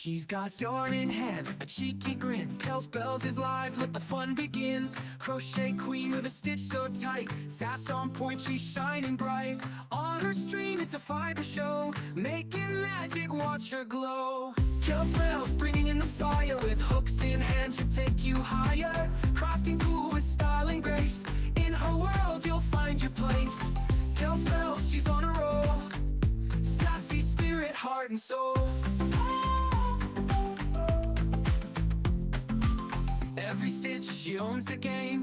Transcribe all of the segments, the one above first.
She's got yarn in hand, a cheeky grin. Kells bells is live, let the fun begin. Crochet queen with a stitch so tight, sass on point, she's shining bright. On her stream, it's a fiber show, making magic, watch her glow. Kells bells bringing in the fire, with hooks in hand, she'll take you higher. Crafting cool with style and grace, in her world you'll find your place. Kells bells, she's on a roll, sassy spirit, heart and soul. Every stitch, she owns the game.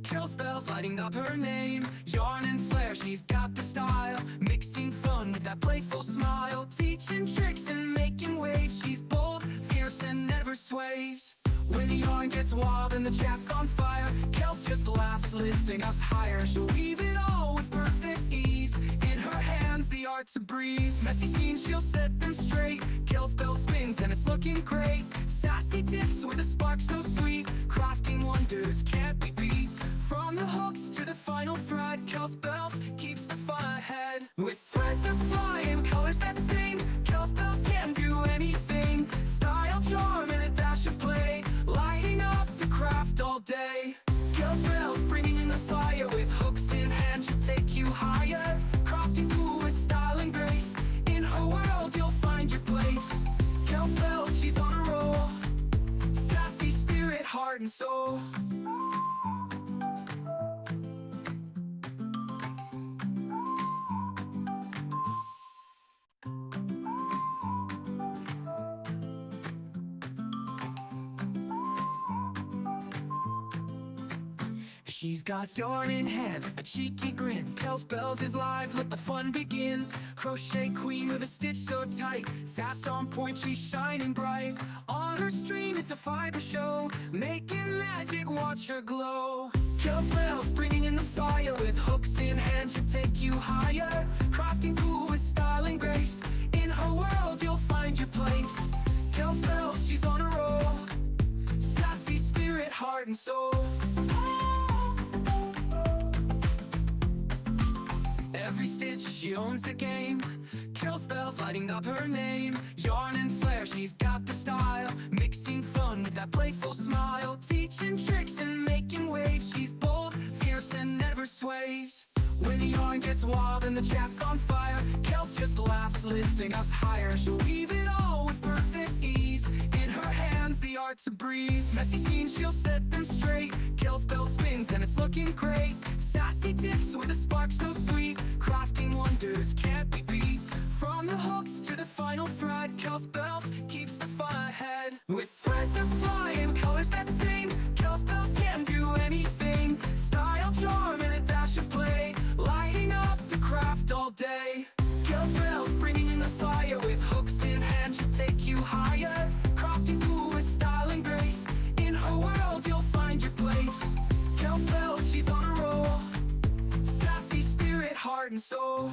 Kells bells lighting up her name. Yarn and flair, she's got the style, mixing fun with that playful smile. Teaching tricks and making waves, she's bold, fierce and never sways. When the yarn gets wild and the chat's on fire, Kells just laughs, lifting us higher. She'll weave it all with perfect ease, in her hands the art's a breeze. Messy scenes, she'll set them straight. Kells bell spins and it's looking great. Sassy tips with a spark so sweet, crafting wonders can't be beat. From the hooks to the final thread, Kells bells keeps the fun ahead. With threads that fly and colors that sing, Kells bells can do anything. Style, charm, and a dash of play, lighting up the craft all day. Kells bells bringing in the fire, with hooks in hand, she'll take you higher. Crafting cool with style and grace, in her world you'll find your place. Kells bells, she's on a roll, sassy spirit, heart and soul. She's got yarn in hand, a cheeky grin. Kells bells is live, let the fun begin. Crochet queen with a stitch so tight, sass on point, she's shining bright. On her stream, it's a fiber show, making magic, watch her glow. Kells bells bringing in the fire, with hooks in hand, she'll take you higher. Crafting cool with style and grace, in her world you'll find your place. Kells bells, she's on a roll, sassy spirit, heart and soul. Every stitch, she owns the game. Kells bells lighting up her name. Yarn and flair, she's got the style, mixing fun with that playful smile. Teaching tricks and making waves, she's bold, fierce and never sways. When the yarn gets wild and the chat's on fire, Kells just laughs, lifting us higher. She'll weave it all with perfect ease, in her hands the art's a breeze. Messy scenes, she'll set them straight. Kells bell spins and it's looking great. Sassy tips with a spark so sweet, crafting wonders can't be beat. From the hooks to the final thread, Kells bells keeps the fun ahead. With threads that fly and colors that sing, Kells bells can do anything. Style, charm, and a dash of play, lighting up the craft all day. Kells bells bringing in the fire, with hooks in hand, she'll take you higher. Crafting cool with style and grace, in her world you'll find your place. Kells bells, she's on a roll, sassy spirit, heart and soul.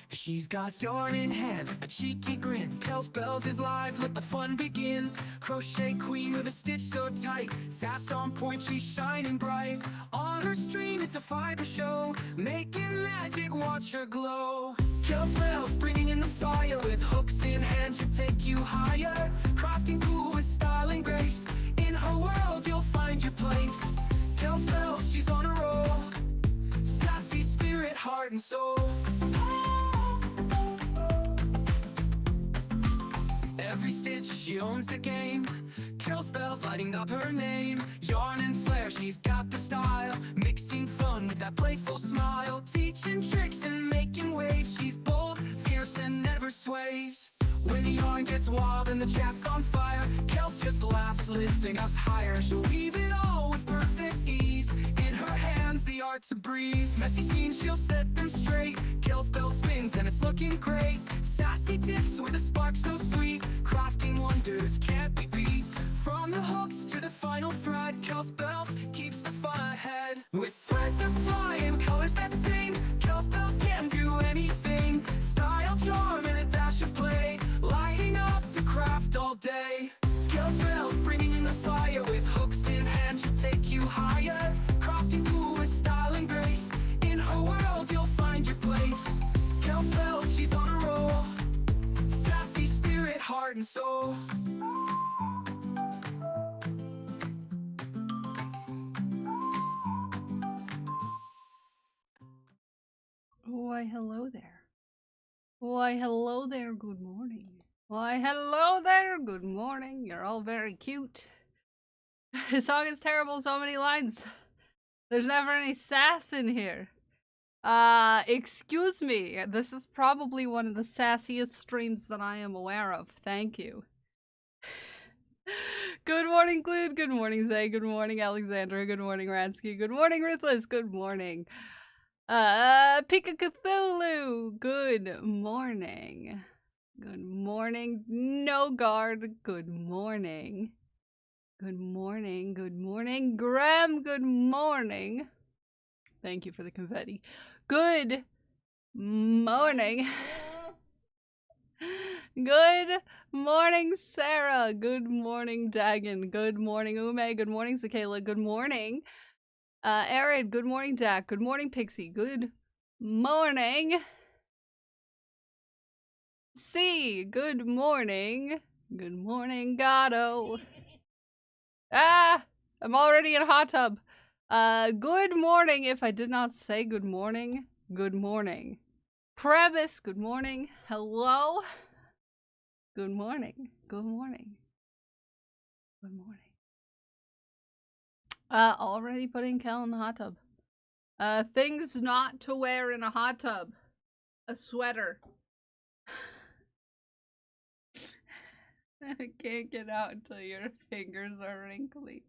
She's got yarn in hand, a cheeky grin. Kells bells is live, let the fun begin. Crochet queen with a stitch so tight, sass on point, she's shining bright. On her stream, it's a fiber show, making magic, watch her glow. Kells bells bringing in the fire, with hooks in hand, she'll take you higher. Crafting cool with style and grace, in her world you'll find your place. Kells bells, she's on a roll, sassy spirit, heart and soul. Every stitch, she owns the game. Kells bells lighting up her name. Yarn and flair, she's got the style, mixing fun with that playful smile. Teaching tricks and making waves, she's bold, fierce and never sways. When the yarn gets wild and the chat's on fire, Kells just laughs, lifting us higher. She'll weave it all with perfect ease, in her hands the art's a breeze. Messy scenes, she'll set them straight. Kells bell spins and it's looking great. Sassy tips with a spark so sweet, crafting wonders can't be beat. From the hooks to the final thread, Kells bells keeps the fun ahead. With threads that fly and colors that sing, Kells bells can do anything. Style, charm, and a dash of play, lighting up the crowd. heart and soul. Why, hello there. Why, hello there, good morning. Why, hello there, good morning. You're all very cute. This song is terrible, so many lines. There's never any sass in here. Excuse me. This is probably one of the sassiest streams that I am aware of. Thank you. Good morning, Glued. Good morning, Zay. Good morning, Alexandra. Good morning, Ransky. Good morning, Ruthless. Good morning. Pika Cthulhu. Good morning. Good morning, No Guard. Good morning. Good morning. Good morning, Graham. Good morning. Thank you for the confetti. Good morning. Good morning, Sarah. Good morning, Dagon. Good morning, Ume. Good morning, Zakayla. Good morning, Arid. Good morning, Dak. Good morning, Pixie. Good morning, C. Good morning. Good morning, Gato. Ah, I'm already in a hot tub. Good morning. If I did not say good morning, good morning. Previs, good morning. Hello. Good morning. Good morning. Good morning. Already putting Kel in the hot tub. Things not to wear in a hot tub. A sweater. I can't get out until your fingers are wrinkly.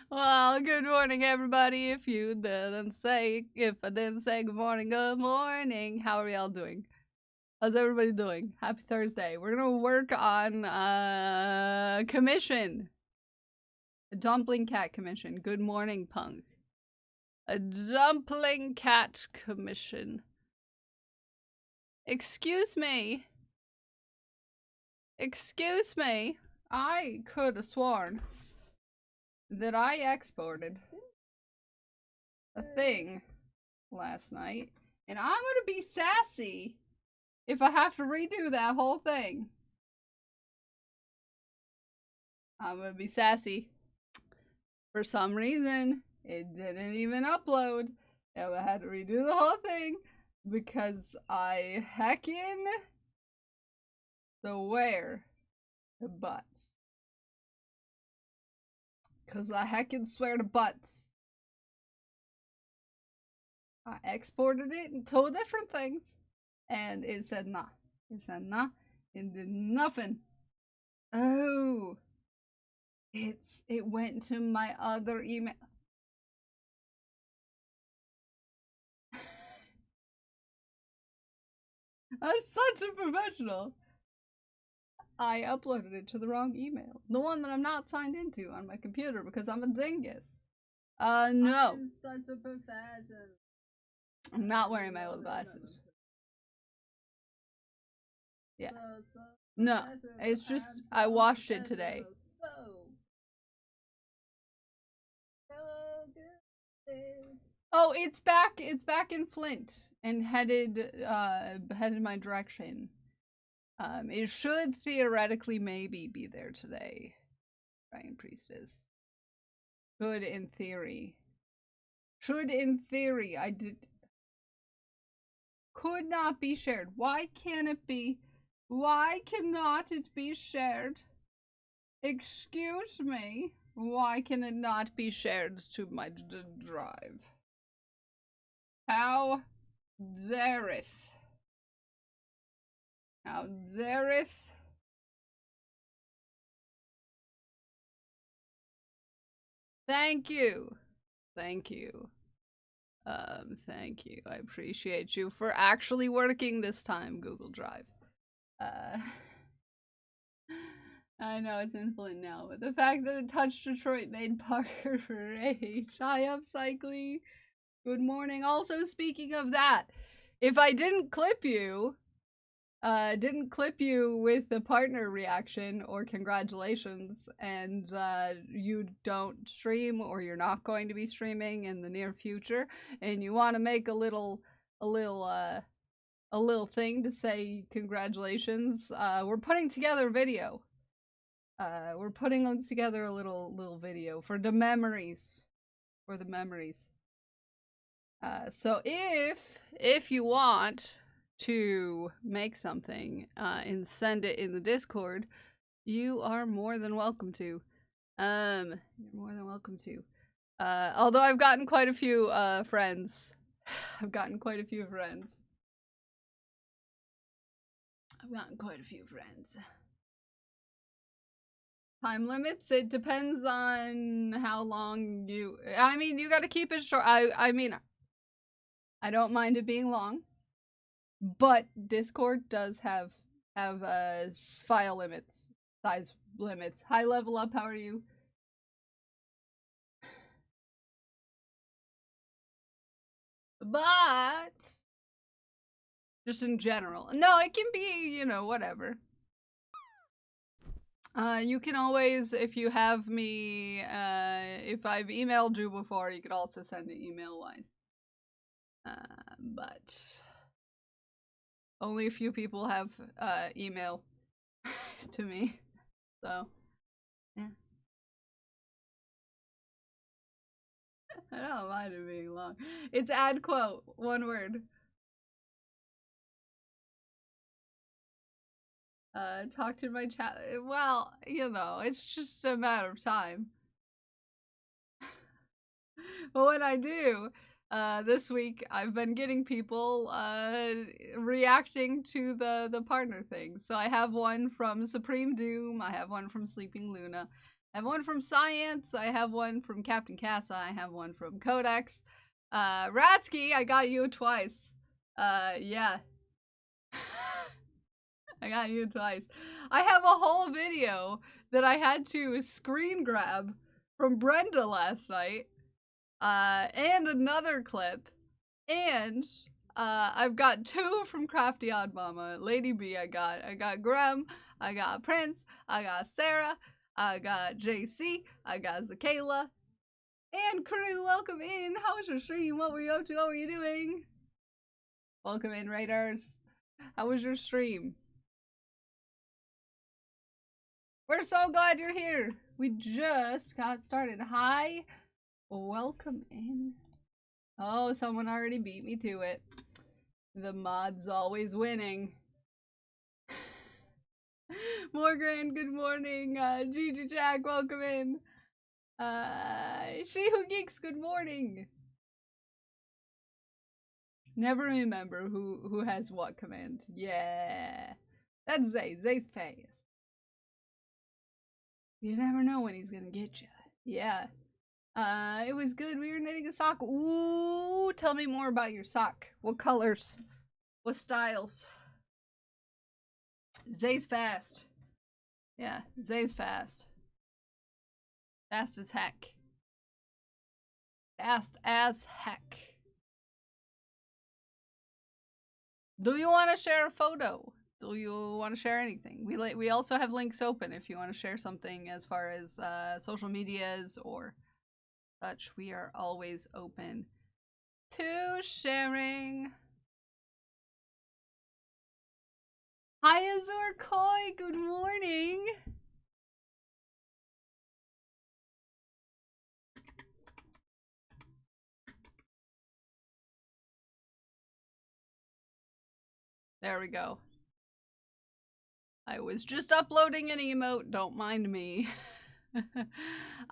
Well, good morning, everybody. If I didn't say good morning, good morning. How are y'all doing? How's everybody doing? Happy Thursday. We're gonna work on commission. A dumpling cat commission. Good morning, punk. A dumpling cat commission. Excuse me. Excuse me. I could have sworn that I exported a thing last night, and I'm gonna be sassy if I have to redo that whole thing. I'm gonna be sassy. For some reason, it didn't even upload, and I had to redo the whole thing because I heckin' swear to butts. Cause I heckin' swear to butts. I exported it in two different things, and it said nah. It said nah. It did nothing. Oh, it went to my other email. I'm such a professional. I uploaded it to the wrong email. The one that I'm not signed into on my computer because I'm a dingus. No. I'm such a professional. I'm not wearing my old glasses. Yeah. No, it's just I washed it today. Oh, it's back. It's back in Flint and headed my direction. It should theoretically maybe be there today. Ryan Priestess. Should in theory. I did. Could not be shared. Why can't it be? Why cannot it be shared? Excuse me. Why can it not be shared to my drive? How dareth? How dareth? Thank you. Thank you. Thank you. I appreciate you for actually working this time, Google Drive. I know it's in Flint now, but the fact that it touched Detroit made Parker rage. Hi up, Cycly. Good morning. Also, speaking of that, if I didn't clip you with the partner reaction or congratulations, and you don't stream or you're not going to be streaming in the near future, and you want to make a little a little thing to say congratulations. We're putting together a video. We're putting together a little video for the memories. For the memories. So if you want to make something and send it in the Discord, you are more than welcome to. You're more than welcome to. Although I've gotten quite a few friends. I've gotten quite a few friends. Time limits, it depends on how long you... I mean, you gotta keep it short. I mean, I don't mind it being long. But Discord does have file limits, size limits. High level up, how are you? But just in general. No, it can be, you know, whatever. You can always, if you have me, if I've emailed you before, you could also send it email-wise. But only a few people have email to me, so yeah. I don't mind it being long. It's ad quote, one word. Talk to my chat. Well, you know, it's just a matter of time. But when I do, this week I've been getting people reacting to the partner thing. So I have one from Supreme Doom, I have one from Sleeping Luna, I have one from Science, I have one from Captain Casa, I have one from Codex. Ratsky, I got you twice. Yeah. I got you twice. I have a whole video that I had to screen grab from Brenda last night. And another clip. And I've got 2 from Crafty Odd Mama. Lady B I got Graham, I got Prince, I got Sarah, I got JC, I got Zakayla. And crew, welcome in. How was your stream? What were you up to? What were you doing? Welcome in, Raiders. How was your stream? We're so glad you're here. We just got started. Hi. Welcome in. Oh, someone already beat me to it. The mod's always winning. Morgan, good morning. Gigi Jack, welcome in. She Who Geeks, good morning. Never remember who has what command. Yeah. That's Zay. Zay's fast. You never know when he's gonna get you. Yeah. It was good. We were knitting a sock. Ooh, tell me more about your sock. What colors? What styles? Zay's fast. Yeah, Zay's fast. Fast as heck. Fast as heck. Do you want to share a photo? Do you want to share anything? We also have links open if you want to share something as far as social medias or such. We are always open to sharing. Hi Azor Koi, good morning. There we go. I was just uploading an emote, don't mind me.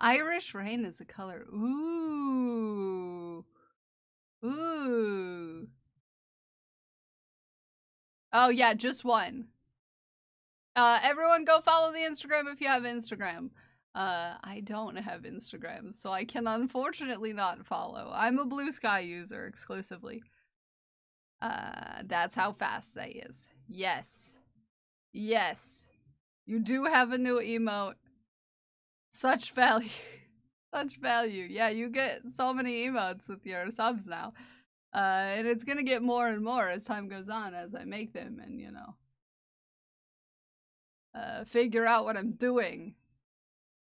Irish rain is a color. Ooh. Ooh. Oh yeah, just one. Everyone go follow the Instagram if you have Instagram. I don't have Instagram, so I can unfortunately not follow. I'm a Blue Sky user exclusively. That's how fast Zay is. Yes. Yes. You do have a new emote. Such value. Such value. Yeah, you get so many emotes with your subs now. And it's gonna get more and more as time goes on, as I make them and, you know, figure out what I'm doing.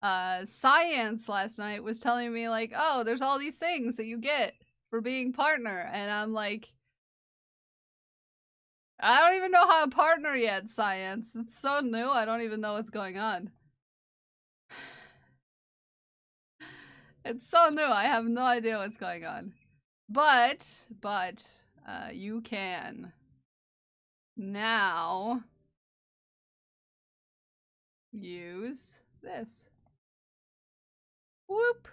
Science last night was telling me, like, oh, there's all these things that you get for being partner. And I'm like, I don't even know how to partner yet, science. It's so new, I don't even know what's going on. It's so new, I have no idea what's going on. But, you can now use this. Whoop.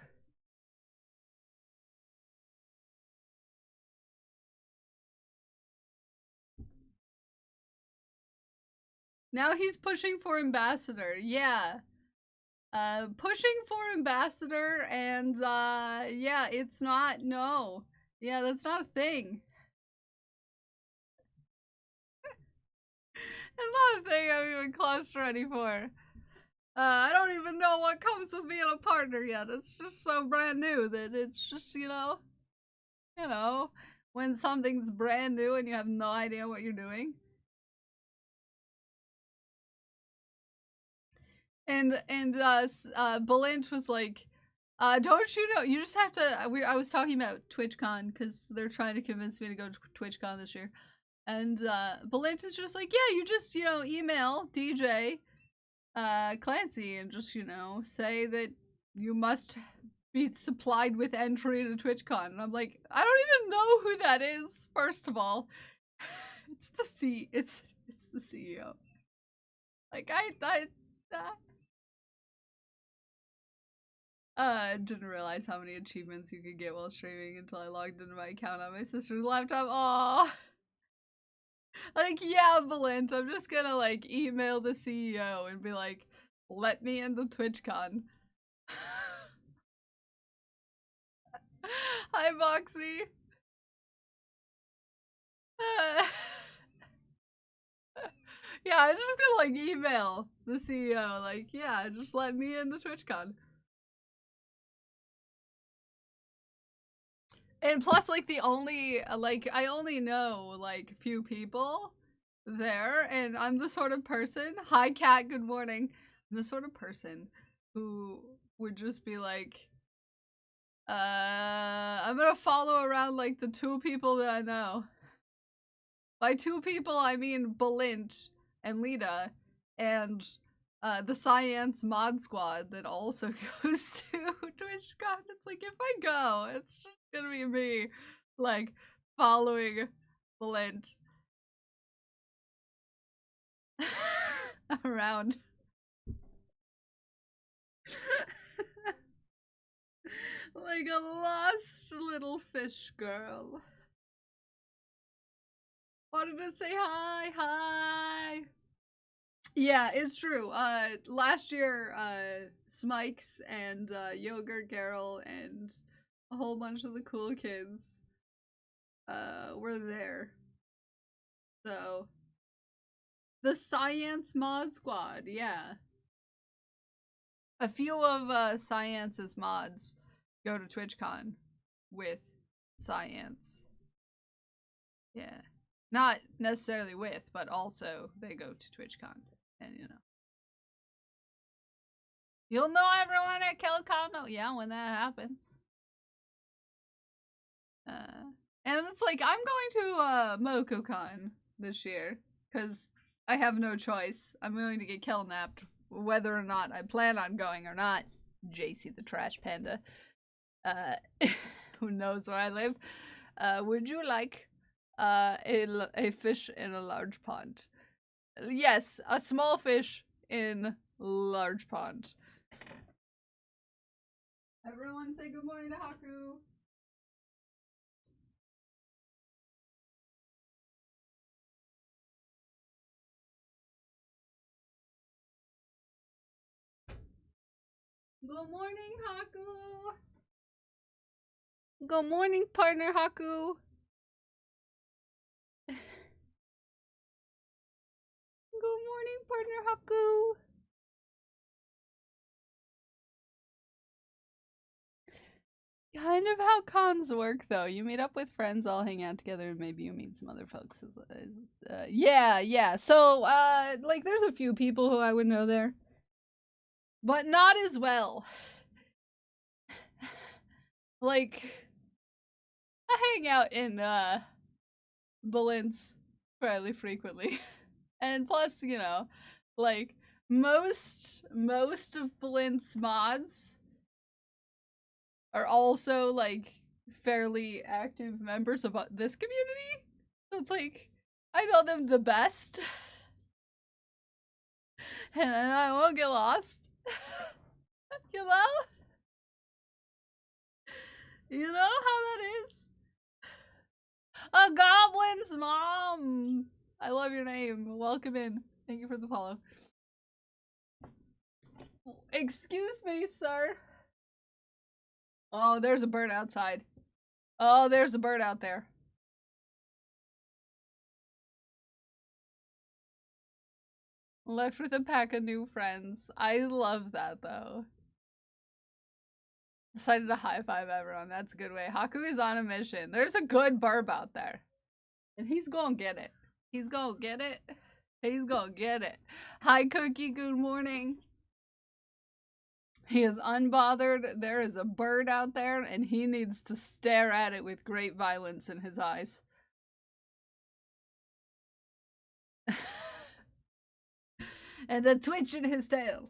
Now he's pushing for ambassador. Yeah. Pushing for ambassador and yeah, it's not, no. Yeah, that's not a thing. It's not a thing I'm even close ready for. I don't even know what comes with being a partner yet. It's just so brand new that it's just, you know, when something's brand new and you have no idea what you're doing. And Balint was like, don't you know, you just have to, I was talking about TwitchCon because they're trying to convince me to go to TwitchCon this year. And Balint is just like, yeah, you just, you know, email DJ Clancy and just, you know, say that you must be supplied with entry to TwitchCon. And I'm like, I don't even know who that is, first of all. It's the CEO. Like didn't realize how many achievements you could get while streaming until I logged into my account on my sister's laptop. Aww. Like, yeah, Valent, I'm just gonna, like, email the CEO and be like, let me into TwitchCon. Hi, Moxie. Yeah, I'm just gonna, like, email the CEO, like, yeah, just let me into TwitchCon. And plus, like, the only, like, I only know, like, few people there, and I'm the sort of person, hi, Cat, good morning. I'm the sort of person who would just be like, I'm gonna follow around, like, the two people that I know. By two people, I mean Balint and Lita, and the Science Mod Squad that also goes to TwitchCon. It's like, if I go, it's just gonna be me, like, following Balint around. Like a lost little fish girl. Wanted to say hi, hi. Yeah, it's true. Last year, Smikes and Yogurt Garrel and a whole bunch of the cool kids were there. So the Science Mod Squad, yeah. A few of Science's mods go to TwitchCon with Science. Yeah. Not necessarily with, but also they go to TwitchCon. And you know. You'll know everyone at KillCon. Oh, yeah, when that happens. And it's like, I'm going to MokoCon this year because I have no choice. I'm going to get kidnapped whether or not I plan on going or not. JC the Trash Panda. Who knows where I live. Would you like a fish in a large pond? Yes, a small fish in large pond. Everyone say good morning to Haku. Good morning, Haku. Good morning, partner Haku. Good morning, partner Haku. Kind of how cons work, though. You meet up with friends, all hang out together, and maybe you meet some other folks. Yeah. So, like, there's a few people who I would know there, but not as well. Like, I hang out in Balint's fairly frequently. And plus, you know, like most of Blint's mods are also like fairly active members of this community. So it's like I know them the best. And I won't get lost. You know? You know how that is? A goblin's mom! I love your name. Welcome in. Thank you for the follow. Excuse me, sir. Oh, there's a bird outside. Oh, there's a bird out there. Left with a pack of new friends. I love that, though. Decided to high five everyone. That's a good way. Haku is on a mission. There's a good burb out there. And he's gonna get it. He's gonna get it. He's gonna get it. Hi, Cookie. Good morning. He is unbothered. There is a bird out there, and he needs to stare at it with great violence in his eyes. And a twitch in his tail.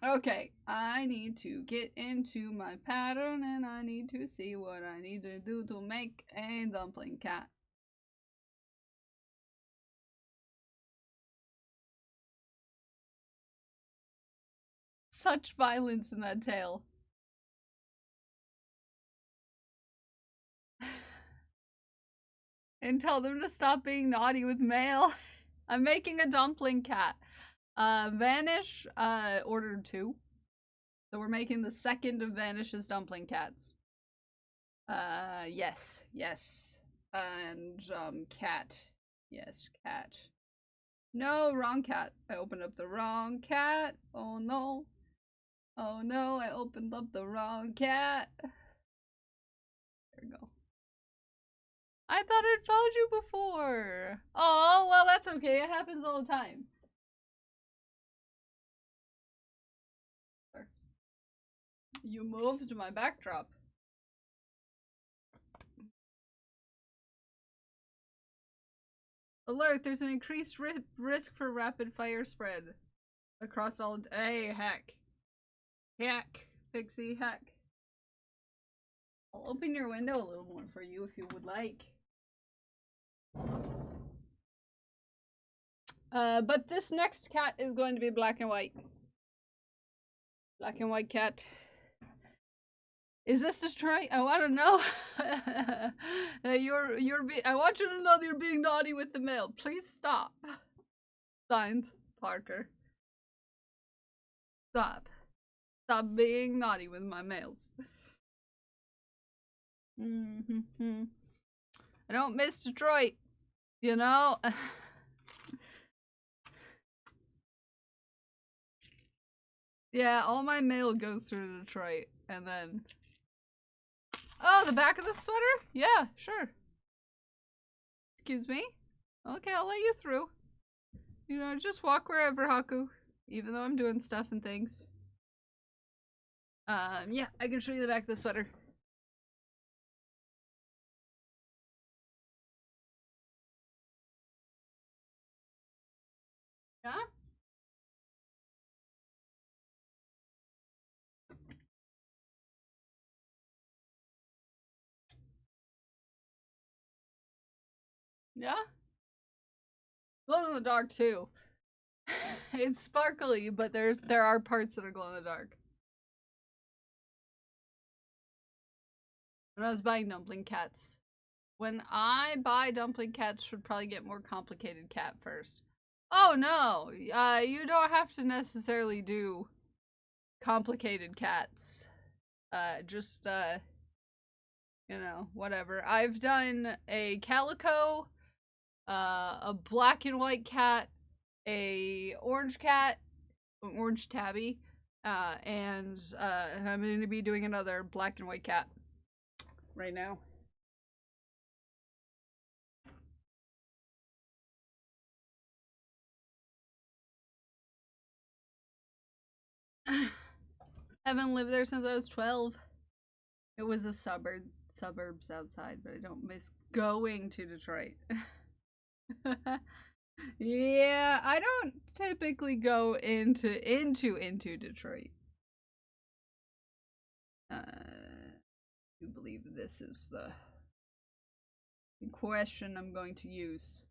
Okay, I need to get into my pattern, and I need to see what I need to do to make a dumpling cat. Such violence in that tail. And tell them to stop being naughty with mail. I'm making a dumpling cat. Vanish ordered 2. So we're making the second of Vanish's dumpling cats. Yes. And cat. Yes, cat. No, wrong cat. I opened up the wrong cat. Oh no. Oh no, I opened up the wrong cat. There we go. I thought I'd found you before. Oh, well, that's okay. It happens all the time. You moved my backdrop. Alert, there's an increased risk for rapid fire spread across all. Hey, heck. Heck. Pixie, heck. I'll open your window a little more for you if you would like. But this next cat is going to be black and white. Black and white cat. Is this Detroit? I want to know. I want you to know that you're being naughty with the mail. Please stop. Signed, Parker. Stop. Stop being naughty with my mails. I don't miss Detroit. You know? Yeah, all my mail goes through Detroit, and then... Oh, the back of the sweater? Yeah, sure. Excuse me? Okay, I'll let you through. You know, just walk wherever, Haku. Even though I'm doing stuff and things. Yeah, I can show you the back of the sweater. Yeah? Yeah? Glow in the dark too. It's sparkly, but there are parts that are glow in the dark. When I was buying dumpling cats. When I buy dumpling cats, should probably get more complicated cat first. Oh no! You don't have to necessarily do complicated cats. Just you know, whatever. I've done a calico, a black and white cat, a orange cat, an orange tabby, and I'm going to be doing another black and white cat right now. Haven't lived there since I was 12. It was a suburb suburbs outside, but I don't miss going to Detroit. Yeah, I don't typically go into Detroit. I believe this is the question I'm going to use.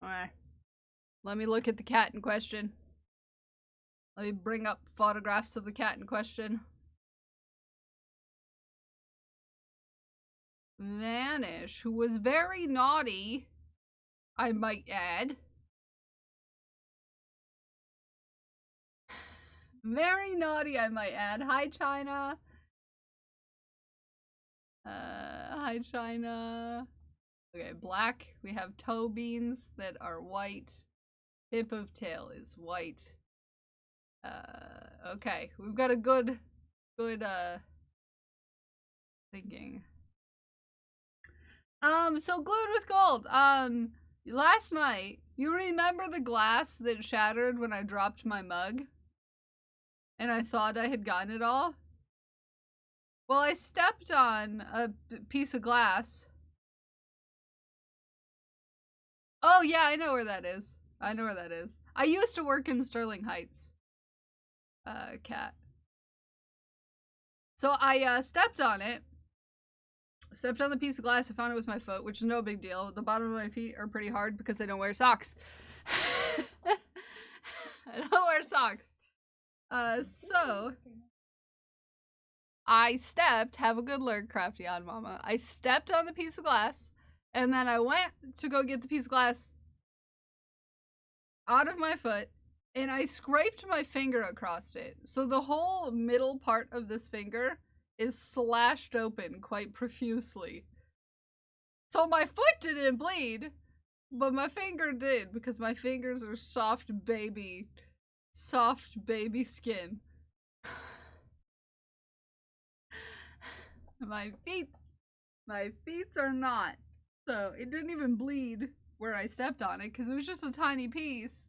Alright. Let me look at the cat in question. Let me bring up photographs of the cat in question. Vanish, who was very naughty, I might add. Very naughty, I might add. Hi, China. Hi, China. Okay, black. We have toe beans that are white. Tip of tail is white. Okay. We've got a good thinking. So glued with gold. Last night, you remember the glass that shattered when I dropped my mug? And I thought I had gotten it all? Well, I stepped on a piece of glass. Oh, yeah, I know where that is. I know where that is. I used to work in Sterling Heights. Cat. So I stepped on it. Stepped on the piece of glass. I found it with my foot, which is no big deal. The bottom of my feet are pretty hard because I don't wear socks. I don't wear socks. So I stepped, have a good lurk, crafty on mama. I stepped on the piece of glass, and then I went to go get the piece of glass out of my foot, and I scraped my finger across it. So the whole middle part of this finger is slashed open quite profusely. So my foot didn't bleed, but my finger did, because my fingers are soft baby skin. My feet are not. So it didn't even bleed where I stepped on it, because it was just a tiny piece.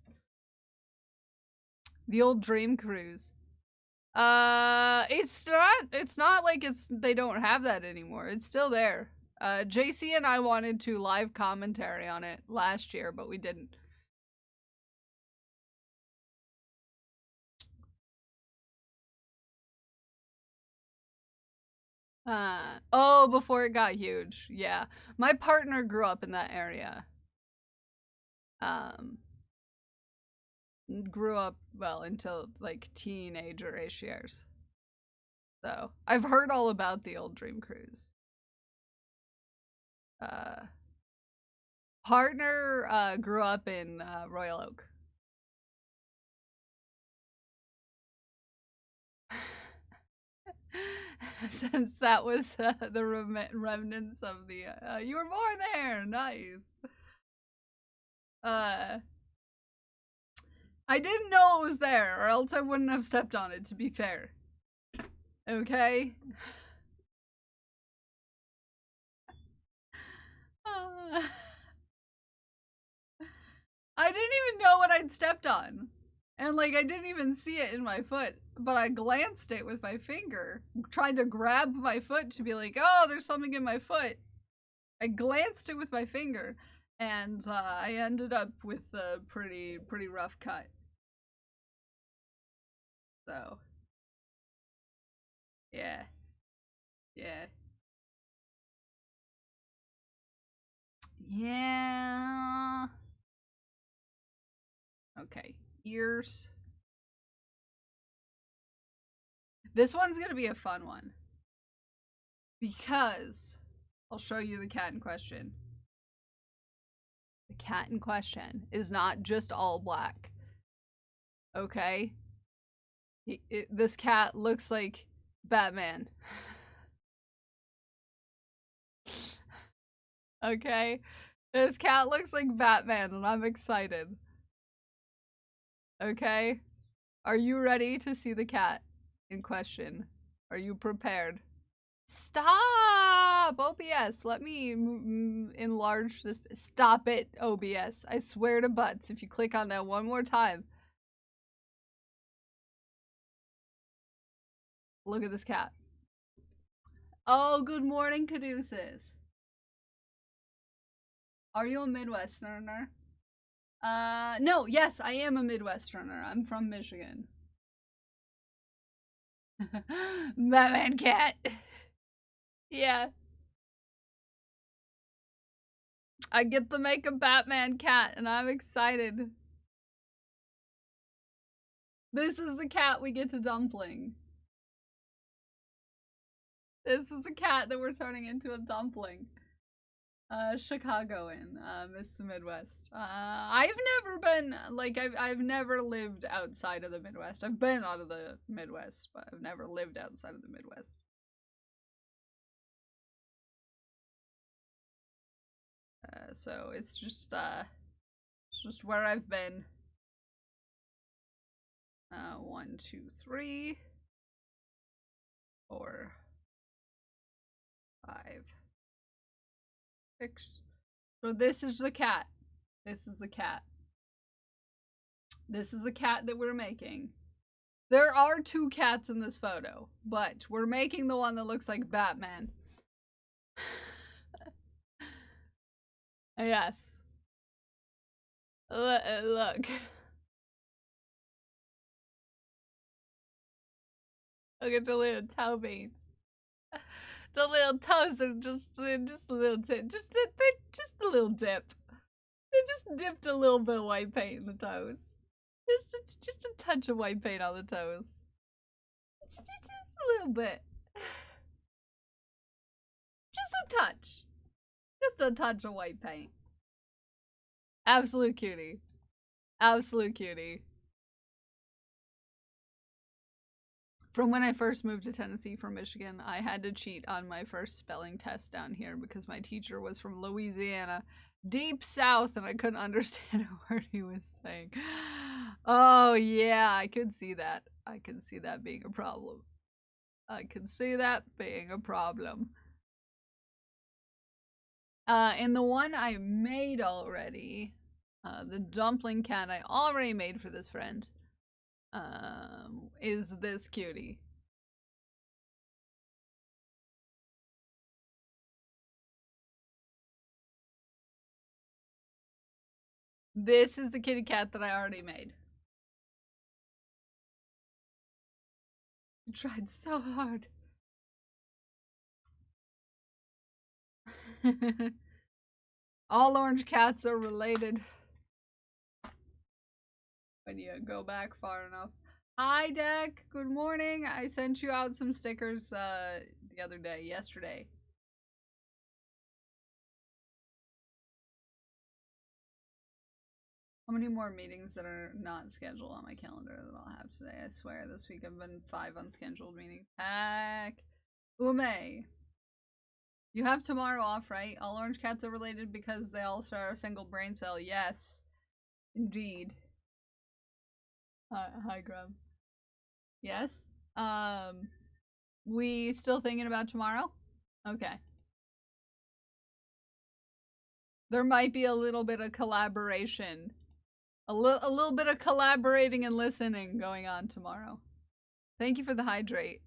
The old Dream Cruise. It's not like they don't have that anymore. It's still there. JC and I wanted to live commentary on it last year, but we didn't. Oh, before it got huge. Yeah. My partner grew up in that area. Grew up, well, until like teenager-ish years. So, I've heard all about the old Dream Cruise. Partner, grew up in, Royal Oak. Since that was the remnants of the you were born there, nice. I didn't know it was there, or else I wouldn't have stepped on it, to be fair. Okay? I didn't even know what I'd stepped on. And, like, I didn't even see it in my foot, but I glanced it with my finger, trying to grab my foot to be like, oh, there's something in my foot. I glanced it with my finger, and I ended up with a pretty rough cut. So, yeah. Yeah. Yeah. Okay, ears. This one's gonna be a fun one. Because I'll show you the cat in question. The cat in question is not just all black. Okay? This cat looks like Batman. Okay? This cat looks like Batman, and I'm excited. Okay? Are you ready to see the cat in question? Are you prepared? Stop! OBS, let me enlarge this. Stop it, OBS. I swear to butts if you click on that one more time. Look at this cat. Oh, good morning, Caduceus. Are you a Midwesterner? No, yes, I am a Midwesterner. I'm from Michigan. Batman cat. Yeah. I get to make a Batman cat, and I'm excited. This is the cat we get to dumpling. This is a cat that we're turning into a dumpling. Chicagoan, Miss Midwest. I've never been, like, I've never lived outside of the Midwest. I've been out of the Midwest, but I've never lived outside of the Midwest. So it's just where I've been. 1, 2, 3, 4, 5, 6. So this is the cat. This is the cat. This is the cat that we're making. There are 2 cats in this photo, but we're making the one that looks like Batman. Yes. Look. Look at the little toe beans. The little toes are just a little tip. Just a little dip. They just dipped a little bit of white paint in the toes. Just a touch of white paint on the toes. Just a little bit. Just a touch. Just a touch of white paint. Absolute cutie. Absolute cutie. From when I first moved to Tennessee from Michigan, I had to cheat on my first spelling test down here because my teacher was from Louisiana, deep south, and I couldn't understand a word he was saying. Oh, yeah, I could see that. I could see that being a problem. I could see that being a problem. And the one I made already, the dumpling cat I already made for this friend, is this cutie. This is the kitty cat that I already made. I tried so hard. All orange cats are related when you go back far enough. Hi, Deck. Good morning. I sent you out some stickers the other day, yesterday. How many more meetings that are not scheduled on my calendar that I'll have today? I swear this week I've been 5 unscheduled meetings. Heck. Ume. You have tomorrow off, right? All orange cats are related because they all share a single brain cell. Yes. Indeed. Hi, Grub. Yes? We still thinking about tomorrow? Okay. There might be a little bit of collaboration. A little bit of collaborating and listening going on tomorrow. Thank you for the hydrate.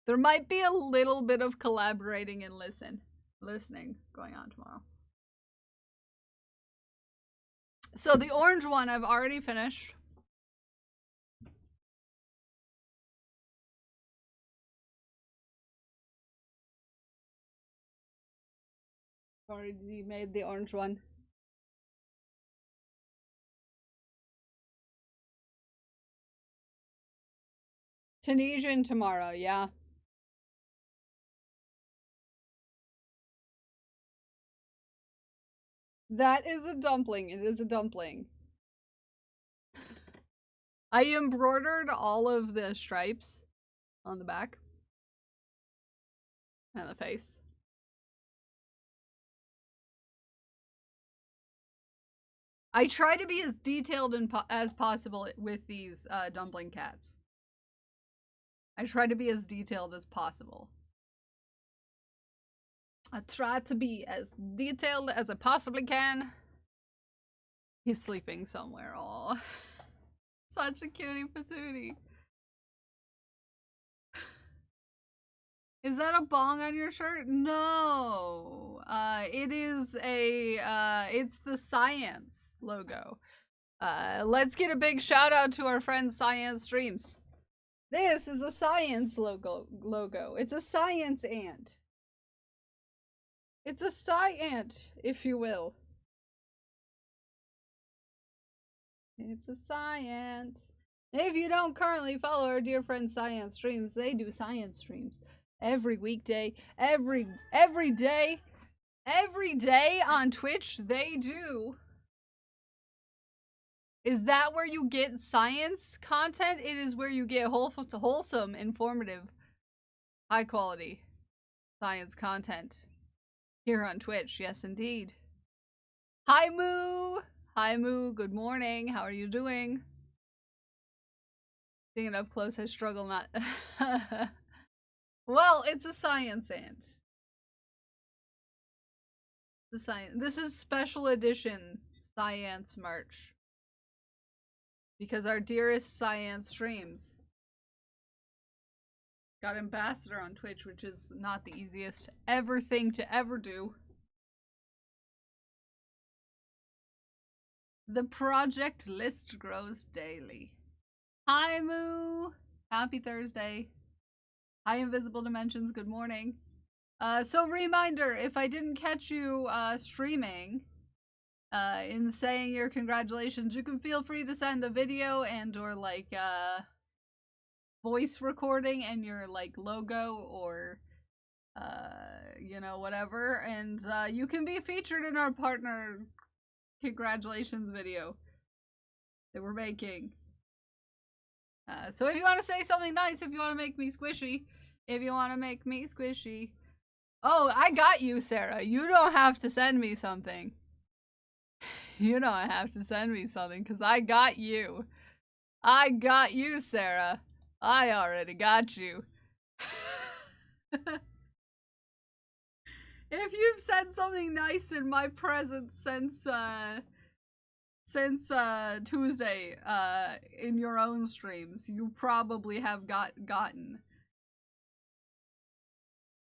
There might be a little bit of collaborating and listening going on tomorrow. So the orange one I've already finished. Already made the orange one. Tunisian tomorrow, yeah. That is a dumpling. It is a dumpling. I embroidered all of the stripes on the back and the face. I try to be as detailed as possible with these dumpling cats. I try to be as detailed as possible. I try to be as detailed as I possibly can. He's sleeping somewhere. Aw. Such a cutie patootie. Is that a bong on your shirt? No. It is it's the Science logo. Let's get a big shout out to our friend Science Streams. This is a Science logo. It's a science ant. It's a sci-ant, if you will. It's a science. If you don't currently follow our dear friend Science Streams, they do science streams every weekday, every day on Twitch. They do. Is that where you get science content? It is where you get wholesome, informative, high quality science content here on Twitch. Yes, indeed. Hi, Moo. Hi, Moo. Good morning. How are you doing? Seeing it up close, I struggle not. Well, it's a science ant. This is special edition science merch. Because our dearest Science Streams got ambassador on Twitch, which is not the easiest thing to ever do. The project list grows daily. Hi, Moo! Happy Thursday. Hi, Invisible Dimensions. Good morning. So reminder, if I didn't catch you streaming, in saying your congratulations, you can feel free to send a video and or like voice recording and your like logo or you know, whatever, and you can be featured in our partner congratulations video that we're making. So if you want to say something nice, if you want to make me squishy, oh, I got you, Sarah. You don't have to send me something. You don't have to send me something, because I got you. I got you, Sarah. I already got you. If you've said something nice in my presence since Tuesday, in your own streams, you probably have gotten.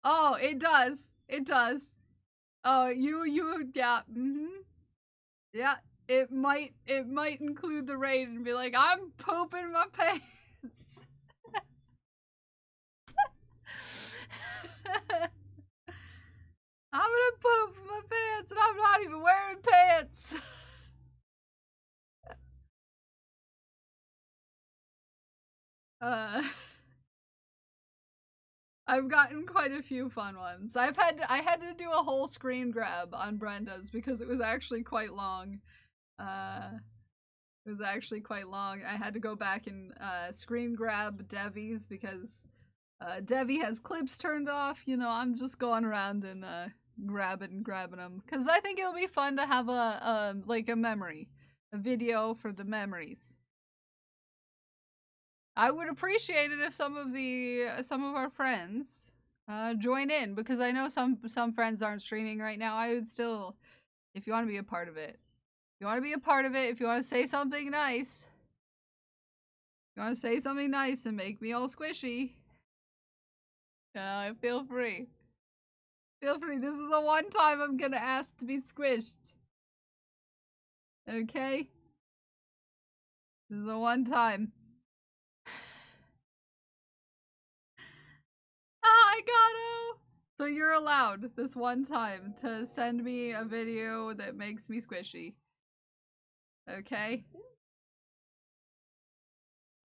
Oh, it does. It does. Oh, yeah, Yeah, it might include the raid and be like, I'm pooping my pants. I'm gonna poop my pants and I'm not even wearing pants. I've gotten quite a few fun ones. I had to do a whole screen grab on Brenda's because it was actually quite long. It was actually quite long. I had to go back and screen grab Devi's because Devi has clips turned off. You know, I'm just going around and grabbing them because I think it'll be fun to have a memory, a video for the memories. I would appreciate it if some of our friends join in, because I know some friends aren't streaming right now. I would still, if you want to be a part of it, if you want to say something nice, and make me all squishy, feel free. Feel free. This is the one time I'm gonna ask to be squished. Okay? This is the one time. I got So you're allowed this one time to send me a video that makes me squishy. Okay?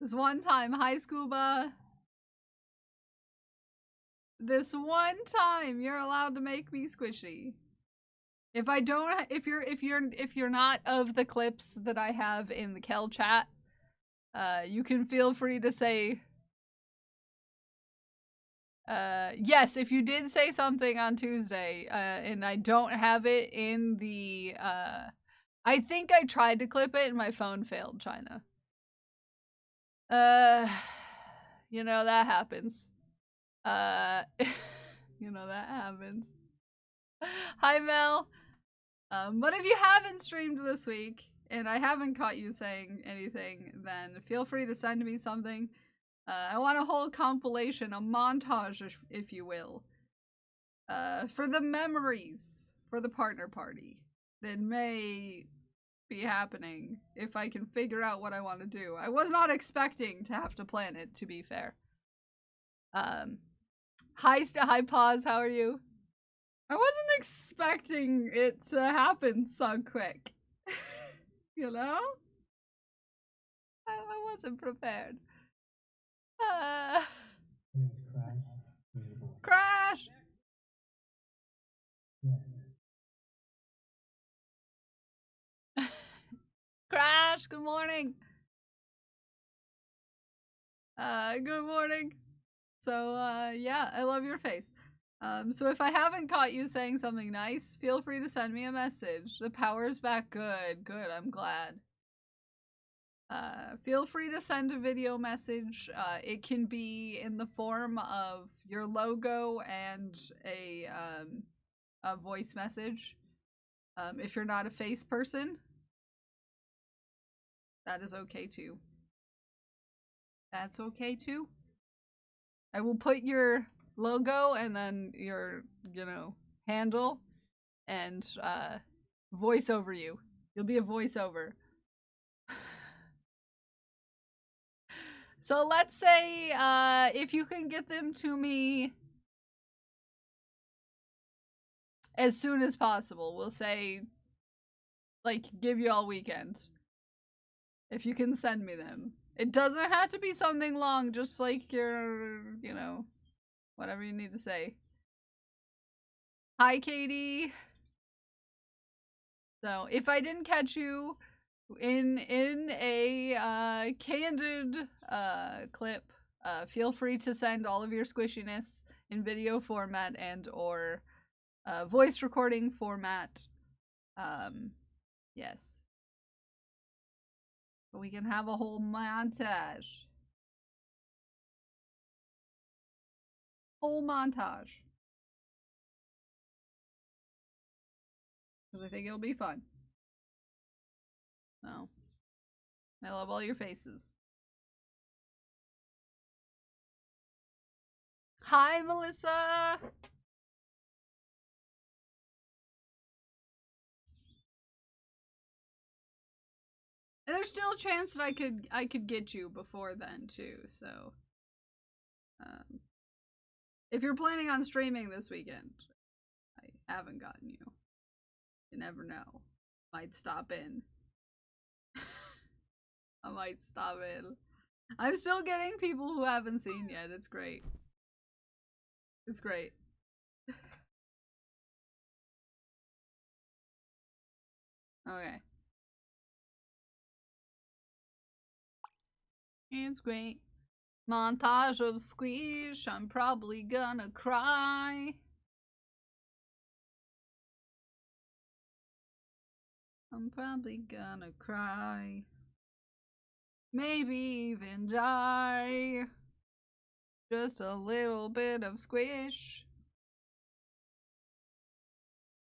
This one time, hi Scuba. This one time you're allowed to make me squishy. If you're not of the clips that I have in the Kel chat, you can feel free to say yes, if you did say something on Tuesday, and I don't have it in the, I think I tried to clip it and my phone failed, China. You know, that happens. You know, that happens. Hi, Mel. But if you haven't streamed this week, and I haven't caught you saying anything, then feel free to send me something. I want a whole compilation, a montage, if you will, for the memories for the partner party that may be happening if I can figure out what I want to do. I was not expecting to have to plan it, to be fair. Hi, Pause, how are you? I wasn't expecting it to happen so quick. You know? I wasn't prepared. Crash! Crash, good morning. Good morning. So, yeah, I love your face. So if I haven't caught you saying something nice, feel free to send me a message. The power's back. Good, good, I'm glad. Feel free to send a video message. It can be in the form of your logo and a voice message. If you're not a face person, that is okay too. That's okay too. I will put your logo and then your, handle and voice over you. You'll be a voiceover. So let's say if you can get them to me as soon as possible, we'll say, like, give you all weekend. If you can send me them. It doesn't have to be something long, just like your, whatever you need to say. Hi, Katie. So, if I didn't catch you in a candid clip, feel free to send all of your squishiness in video format and or voice recording format. Yes. So we can have a whole montage. Whole montage. Because I think it'll be fun. So, I love all your faces. Hi, Melissa! And there's still a chance that I could get you before then too, so if you're planning on streaming this weekend, I haven't gotten you. You never know. Might stop in. I might stop in. I'm still getting people who haven't seen yet. It's great. It's great. Okay. It's great. Montage of squish. I'm probably gonna cry. I'm probably gonna cry. Maybe even die. Just a little bit of squish.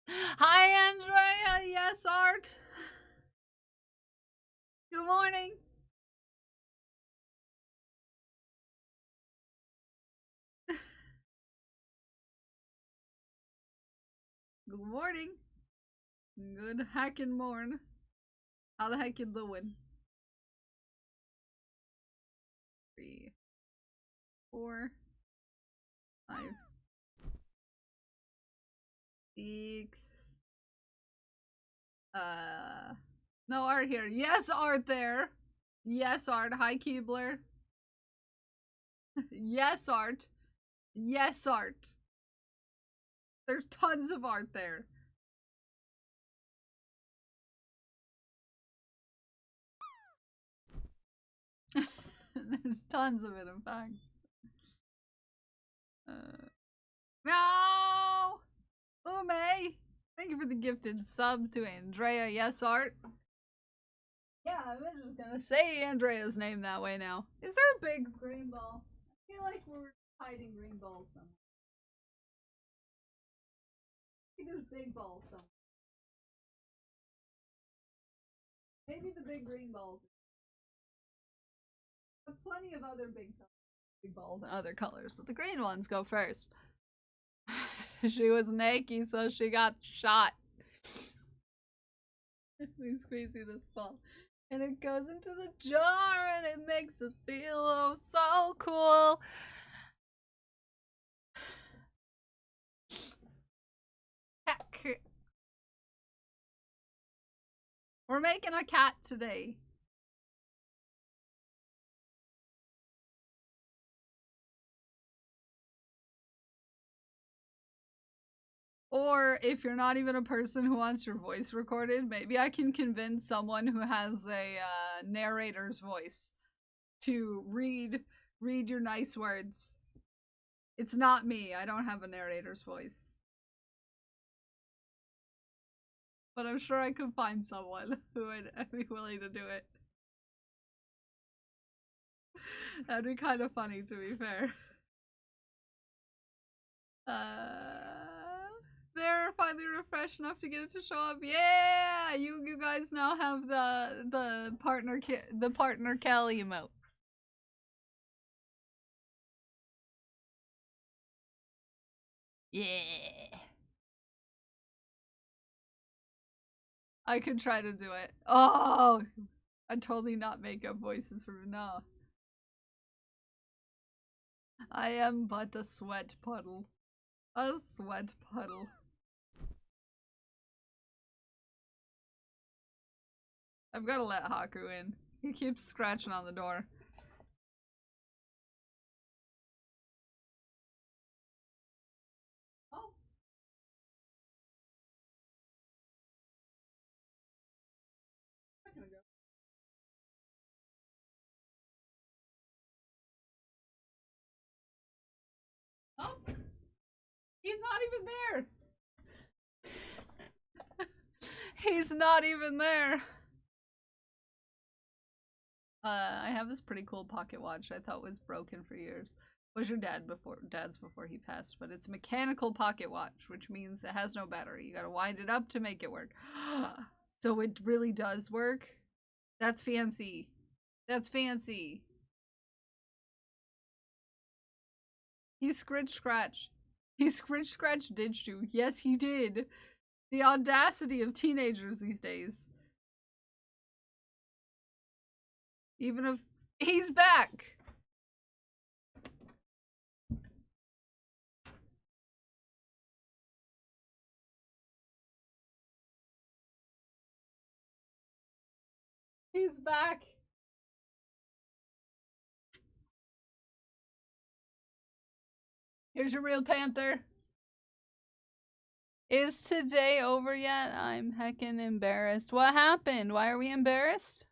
Hi, Andrea. Yes, Art. Good morning. Good morning. Good hacking morn. How the heck you doing? 3, 4, 5, 6. No Art here. Yes, Art there. Yes, Art. Hi, Keebler. Yes, Art. Yes, Art. There's tons of art there. There's tons of it, in fact. Meow! Ume! Thank you for the gifted sub to Andrea. Yes, Art. Yeah, I'm just gonna say Andrea's name that way now. Is there a big green ball? I feel like we're hiding green balls somewhere. I think there's big balls somewhere. Maybe the big green balls. There's plenty of other big balls. big balls in other colors, but the green ones go first. She was naked, so she got shot. We squeezy this ball. And it goes into the jar and it makes us feel oh so cool. Heck. We're making a cat today. Or if you're not even a person who wants your voice recorded, maybe I can convince someone who has a narrator's voice to read your nice words. It's not me. I don't have a narrator's voice. But I'm sure I could find someone who would be willing to do it. That'd be kind of funny, to be fair. They're finally refreshed enough to get it to show up. Yeah, you guys now have the partner Kelly emote. Yeah. I could try to do it. Oh, I'd totally not make up voices for no. I am but a sweat puddle. A sweat puddle. I've got to let Haku in. He keeps scratching on the door. Oh. I'm gonna go. Oh. He's not even there. He's not even there. I have this pretty cool pocket watch I thought was broken for years. Was your dad's before he passed, but it's a mechanical pocket watch, which means it has no battery. You gotta wind it up to make it work. So it really does work? That's fancy. That's fancy. He scratch. He scratch ditched you. Yes, he did. The audacity of teenagers these days. Even if he's back. He's back. Here's your real panther. Is today over yet? I'm heckin' embarrassed. What happened? Why are we embarrassed?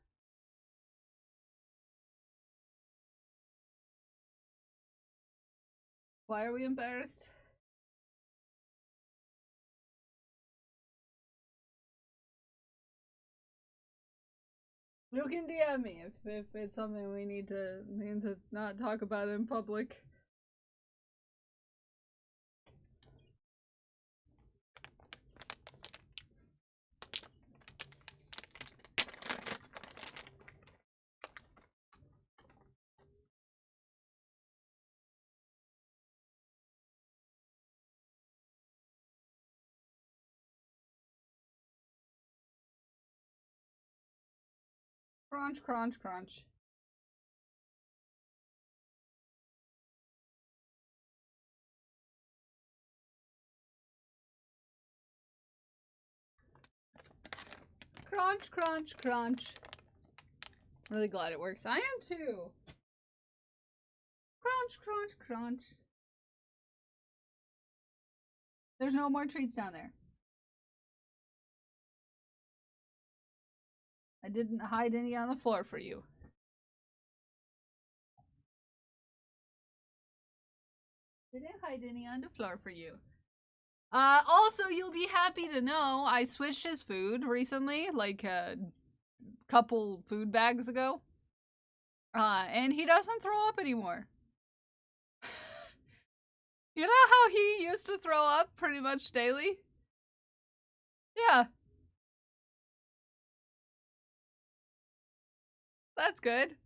Why are we embarrassed? You can DM me if it's something we need to not talk about in public. Crunch, crunch, crunch. Crunch, crunch, crunch. I'm really glad it works. I am too. Crunch, crunch, crunch. There's no more treats down there. I didn't hide any on the floor for you. Didn't hide any on the floor for you. Also, you'll be happy to know I switched his food recently, like a couple food bags ago. And he doesn't throw up anymore. You know how he used to throw up pretty much daily? Yeah. That's good.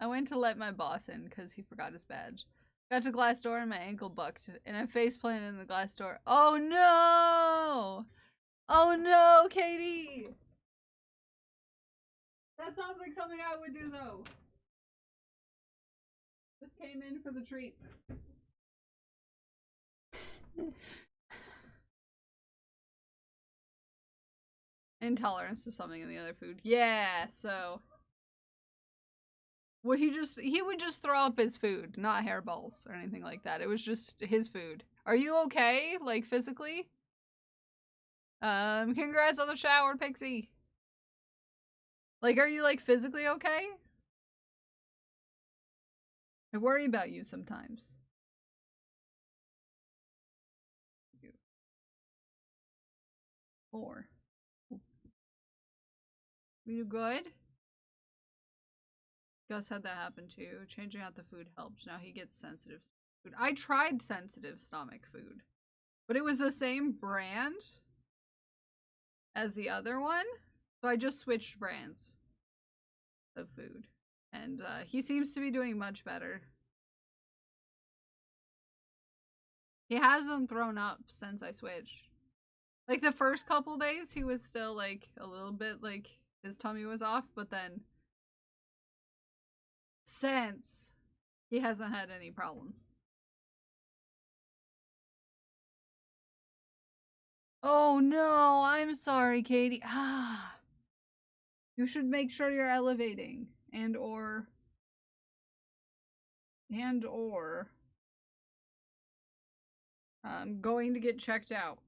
I went to let my boss in because he forgot his badge. Got to the glass door and my ankle bucked, and I face planted in the glass door. Oh no! Oh no, Katie! That sounds like something I would do though. Just came in for the treats. Intolerance to something in the other food. Yeah, so would he would just throw up his food, not hairballs or anything like that. It was just his food. Are you okay? Like physically? Congrats on the shower, Pixie. Like, are you like physically okay? I worry about you sometimes. Four. You good? Gus had that happen too. Changing out the food helped. Now he gets sensitive food. I tried sensitive stomach food, but it was the same brand as the other one. So I just switched brands of food. And he seems to be doing much better. He hasn't thrown up since I switched. Like the first couple days, he was still like a little bit like his tummy was off, but then since he hasn't had any problems. Oh no, I'm sorry, Katie. Ah. You should make sure you're elevating and or going to get checked out.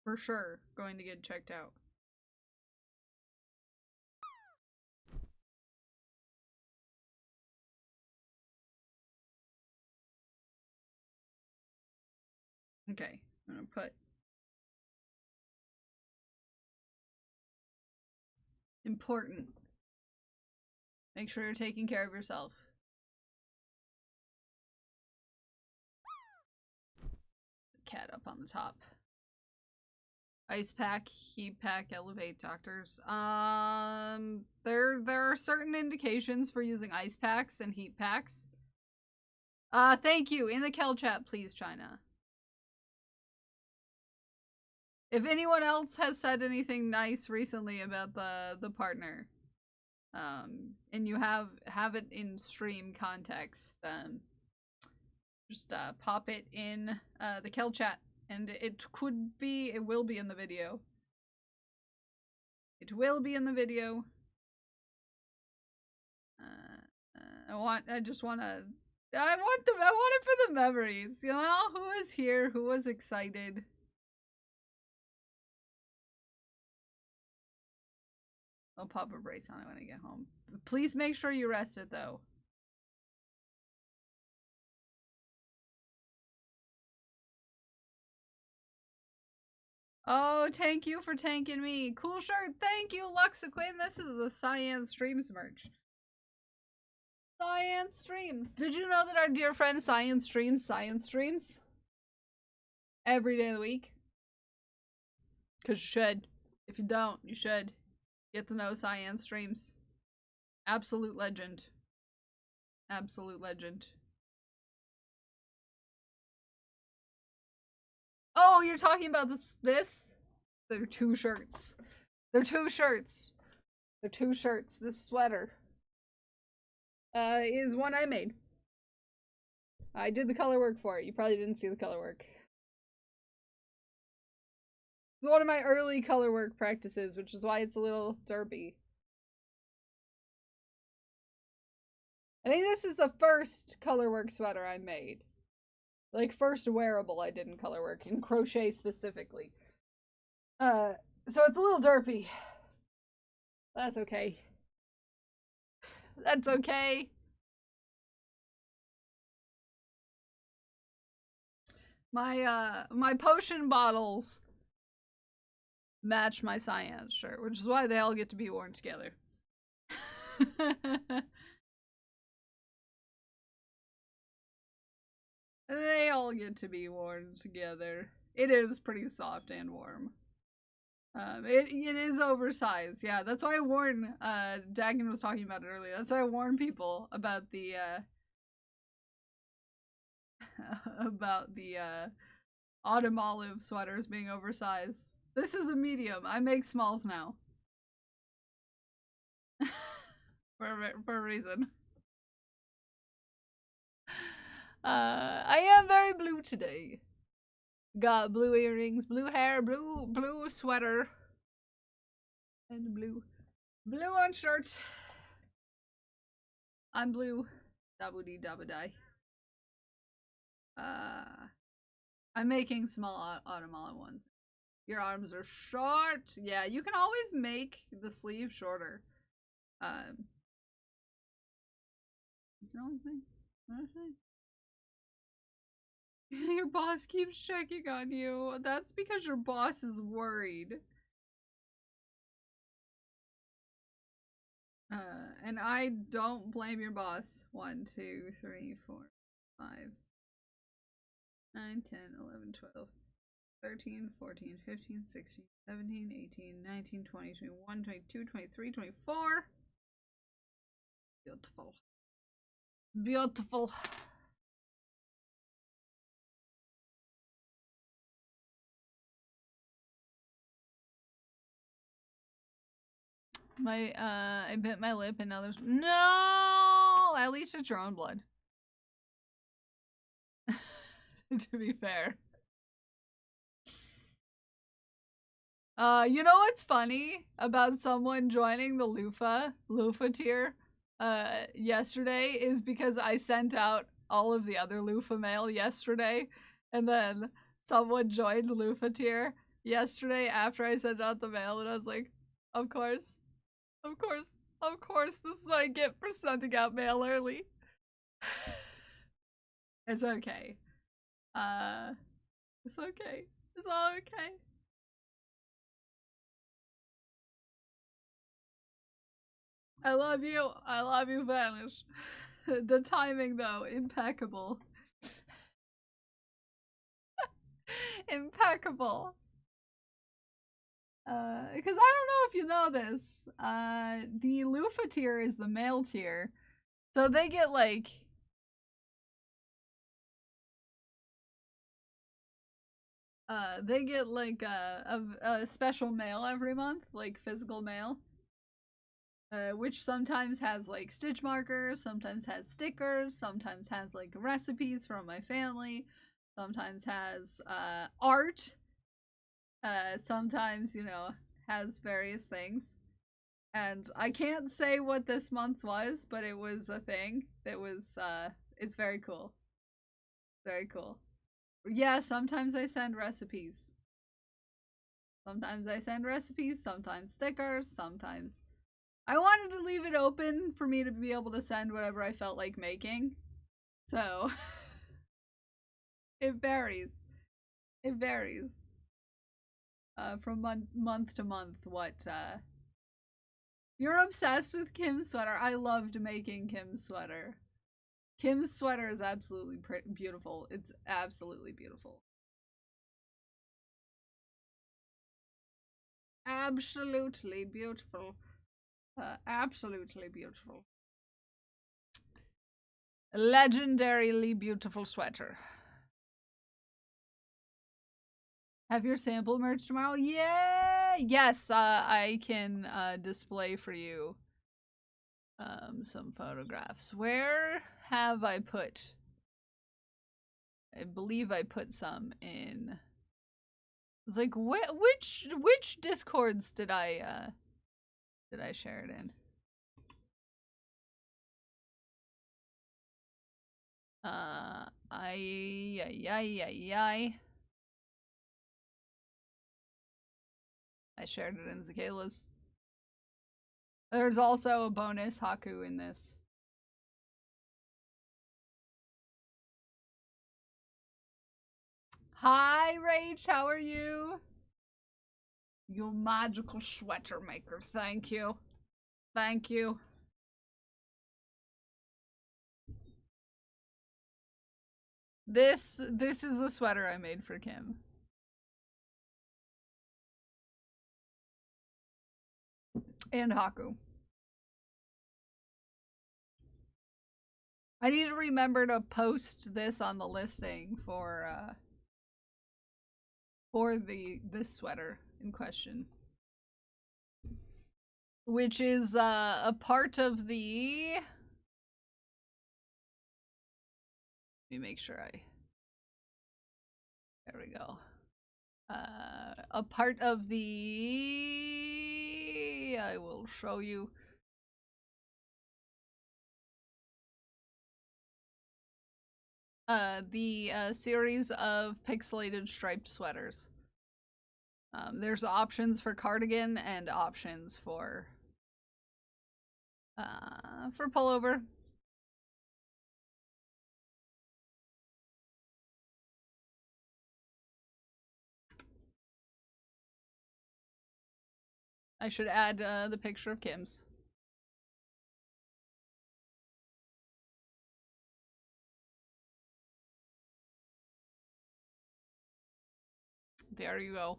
For sure, going to get checked out. Okay, I'm gonna put important. Make sure you're taking care of yourself. Cat up on the top. Ice pack, heat pack, elevate doctors. There are certain indications for using ice packs and heat packs. Thank you. In the Kel chat, please, China. If anyone else has said anything nice recently about the partner, and you have it in stream context, just pop it in the Kel chat, and it will be in the video. It will be in the video. I want it for the memories. You know, who was here? Who was excited? I'll pop a brace on it when I get home. Please make sure you rest it though. Oh, thank you for tanking me. Cool shirt. Thank you, Luxaquin. This is the Cyan Streams merch. Cyan Streams. Did you know that our dear friend Cyan streams every day of the week? Because you should. If you don't, you should. Get to know Cyan streams. Absolute legend. Absolute legend. Oh, you're talking about this? They're two shirts. They're two shirts. They're two shirts. This sweater is one I made. I did the color work for it. You probably didn't see the color work. It's one of my early color work practices, which is why it's a little derpy. I think this is the first color work sweater I made. Like, first wearable I did in color work, in crochet specifically. So it's a little derpy. That's okay. That's okay. My potion bottles match my Cyan shirt, which is why they all get to be worn together. They all get to be worn together. It is pretty soft and warm. It is oversized. Yeah, that's why I warn. Dagan was talking about it earlier. That's why I warn people about the about the autumn olive sweaters being oversized. This is a medium. I make smalls now. for a reason. I am very blue today. Got blue earrings, blue hair, blue sweater, and blue on shirt. I'm blue. Dabudi dabadai. I'm making small autumn olive ones. Your arms are short. Yeah, you can always make the sleeve shorter. You can always make. Your boss keeps checking on you. That's because your boss is worried. And I don't blame your boss. 1, 2, 3, 4, 5, 9, 10, 11, 12, 13, 14, 15, 16, 17, 18, 19, 20, 21, 22, 23, 24. Beautiful. Beautiful. I bit my lip and now there's no. At least it's your own blood. To be fair. You know what's funny about someone joining the loofah tier, yesterday is because I sent out all of the other loofah mail yesterday, and then someone joined loofah tier yesterday after I sent out the mail, and I was like, of course, this is what I get for sending out mail early. It's okay. It's okay. It's all okay. I love you. I love you, Vanish. The timing, though, impeccable. Impeccable. Because I don't know if you know this. The loofah tier is the male tier. So they get like. They get like a special mail every month, like physical mail. Which sometimes has like stitch markers, sometimes has stickers, sometimes has like recipes from my family, sometimes has art, sometimes, you know, has various things. And I can't say what this month's was, but it was a thing that was, it's very cool. Very cool. Yeah, sometimes I send recipes. Sometimes I send recipes, sometimes stickers, sometimes. I wanted to leave it open for me to be able to send whatever I felt like making. So, it varies. It varies. From month to month, what, You're obsessed with Kim's sweater. I loved making Kim's sweater. Kim's sweater is absolutely beautiful. It's absolutely beautiful. Absolutely beautiful. Absolutely beautiful. Legendarily beautiful sweater. Have your sample merch tomorrow? Yeah! Yes, I can display for you some photographs. Where have I put? I believe I put some in. It's like which discords did I share it in? I shared it in Zakayla's. There's also a bonus Haku in this. Hi, Rach, how are you? You magical sweater maker, thank you. Thank you. This is the sweater I made for Kim. And Haku. I need to remember to post this on the listing for this sweater in question, which is a part of the. Let me make sure I. There we go. A part of the. I will show you. The series of pixelated striped sweaters. There's options for cardigan and options for pullover. I should add the picture of Kim's. There you go.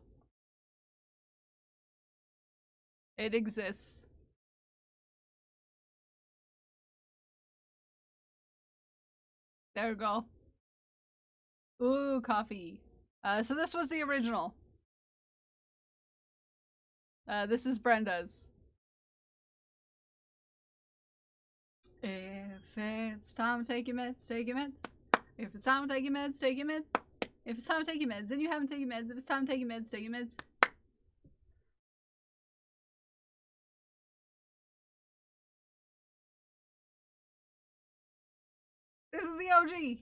It exists. There you go. Ooh, coffee. So this was the original. This is Brenda's. If it's time to take your meds, take your meds. If it's time to take your meds, take your meds. If it's time to take your meds, then you haven't taken your meds. If it's time to take your meds, take your meds. This is the OG.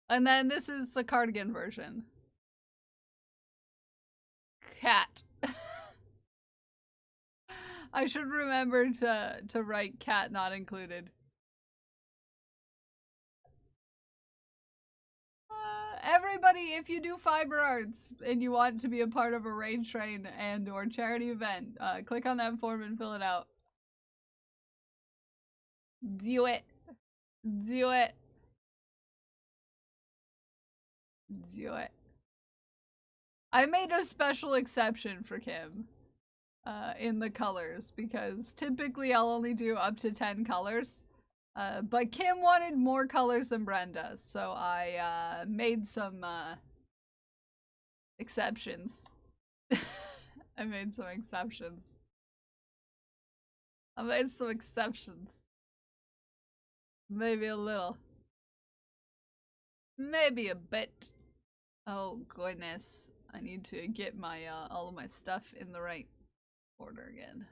And then this is the cardigan version. Cat. I should remember to write cat not included. Everybody, if you do fiber arts and you want to be a part of a raid train and or charity event, click on that form and fill it out. Do it. Do it. Do it. I made a special exception for Kim in the colors because typically I'll only do up to 10 colors. But Kim wanted more colors than Brenda, so I made some exceptions. I made some exceptions. I made some exceptions. Maybe a little. Maybe a bit. Oh goodness. I need to get my all of my stuff in the right order again.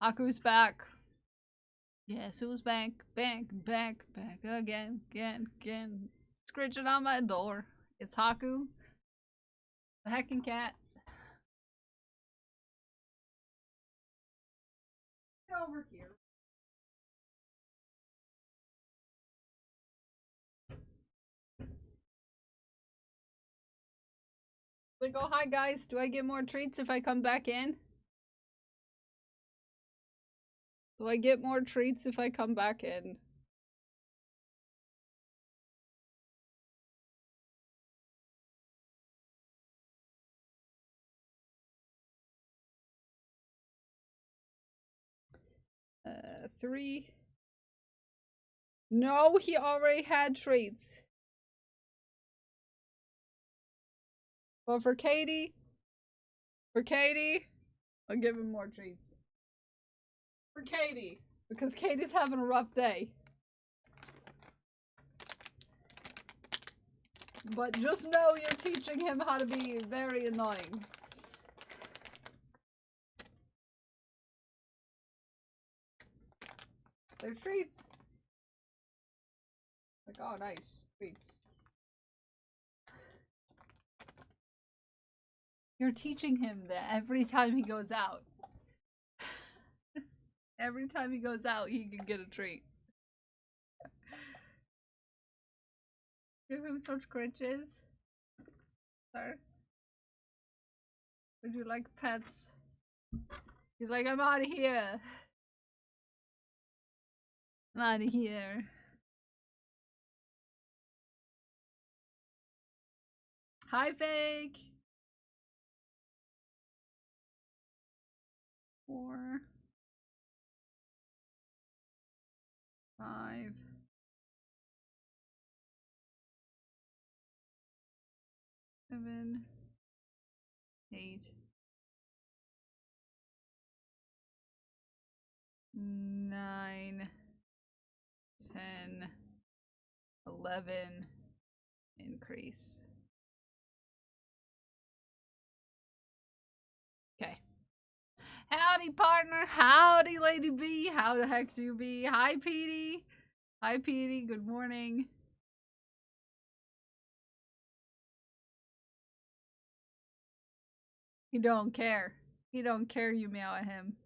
Haku's back. Yes, who's back? Back again. Scratching on my door. It's Haku. The heckin' cat. Get over here. Like, oh, hi guys. Do I get more treats if I come back in? Do I get more treats if I come back in? Three. No, he already had treats. But for Katie, I'll give him more treats. For Katie, because Katie's having a rough day. But just know you're teaching him how to be very annoying. There's treats. Like, oh, nice. Treats. You're teaching him that every time he goes out. Every time he goes out, he can get a treat. Give him some scritches. Sir? Would you like pets? He's like, I'm out of here. I'm out of here. Hi, Fake. 7, 8, 9, 10, 11, increase. Okay. Howdy, partner. Howdy, Lady B. How the heck do you be? Hi, Petey. Hi, Petey. Good morning. He don't care. He don't care you meow at him.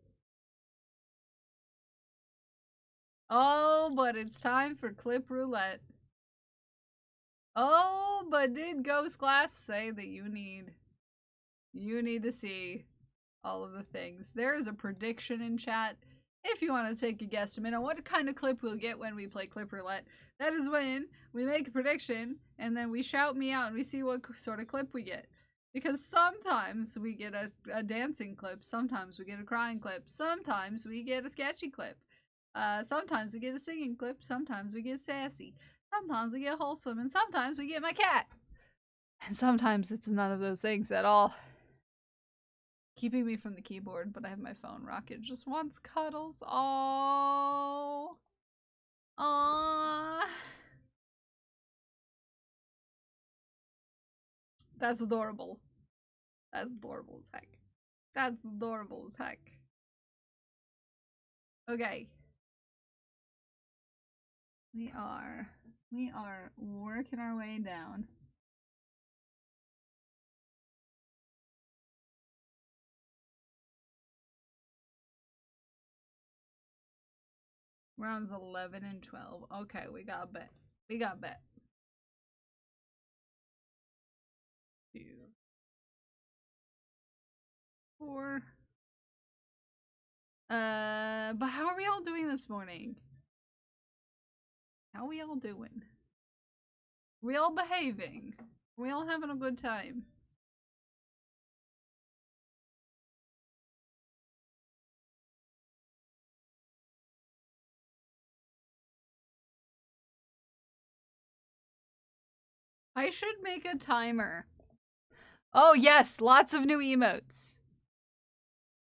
Oh, but it's time for clip roulette. Oh, but did Ghost Glass say that you need to see all of the things? There is a prediction in chat. If you want to take a guesstimate on what kind of clip we'll get when we play clip roulette, that is when we make a prediction and then we shout me out and we see what sort of clip we get. Because sometimes we get a dancing clip, sometimes we get a crying clip, sometimes we get a sketchy clip, sometimes we get a singing clip, sometimes we get sassy, sometimes we get wholesome, and sometimes we get my cat. And sometimes it's none of those things at all. Keeping me from the keyboard, but I have my phone. Rocket just wants cuddles. Oh. Aww. That's adorable. That's adorable as heck. That's adorable as heck. Okay. We are working our way down. Rounds 11 and 12. Okay, we got a bet. We got a bet. 2, 4. But how are we all doing this morning? How are we all doing? We all behaving? We all having a good time? I should make a timer. Oh yes, lots of new emotes.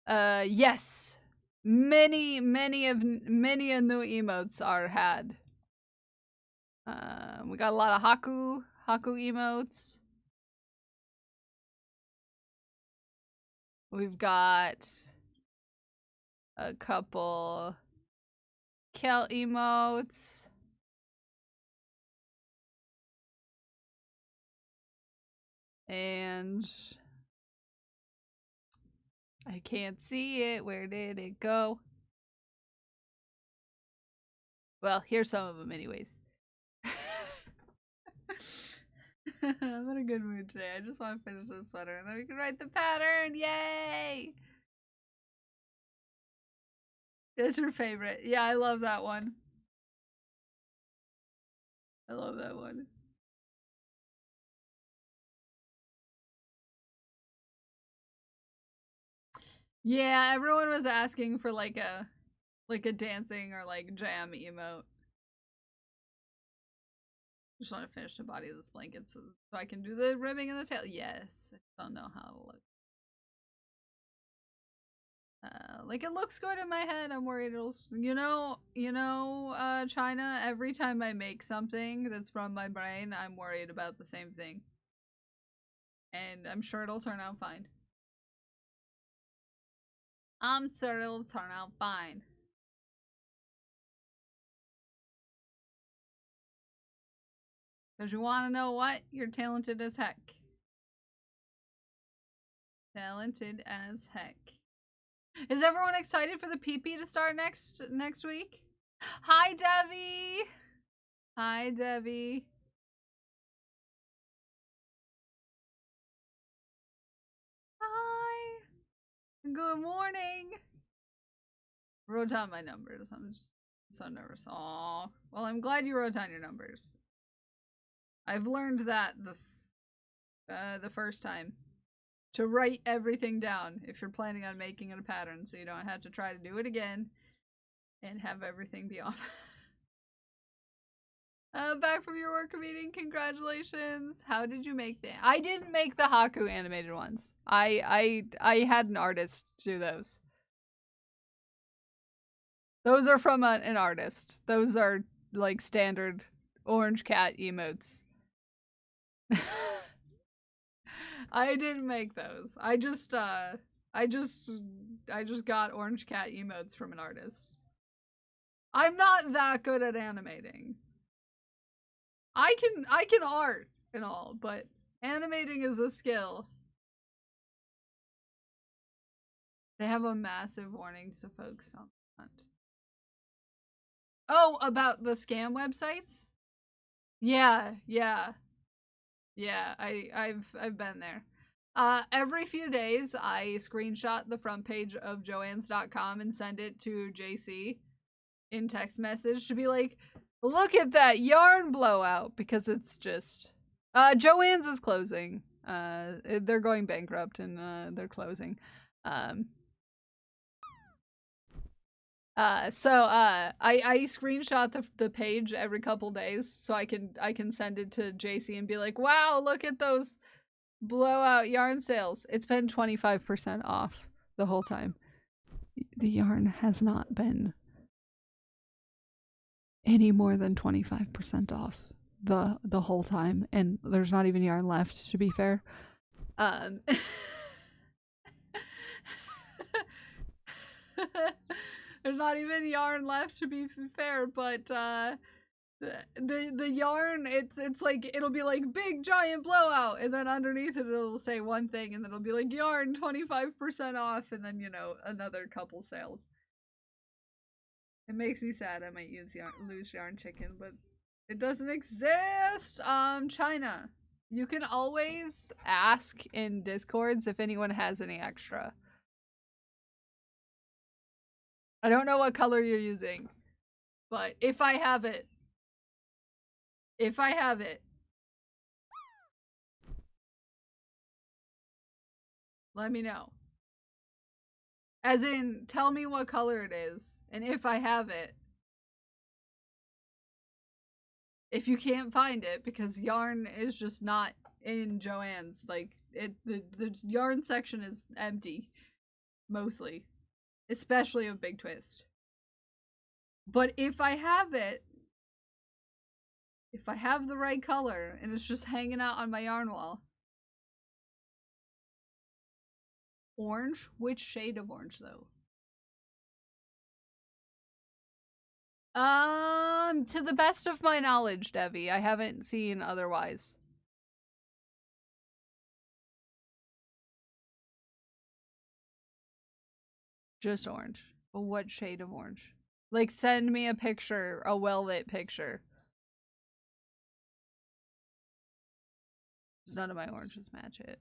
Yes. Many a new emotes are had. We got a lot of Haku emotes. We've got a couple Kel emotes. And I can't see it. Where did it go? Well, here's some of them anyways. I'm in a good mood today. I just want to finish this sweater and then we can write the pattern. Yay! It's your favorite. Yeah, I love that one. I love that one. Yeah, everyone was asking for like a dancing or like jam emote. Just want to finish the body of this blanket so I can do the ribbing and the tail. Yes, I don't know how to look. Like it looks good in my head. I'm worried it'll, China. Every time I make something that's from my brain, I'm worried about the same thing, and I'm sure it'll turn out fine. I'm sure it'll turn out fine. Cause you want to know what? You're talented as heck. Talented as heck. Is everyone excited for the PP to start next week? Hi, Debbie. Hi, Debbie. Hi. Good morning. Wrote down my numbers. I'm just so nervous. Aw. Well, I'm glad you wrote down your numbers. I've learned that the first time. To write everything down if you're planning on making it a pattern so you don't have to try to do it again and have everything be off. Back from your work meeting, congratulations. How did you make them? I didn't make the Haku animated ones. I had an artist do those. Those are from an artist. Those are like standard orange cat emotes. I didn't make those. I just got orange cat emotes from an artist. I'm not that good at animating. I can art and all, but animating is a skill. They have a massive warning to folks on the front. Oh, about the scam websites? Yeah. I've been there. Every few days, I screenshot the front page of Joann's.com and send it to JC in text message to be like, look at that yarn blowout, because it's just Joann's is closing. They're going bankrupt and they're closing. I screenshot the page every couple days so I can send it to JC and be like, wow, look at those blowout yarn sales. It's been 25% off the whole time. The yarn has not been any more than 25% off the whole time, and there's not even yarn left, to be fair. There's not even yarn left, to be fair, but the yarn, it's like, it'll be like big giant blowout, and then underneath it it'll say one thing, and then it'll be like yarn 25% off, and then, you know, another couple sales. It makes me sad. I might lose yarn chicken, but it doesn't exist. China. You can always ask in Discords if anyone has any extra. I don't know what color you're using, but if I have it, let me know. As in, tell me what color it is, and if I have it. If you can't find it, because yarn is just not in Joann's, like, the yarn section is empty, mostly. Especially of Big Twist. But if I have it, if I have the right color, and it's just hanging out on my yarn wall. Orange? Which shade of orange, though? To the best of my knowledge, Devi, I haven't seen otherwise. Just orange. But what shade of orange? Like, send me a picture, a well-lit picture. None of my oranges match it.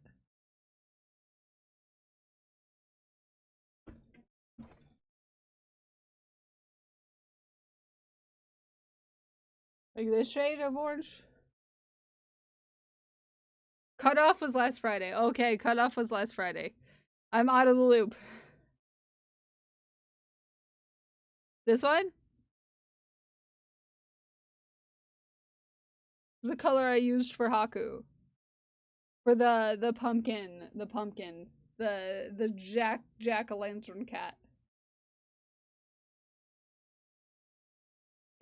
Like this shade of orange? Cutoff was last Friday. Okay, cutoff was last Friday. I'm out of the loop. This one? The color I used for Haku. For the pumpkin. The jack-o'-lantern cat.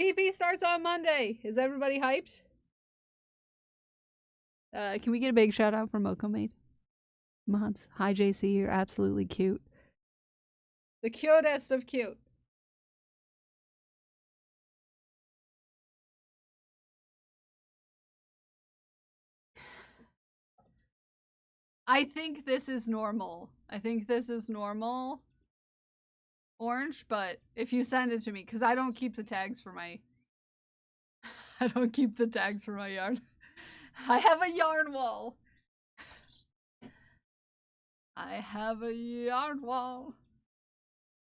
PP starts on Monday. Is everybody hyped? Can we get a big shout out for Moco Maid? Mods. Hi JC, you're absolutely cute. The cutest of cute. I think this is normal. Orange, but if you send it to me, because I don't keep the tags for my yarn. I have a yarn wall.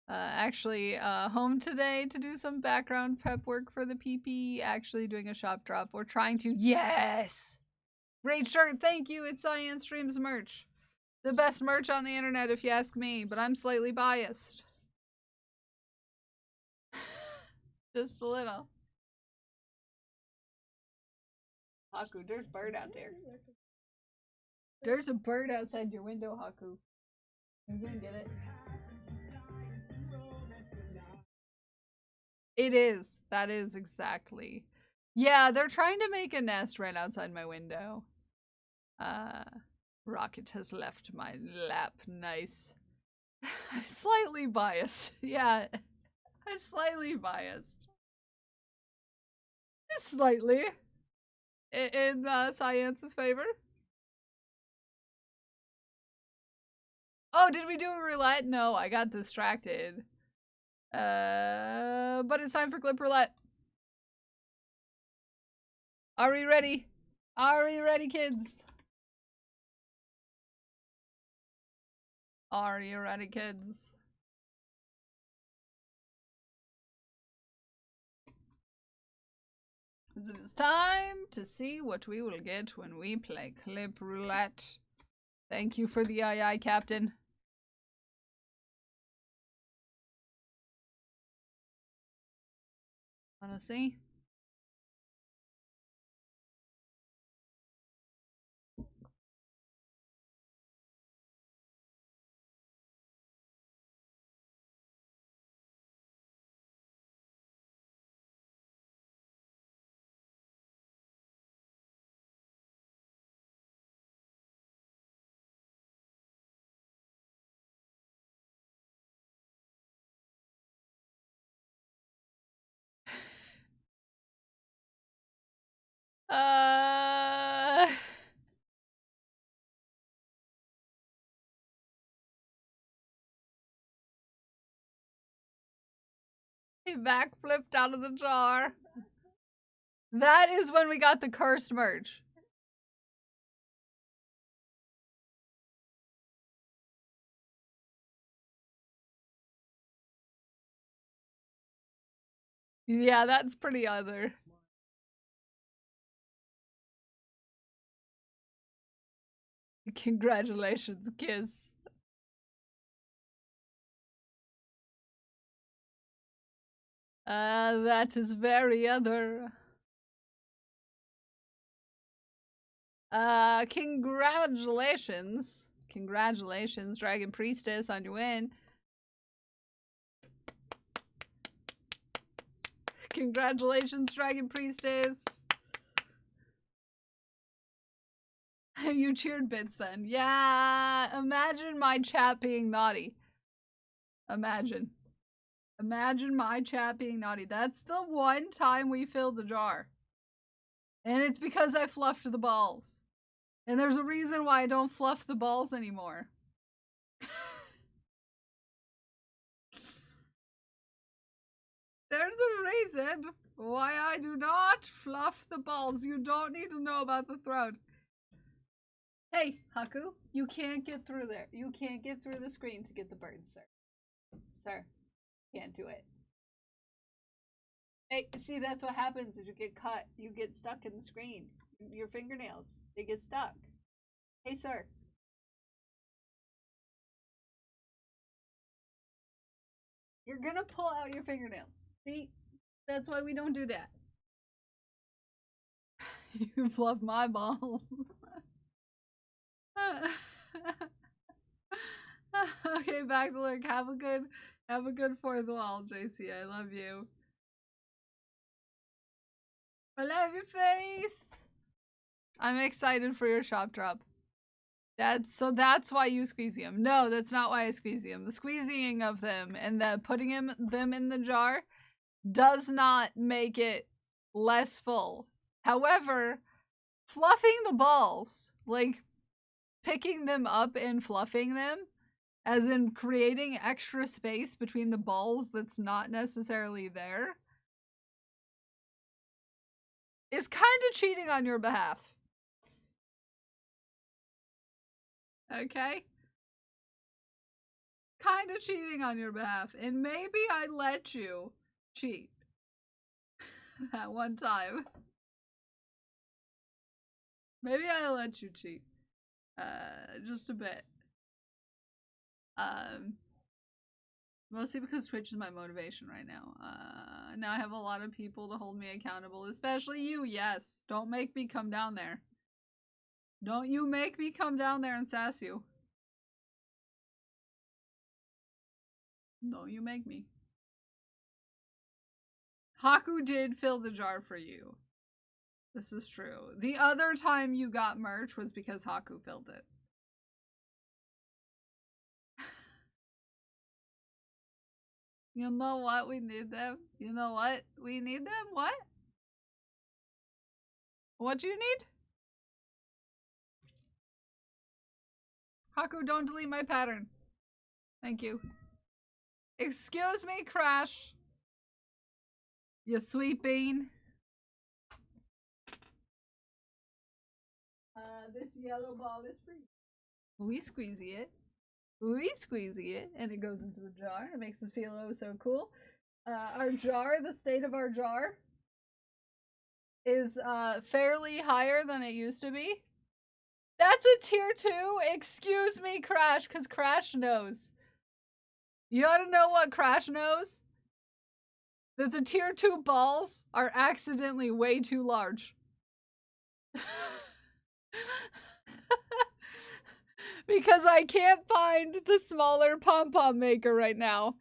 Actually, home today to do some background prep work for the PP. Actually doing a shop drop. We're trying to. Yes! Great shirt, thank you. It's Cyan Streams merch. The best merch on the internet, if you ask me, but I'm slightly biased. Just a little. Haku, there's a bird out there. There's a bird outside your window, Haku. You gonna get it? It is. That is exactly. Yeah, they're trying to make a nest right outside my window. Rocket has left my lap. Nice. I'm slightly biased. Yeah, I'm slightly biased. Just slightly. In Science's favor. Oh, did we do a roulette? No, I got distracted. But it's time for clip roulette. Are we ready? Are we ready, kids? Are you ready, kids? It is time to see what we will get when we play clip roulette. Thank you for the aye, Captain. Wanna see? Uh... He backflipped out of the jar. That is when we got the cursed merch. Yeah, that's pretty other. Congratulations, Kiss. That is very other. Congratulations. Congratulations, Dragon Priestess, on your win. Congratulations, Dragon Priestess. You cheered bits then. Yeah, imagine my chat being naughty. Imagine. Imagine my chat being naughty. That's the one time we filled the jar. And it's because I fluffed the balls. And there's a reason why I don't fluff the balls anymore. There's a reason why I do not fluff the balls. You don't need to know about the throat. Hey, Haku, you can't get through there. You can't get through the screen to get the birds, sir. Sir, can't do it. Hey, see, that's what happens if you get cut. You get stuck in the screen. Your fingernails, they get stuck. Hey, sir. You're gonna pull out your fingernail. See? That's why we don't do that. You fluff my balls. Okay, back to lurk. Have a good fourth wall, JC. I love you. I love your face. I'm excited for your shop drop. That's why you squeeze them. No, that's not why I squeeze them. The squeezying of them and the putting them in the jar does not make it less full. However, fluffing the balls, like picking them up and fluffing them, as in creating extra space between the balls that's not necessarily there, is kind of cheating on your behalf. Okay? Kind of cheating on your behalf. And maybe I let you cheat. That one time. Maybe I let you cheat. Just a bit. Mostly because Twitch is my motivation right now. Now I have a lot of people to hold me accountable, especially you. Yes, don't make me come down there. Don't you make me come down there and sass you. Don't you make me. Haku did fill the jar for you. This is true. The other time you got merch was because Haku filled it. You know what? We need them. You know what? We need them? What? What do you need? Haku, don't delete my pattern. Thank you. Excuse me, Crash. You sweet bean. This yellow ball is for you. We squeezy it. We squeezy it, and it goes into the jar. It makes us feel oh so cool. Our jar, the state of our jar, is fairly higher than it used to be. That's a tier 2? Excuse me, Crash, because Crash knows. You ought to know what Crash knows? That the tier 2 balls are accidentally way too large. Because I can't find the smaller pom-pom maker right now.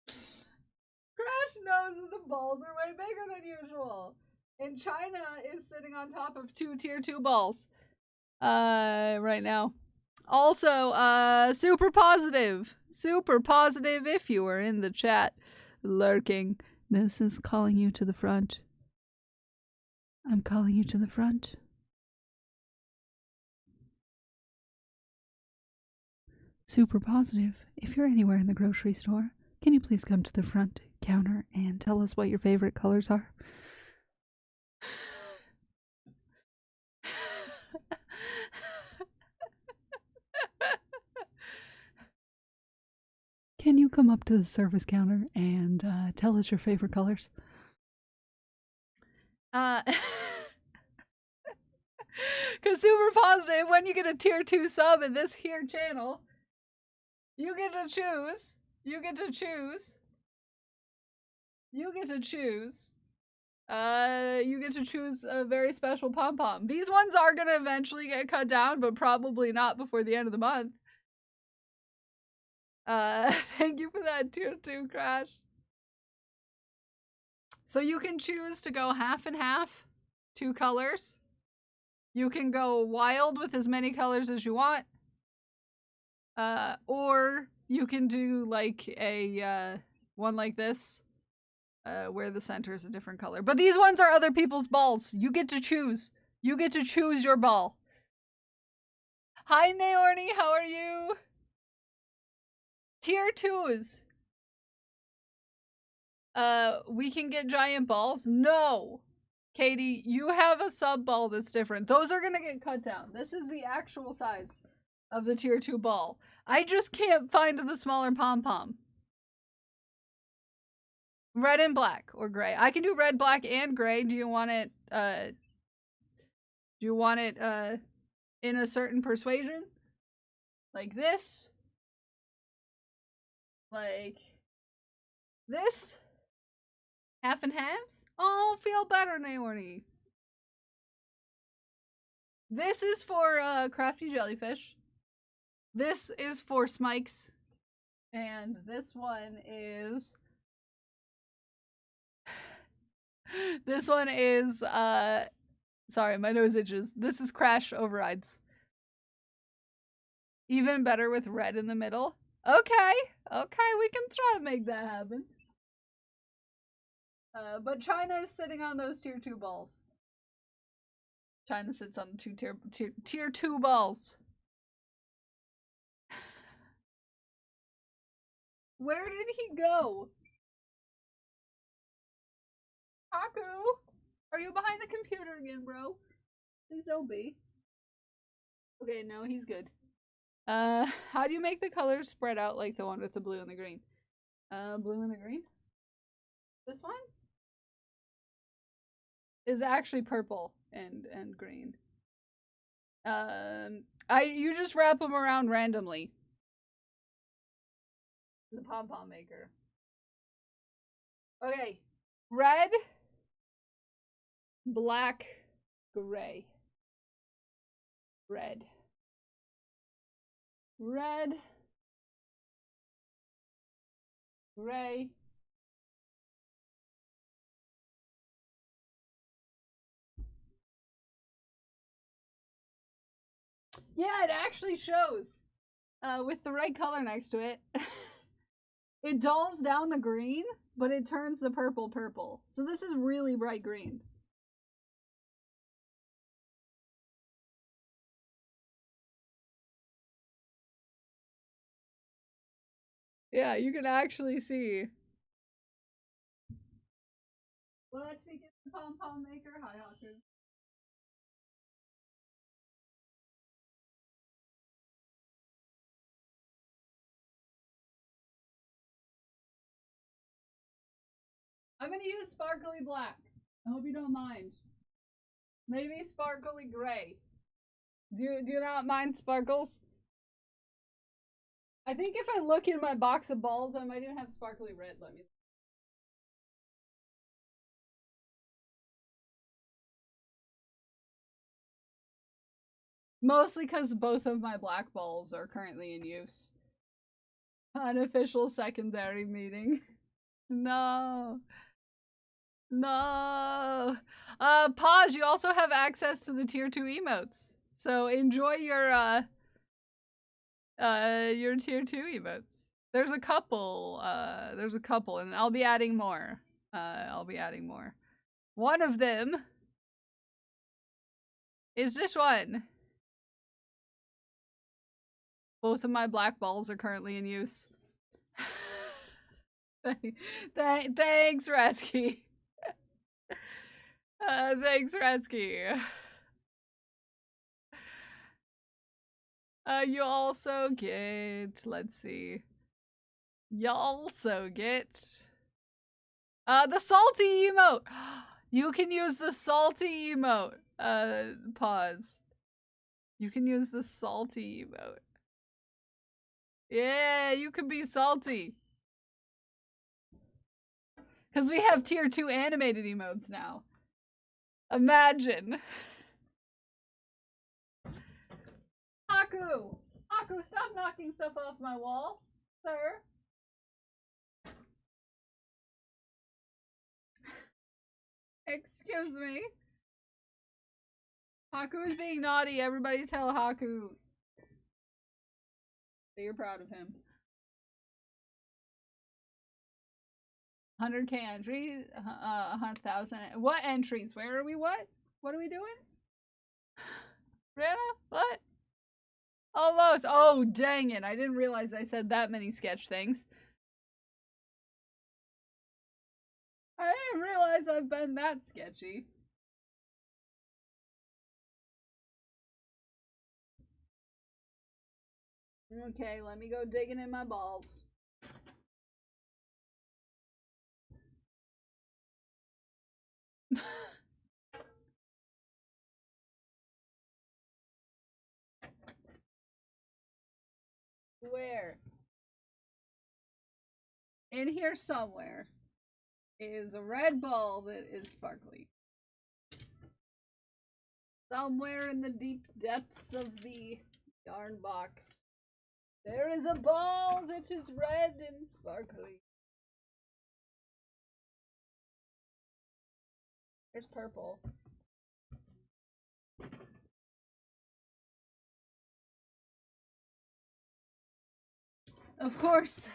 Crash knows that the balls are way bigger than usual. And China is sitting on top of 2 tier 2 balls. Right now. Also, super positive. Super positive if you were in the chat lurking. This is calling you to the front. I'm calling you to the front. Super positive. If you're anywhere in the grocery store, can you please come to the front counter and tell us what your favorite colors are? Can you come up to the service counter and tell us your favorite colors? Because super positive, when you get a tier 2 sub in this here channel, you get to choose. You get to choose. You get to choose. You get to choose a very special pom-pom. These ones are gonna eventually get cut down, but probably not before the end of the month. Thank you for that tier 2, Crash. So you can choose to go half and half, 2 colors. You can go wild with as many colors as you want. Or you can do like a one like this, where the center is a different color. But these ones are other people's balls. You get to choose. You get to choose your ball. Hi, Naorni, how are you? Tier 2s. We can get giant balls? No! Katie, you have a sub ball that's different. Those are gonna get cut down. This is the actual size of the tier 2 ball. I just can't find the smaller pom-pom. Red and black or gray. I can do red, black, and gray. Do you want it, in a certain persuasion? Like this? Like this? Half and halves? Oh, feel better, Naorni. This is for crafty jellyfish. This is for Smikes. And this one is this one is sorry, my nose itches. This is Crash Overrides. Even better with red in the middle. Okay, we can try to make that happen. But China is sitting on those tier 2 balls. China sits on the tier 2 balls. Where did he go? Haku? Are you behind the computer again, bro? Please don't be. Okay, no, he's good. How do you make the colors spread out like the one with the blue and the green? Blue and the green? This one? Is actually purple and green. You just wrap them around randomly. The pom-pom maker. Okay. Red, black, gray. Red. Red. Gray. Yeah, it actually shows. With the red color next to it. It dulls down the green, but it turns the purple purple. So this is really bright green. Yeah, you can actually see. Let's begin the pom-pom maker. Hi, Hawkers. I'm gonna use sparkly black. I hope you don't mind. Maybe sparkly gray. Do you not mind sparkles? I think if I look in my box of balls, I might even have sparkly red. Let me. Mostly because both of my black balls are currently in use. Unofficial secondary meeting. No. No. Pause, you also have access to the tier 2 emotes. So enjoy your tier 2 emotes. There's a couple, and I'll be adding more. One of them is this one. Both of my black balls are currently in use. Thanks, Rasky. Thanks, Rasky. You also get, let's see. You also get the salty emote. You can use the salty emote. Pause. You can use the salty emote. Yeah, you can be salty. Because we have tier 2 animated emotes now. Imagine. Haku! Haku, stop knocking stuff off my wall, sir. Excuse me. Haku is being naughty. Everybody tell Haku that you're proud of him. 100k entries, 100,000. What entries? Where are we? What? What are we doing? Rana? What? Almost. Oh, dang it. I didn't realize I said that many sketch things. I didn't realize I've been that sketchy. Okay, let me go digging in my balls. Where? In here somewhere is a red ball that is sparkly. Somewhere in the deep depths of the yarn box, there is a ball that is red and sparkly. There's purple. Of course.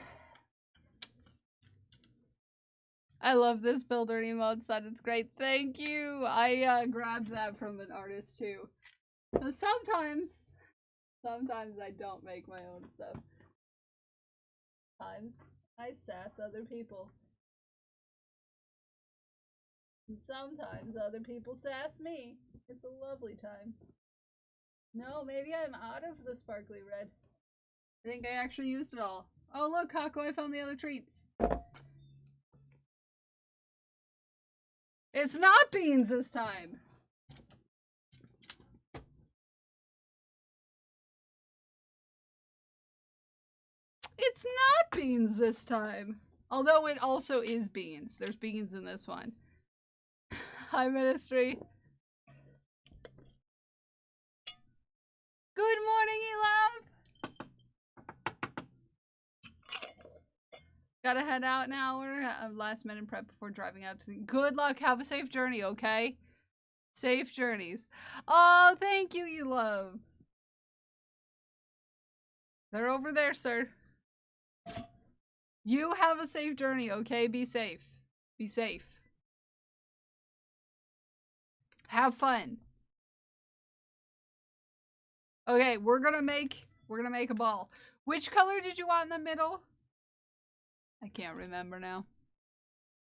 I love this builder emote set. It's great. Thank you. I grabbed that from an artist too. Sometimes I don't make my own stuff. Sometimes I sass other people. And sometimes other people sass me. It's a lovely time. No, maybe I'm out of the sparkly red. I think I actually used it all. Oh look, Kako, I found the other treats. It's not beans this time. It's not beans this time. Although it also is beans. There's beans in this one. Hi, Ministry. Good morning, Elove. Gotta head out now. We're last minute prep before driving out to the. Good luck. Have a safe journey, okay? Safe journeys. Oh, thank you, Elove. They're over there, sir. You have a safe journey, okay? Be safe. Be safe. Have fun. Okay, we're gonna make a ball. Which color did you want in the middle? I can't remember now.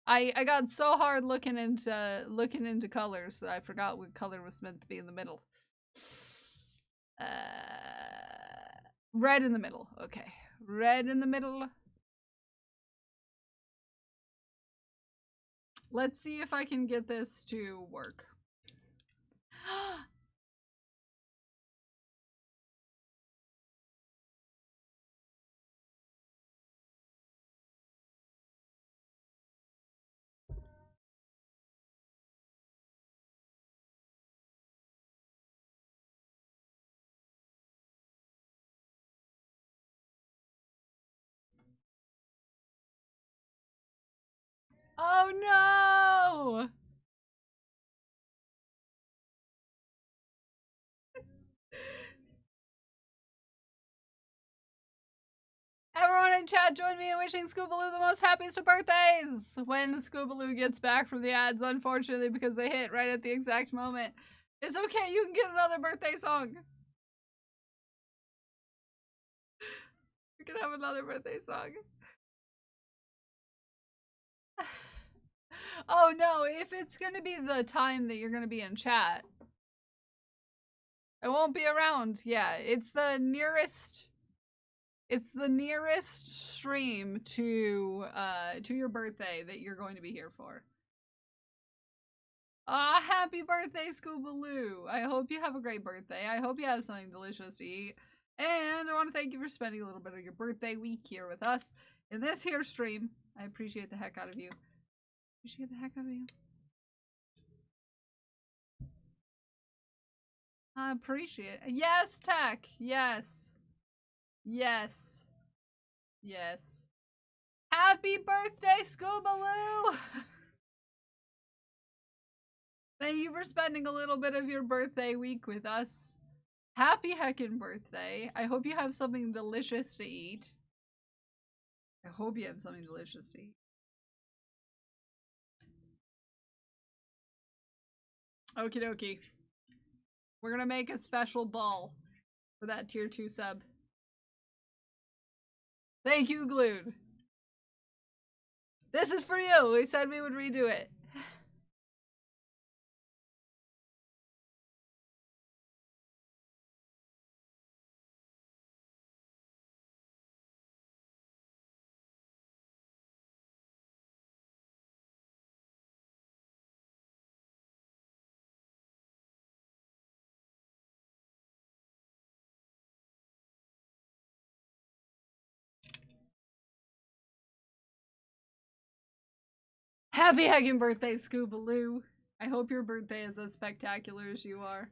I got so hard looking into colors that I forgot what color was meant to be in the middle. Red in the middle. Okay. Red in the middle. Let's see if I can get this to work. Oh no! Everyone in chat, join me in wishing Scoobaloo the most happiest of birthdays! When Scoobaloo gets back from the ads, unfortunately, because they hit right at the exact moment. It's okay, you can get another birthday song. You can have another birthday song. Oh no, if it's gonna be the time that you're gonna be in chat, I won't be around. Yeah, it's the nearest stream to your birthday that you're going to be here for. Happy birthday, Scoobaloo! I hope you have a great birthday. I hope you have something delicious to eat. And I want to thank you for spending a little bit of your birthday week here with us in this here stream. I appreciate the heck out of you. Appreciate the heck out of you. I appreciate it. Yes, Tech. Yes. Yes. Yes. Happy birthday, Scoobaloo! Thank you for spending a little bit of your birthday week with us. Happy heckin' birthday. I hope you have something delicious to eat. I hope you have something delicious to eat. Okie dokie. We're gonna make a special ball for that tier 2 sub. Thank you, Glued. This is for you. We said we would redo it. Happy heckin' birthday, Scoobaloo. I hope your birthday is as spectacular as you are.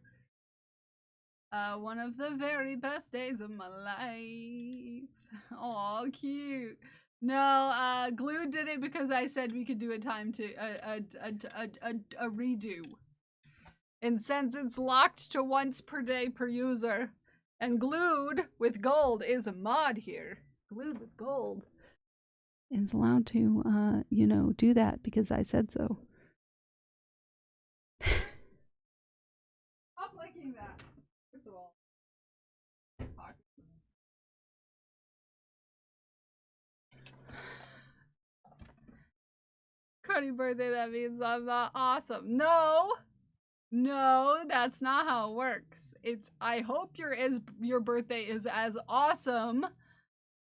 One of the very best days of my life. Oh, cute. No, Glue did it because I said we could do a time to a redo. And since it's locked to once per day per user, and Glued with gold is a mod here. Glued with gold is allowed to, you know, do that because I said so. Stop liking that. First of all. Cardi birthday, that means I'm not awesome. No! No, that's not how it works. It's I hope your birthday is as awesome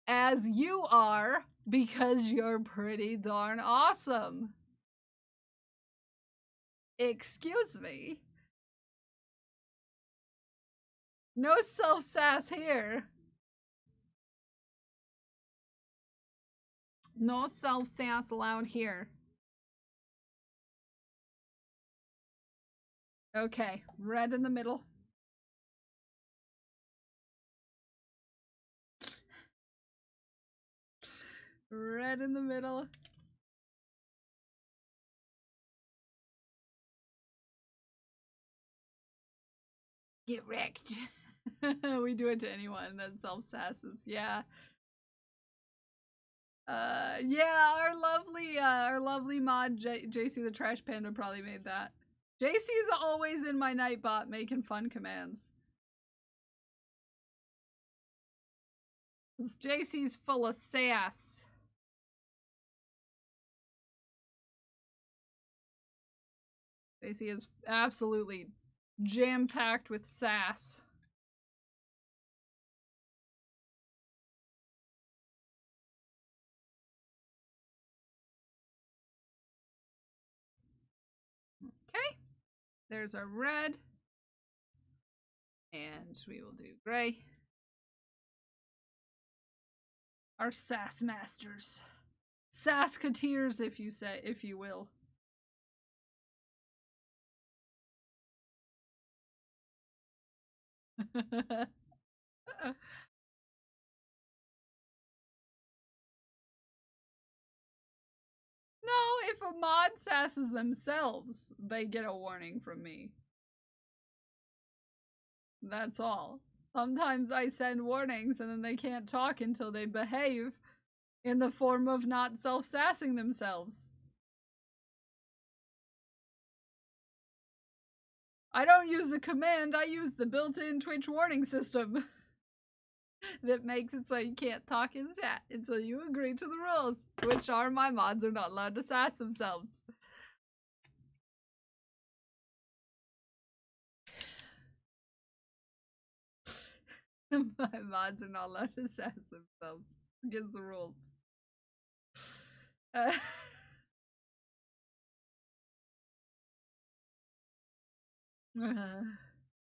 as you are because you're pretty darn awesome. Excuse me. No self-sass here. No self-sass allowed here. Okay, red in the middle. Red in the middle. Get wrecked. We do it to anyone that self-sasses. Yeah. Yeah, our lovely mod JC the Trash Panda probably made that. JC's always in my Nightbot making fun commands. JC's full of sass. JC is absolutely jam-packed with sass. Okay, there's our red. And we will do gray. Our sass masters. Sassketeers, if you will. No, if a mod sasses themselves, they get a warning from me. That's all. Sometimes I send warnings and then they can't talk until they behave in the form of not self-sassing themselves. I don't use a command, I use the built-in Twitch warning system that makes it so you can't talk in chat until you agree to the rules, which are my mods are not allowed to sass themselves. My mods are not allowed to sass themselves. Against the rules.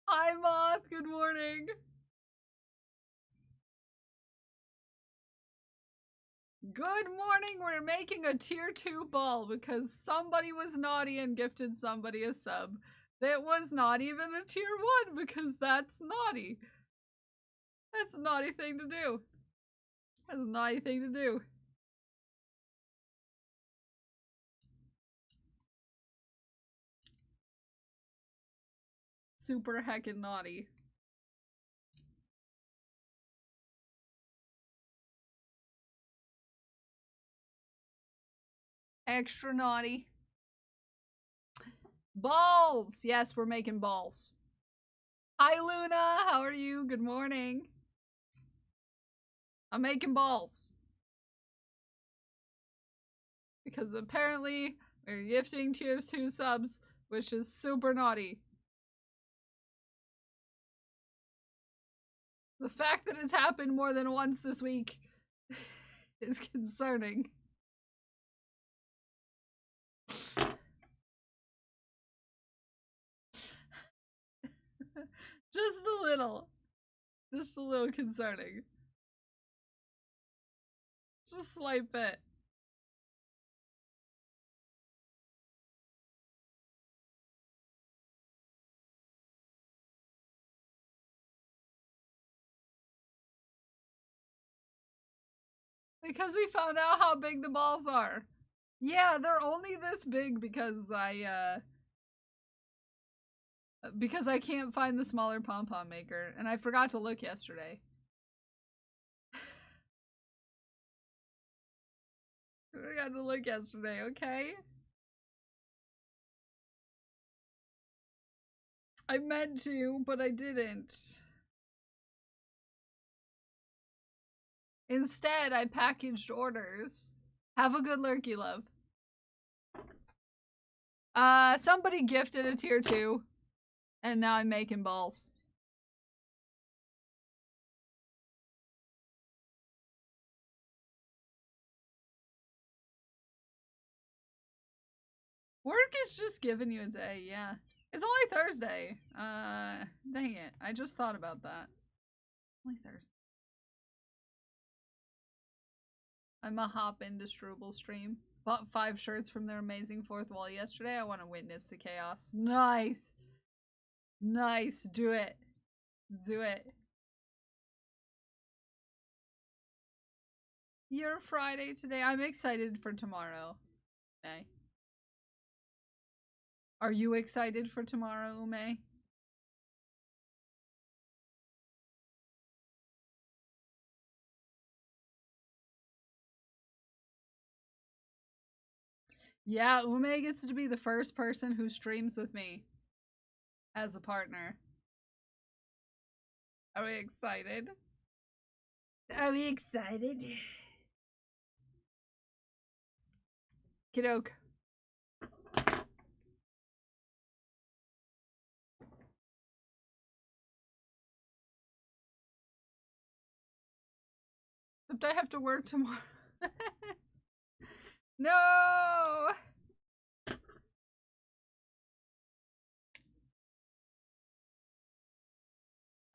Hi, Moth. Good morning. Good morning. We're making a tier 2 ball because somebody was naughty and gifted somebody a sub. That was not even a tier 1 because that's naughty. That's a naughty thing to do. That's a naughty thing to do. Super heckin' naughty. Extra naughty. Balls! Yes, we're making balls. Hi, Luna. How are you? Good morning. I'm making balls. Because apparently we're gifting tiers 2 subs, which is super naughty. The fact that it's happened more than once this week is concerning. Just a little. Just a little concerning. Just a slight bit. Because we found out how big the balls are. Yeah, they're only this big because I can't find the smaller pom-pom maker, and I forgot to look yesterday. I forgot to look yesterday, okay? I meant to, but I didn't. Instead, I packaged orders. Have a good lurky, love. Somebody gifted a tier 2, and now I'm making balls. Work is just giving you a day, yeah. It's only Thursday. Dang it. I just thought about that. Only Thursday. I'm a hop into Struble stream. Bought 5 shirts from their amazing 4th wall yesterday. I want to witness the chaos. Nice. Nice. Do it. Do it. Your Friday today. I'm excited for tomorrow. Okay. Are you excited for tomorrow, Ume? Yeah, Ume gets to be the first person who streams with me as a partner. Are we excited? Are we excited? Kiddoke. Except I have to work tomorrow. No!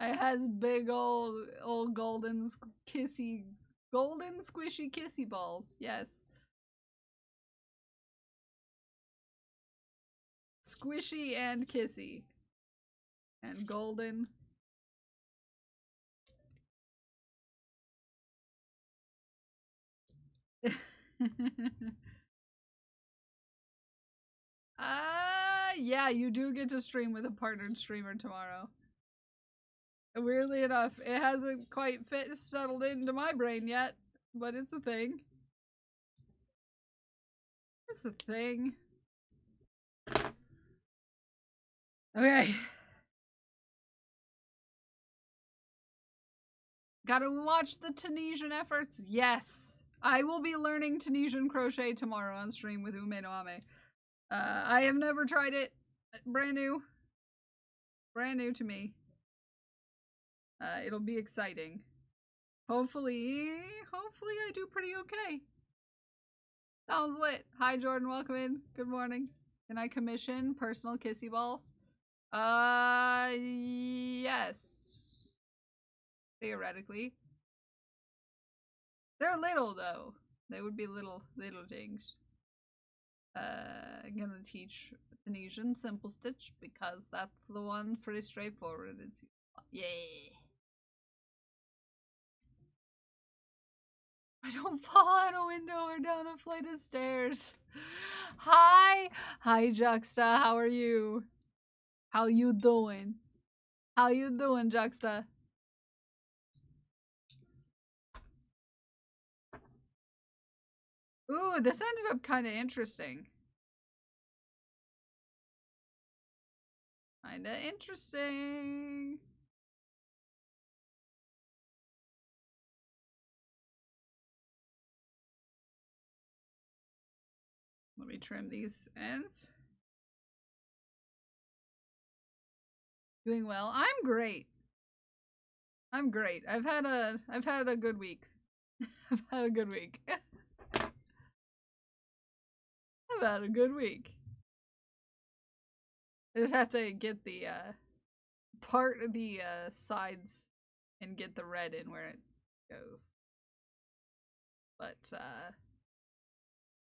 It has big old golden squishy kissy balls. Yes. Squishy and kissy. And golden. Yeah, you do get to stream with a partnered streamer tomorrow. Weirdly enough, it hasn't quite settled into my brain yet, but it's a thing. It's a thing. Okay. Gotta watch the Tunisian efforts. Yes. I will be learning Tunisian crochet tomorrow on stream with Ume no Ame. I have never tried it. Brand new. Brand new to me. It'll be exciting. Hopefully I do pretty okay. Sounds lit. Hi Jordan, welcome in. Good morning. Can I commission personal kissy balls? Yes. Theoretically. They're little though. They would be little things. I'm gonna teach Tunisian simple stitch because that's the one pretty straightforward. It's yay. I don't fall out a window or down a flight of stairs. Hi Juxta. How are you? How you doing? How you doing, Juxta? Ooh, this ended up kind of interesting. Kinda interesting. Let me trim these ends. Doing well. I'm great. I'm great. I've had a good week. I've had a good week. I've had a good week. I just have to get the part of the sides and get the red in where it goes. But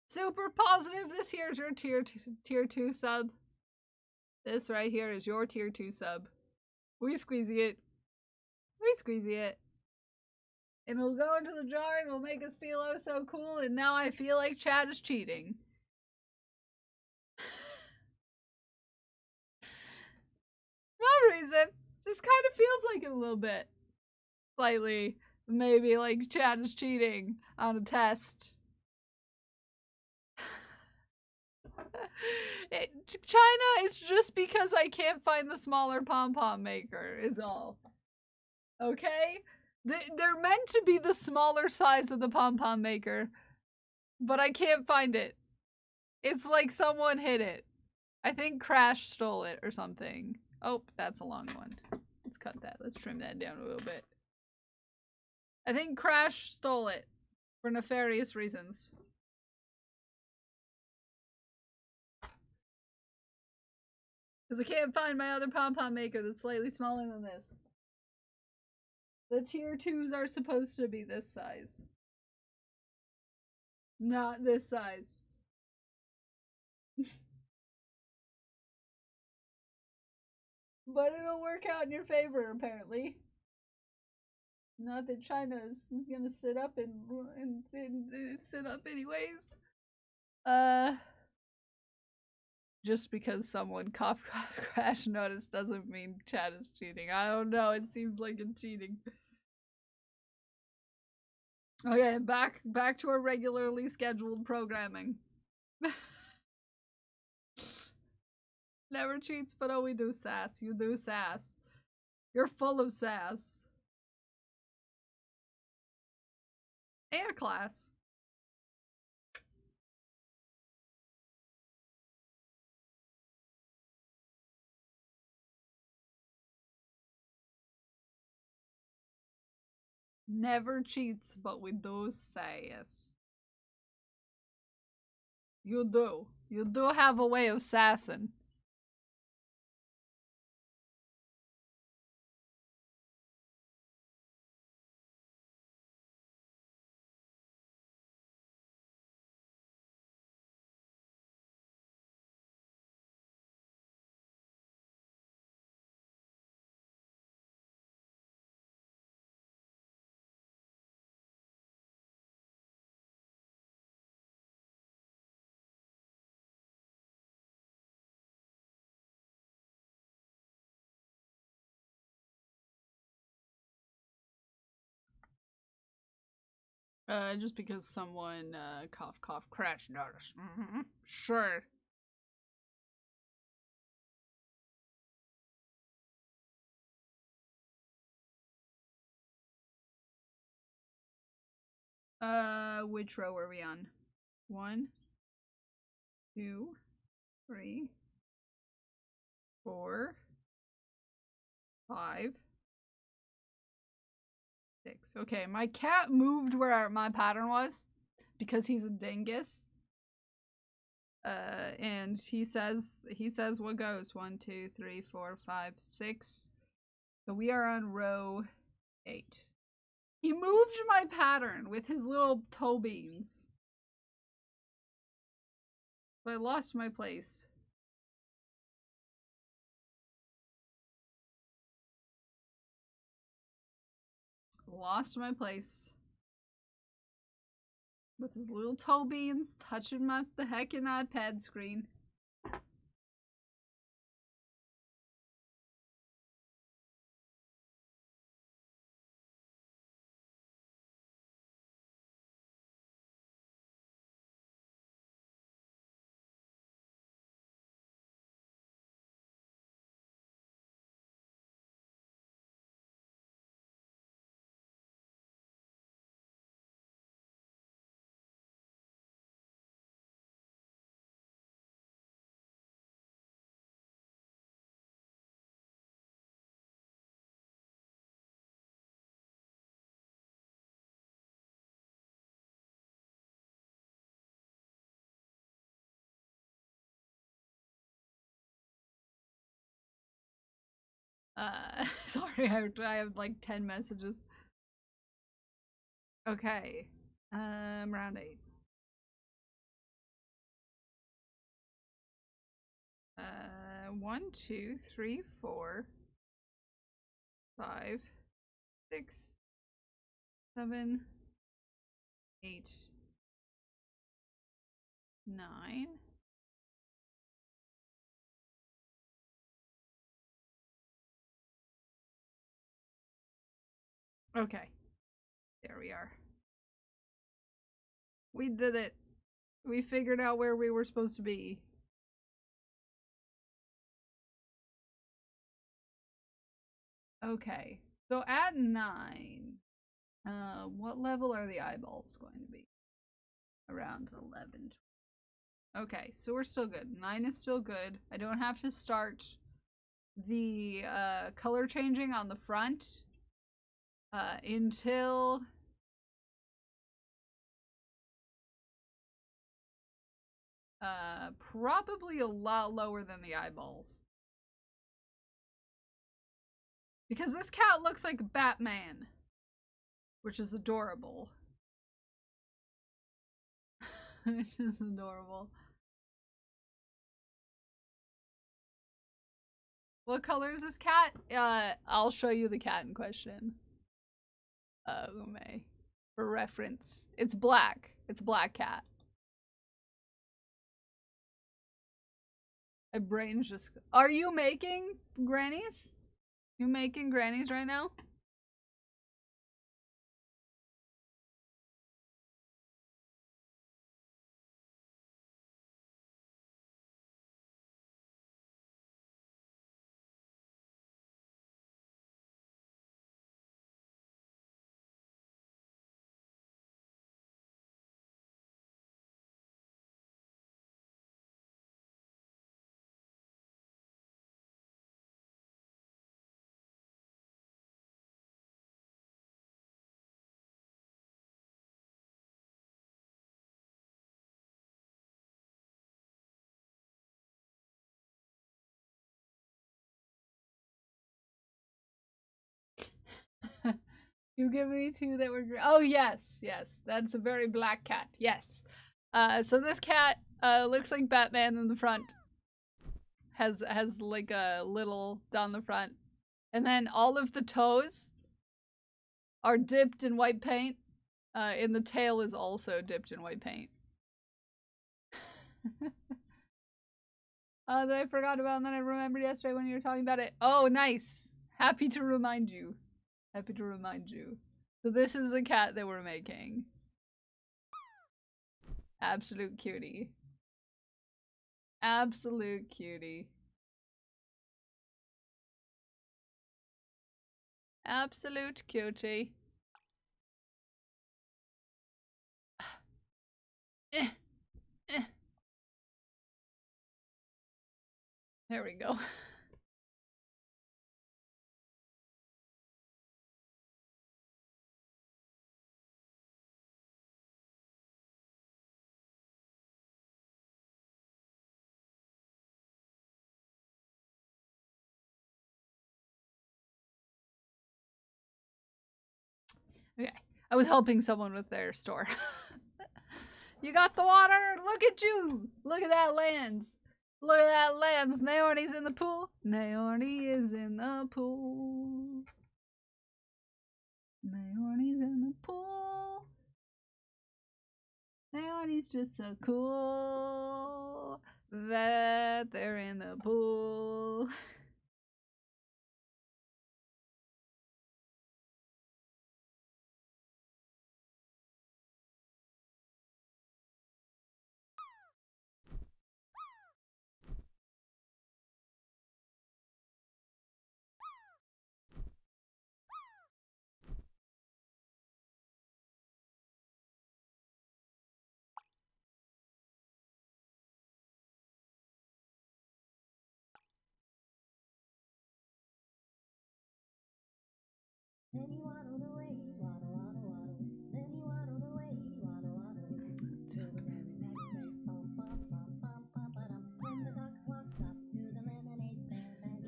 super positive. This here is your tier 2 sub. This right here is your tier 2 sub. We squeezy it. We squeezy it. And it'll go into the jar and it'll make us feel oh so cool. And now I feel like Chad is cheating. No reason. Just kind of feels like it a little bit. Slightly. Maybe like Chad is cheating on a test. China is just because I can't find the smaller pom-pom maker is all. Okay? They're meant to be the smaller size of the pom-pom maker, but I can't find it. It's like someone hid it. I think Crash stole it or something. Oh, that's a long one. Let's cut that. Let's trim that down a little bit. I think Crash stole it for nefarious reasons. Because I can't find my other pom-pom maker that's slightly smaller than this. The tier 2s are supposed to be this size. Not this size. But it'll work out in your favor, apparently. Not that China is gonna sit up and sit up anyways. Just because someone cough crash notice doesn't mean chat is cheating. I don't know. It seems like it's cheating. Okay, back to our regularly scheduled programming. Never cheats, but oh, we do sass. You do sass. You're full of sass. Air class. Never cheats, but we do sass. You do. You do have a way of sassing. Just because someone, cough, cough, crash notice. Sure. Which row are we on? 1, 2, 3, 4, 5, 6. Okay, my cat moved where my pattern was because he's a dingus. And he says what goes. 1, 2, 3, 4, 5, 6. So we are on row 8. He moved my pattern with his little toe beans. So I lost my place. Lost my place. With his little toe beans touching the heckin' iPad screen. Sorry, I have like 10 messages. Okay. Round 8. 1, 2, 3, 4, 5, 6, 7, 8, 9. Okay. There we are. We did it. We figured out where we were supposed to be. Okay. So at 9, what level are the eyeballs going to be? Around 11. Okay, so we're still good. 9 is still good. I don't have to start the color changing on the front until probably a lot lower than the eyeballs. Because this cat looks like Batman, which is adorable. which is adorable. What color is this cat? I'll show you the cat in question. Ume. For reference. It's black. It's a black cat. My brain's just... Are you making grannies? You making grannies right now? You give me two that were green. Oh, yes, yes. That's a very black cat. Yes. So this cat looks like Batman in the front. Has like a little down the front. And then all of the toes are dipped in white paint. And the tail is also dipped in white paint. That I forgot about and then I remembered yesterday when you were talking about it. Oh, nice. Happy to remind you. Happy to remind you. So this is the cat that we're making. Absolute cutie. Absolute cutie. Absolute cutie. There we go. Okay. I was helping someone with their store. You got the water? Look at you! Look at that lens! Look at that lens! Naorni's in the pool! Naorni is in the pool! Naorni's in the pool! Naorni's just so cool that they're in the pool.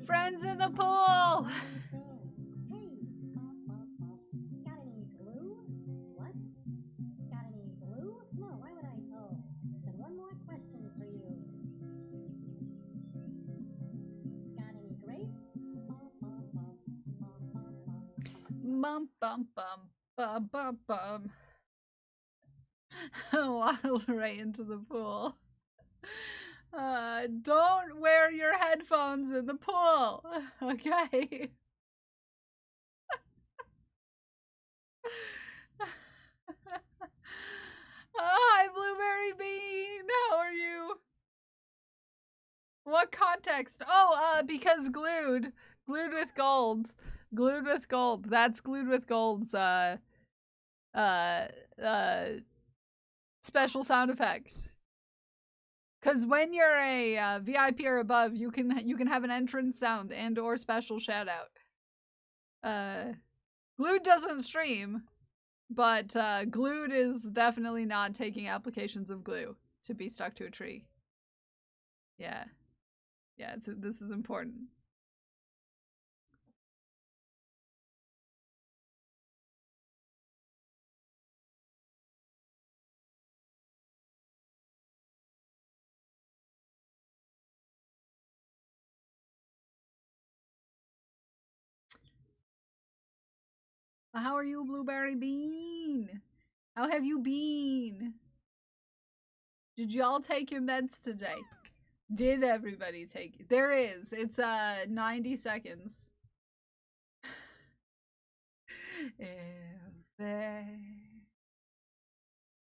Friends in the pool! Bum bum bum bum bum bum. Waddles right into the pool. Don't wear your headphones in the pool, okay? Hi, Blueberry Bean. How are you? What context? Oh, because glued with gold, glued with gold. That's glued with gold's uh, special sound effect. Because when you're a VIP or above, you can have an entrance sound and or special shout out. Glued doesn't stream, but Glued is definitely not taking applications of glue to be stuck to a tree. Yeah. Yeah, this is important. How are you, Blueberry Bean? How have you been? Did y'all take your meds today? Did everybody take it? There is. It's 90 seconds.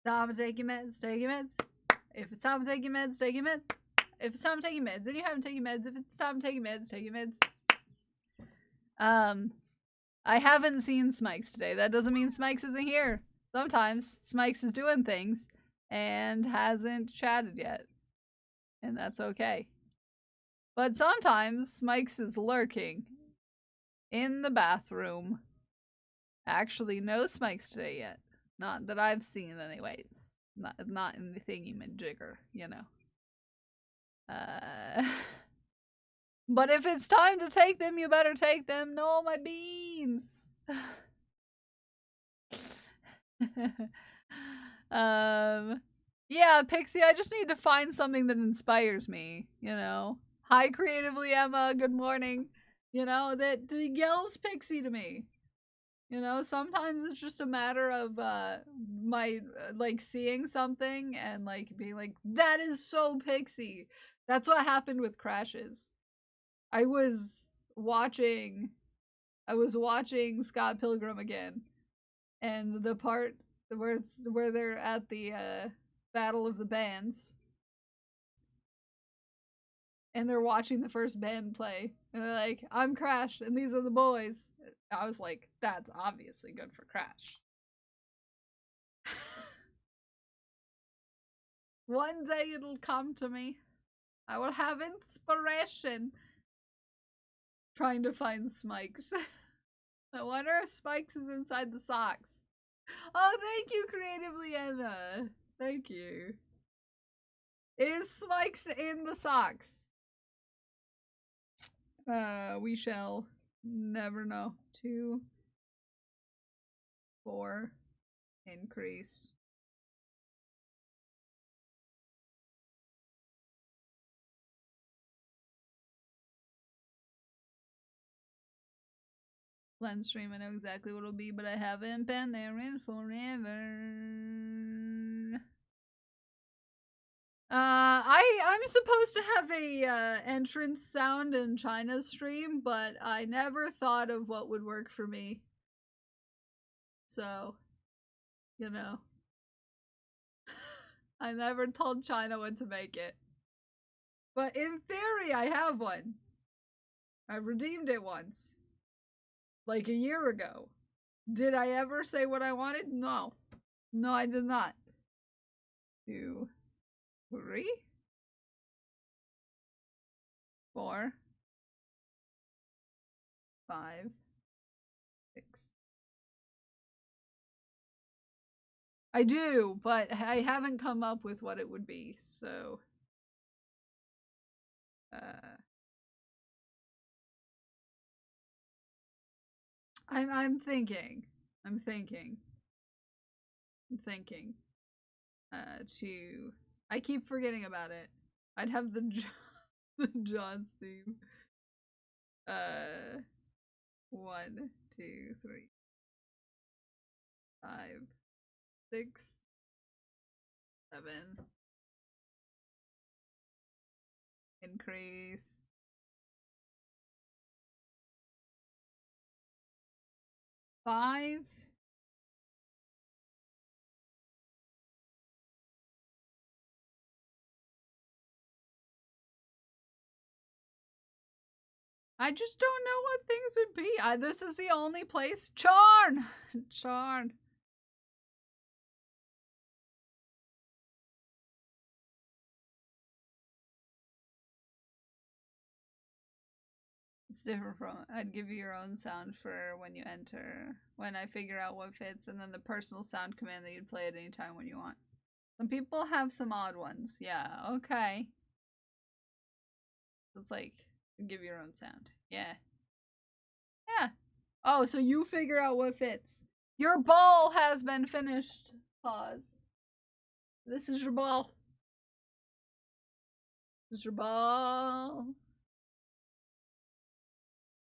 Stop and take your meds, take your meds. If it's time to take your meds, take your meds. If it's time to take your meds, and you haven't taken meds, if it's time to take your meds, take your meds. I haven't seen Smikes today. That doesn't mean Smikes isn't here. Sometimes Smikes is doing things and hasn't chatted yet. And that's okay. But sometimes Smikes is lurking in the bathroom. Actually, no Smikes today yet. Not that I've seen anyways. Not in the thingy-majigger, you know. But if it's time to take them, you better take them. No, my beans. Yeah, Pixie, I just need to find something that inspires me, you know. Hi, Creatively Emma, good morning. You know, that yells Pixie to me. You know, sometimes it's just a matter of my like seeing something and like being like, that is so Pixie. That's what happened with Crashes. I was watching Scott Pilgrim again, and the part where they're at the Battle of the Bands, and they're watching the first band play, and they're like, "I'm Crash, and these are the boys." I was like, "That's obviously good for Crash." One day it'll come to me. I will have inspiration. Trying to find Smikes. I wonder if Spikes is inside the socks. Oh, thank you, Creatively Emma. Thank you. Is Spikes in the socks? We shall never know. 2, 4, increase. Blend stream, I know exactly what it'll be, but I haven't been there in forever. I'm supposed to have a entrance sound in China's stream, but I never thought of what would work for me. So, you know. I never told China what to make it. But in theory, I have one. I redeemed it once. Like a year ago. Did I ever say what I wanted? No. No, I did not. 2, 3, 4, 5, 6. I do, but I haven't come up with what it would be, so I'm thinking. To I keep forgetting about it. I'd have the the John's theme. 1, 2, 3, 5, 6, 7. Increase. 5. I just don't know what things would be. This is the only place. Charn! Charn. It's different from. I'd give you your own sound for when you enter. When I figure out what fits, and then the personal sound command that you'd play at any time when you want. Some people have some odd ones. Yeah, okay. So it's like, give your own sound. Yeah. Yeah. Oh, so you figure out what fits. Your ball has been finished. Pause. This is your ball. This is your ball.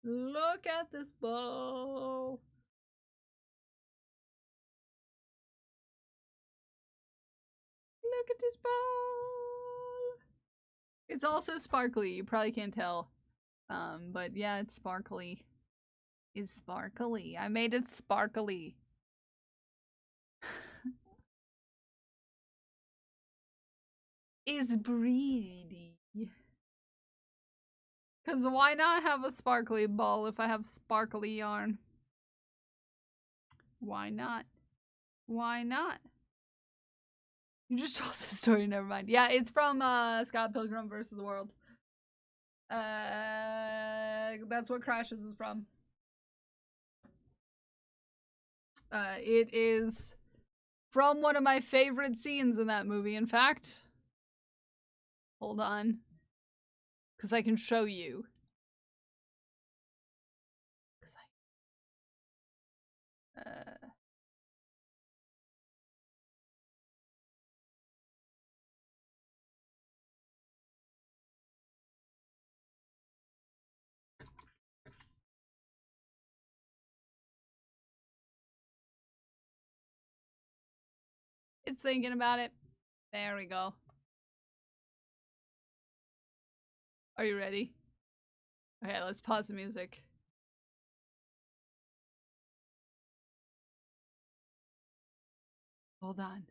Look at this ball. Look at this ball. It's also sparkly. You probably can't tell. But yeah, it's sparkly. It's sparkly. I made it sparkly. It's breedy. Cause why not have a sparkly ball if I have sparkly yarn? Why not? Why not? You just told the story, never mind. Yeah, it's from Scott Pilgrim vs. the World. That's what Crashes is from. It is from one of my favorite scenes in that movie, in fact. Hold on. Because I can show you. Because it's thinking about it. There we go. Are you ready? Okay, let's pause the music. Hold on.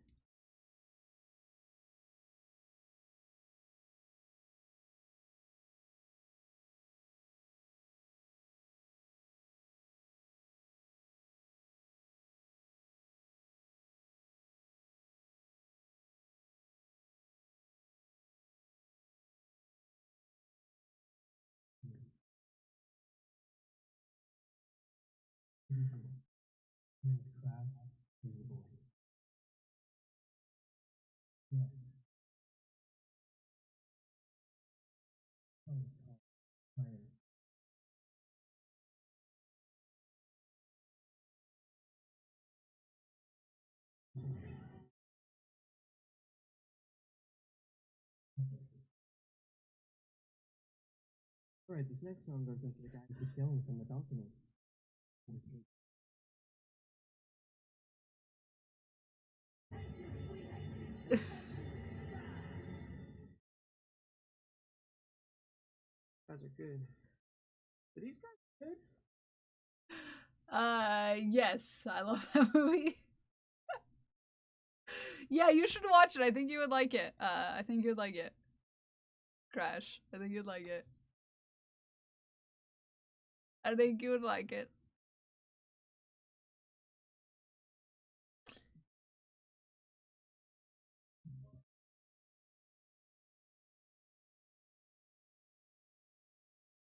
Alright, this next song goes out to the guy who keeps yelling from the balcony. Guys are good. Are these guys good? Yes, I love that movie. Yeah, you should watch it. I think you would like it. I think you'd like it. Crash. I think you'd like it. I think you would like it.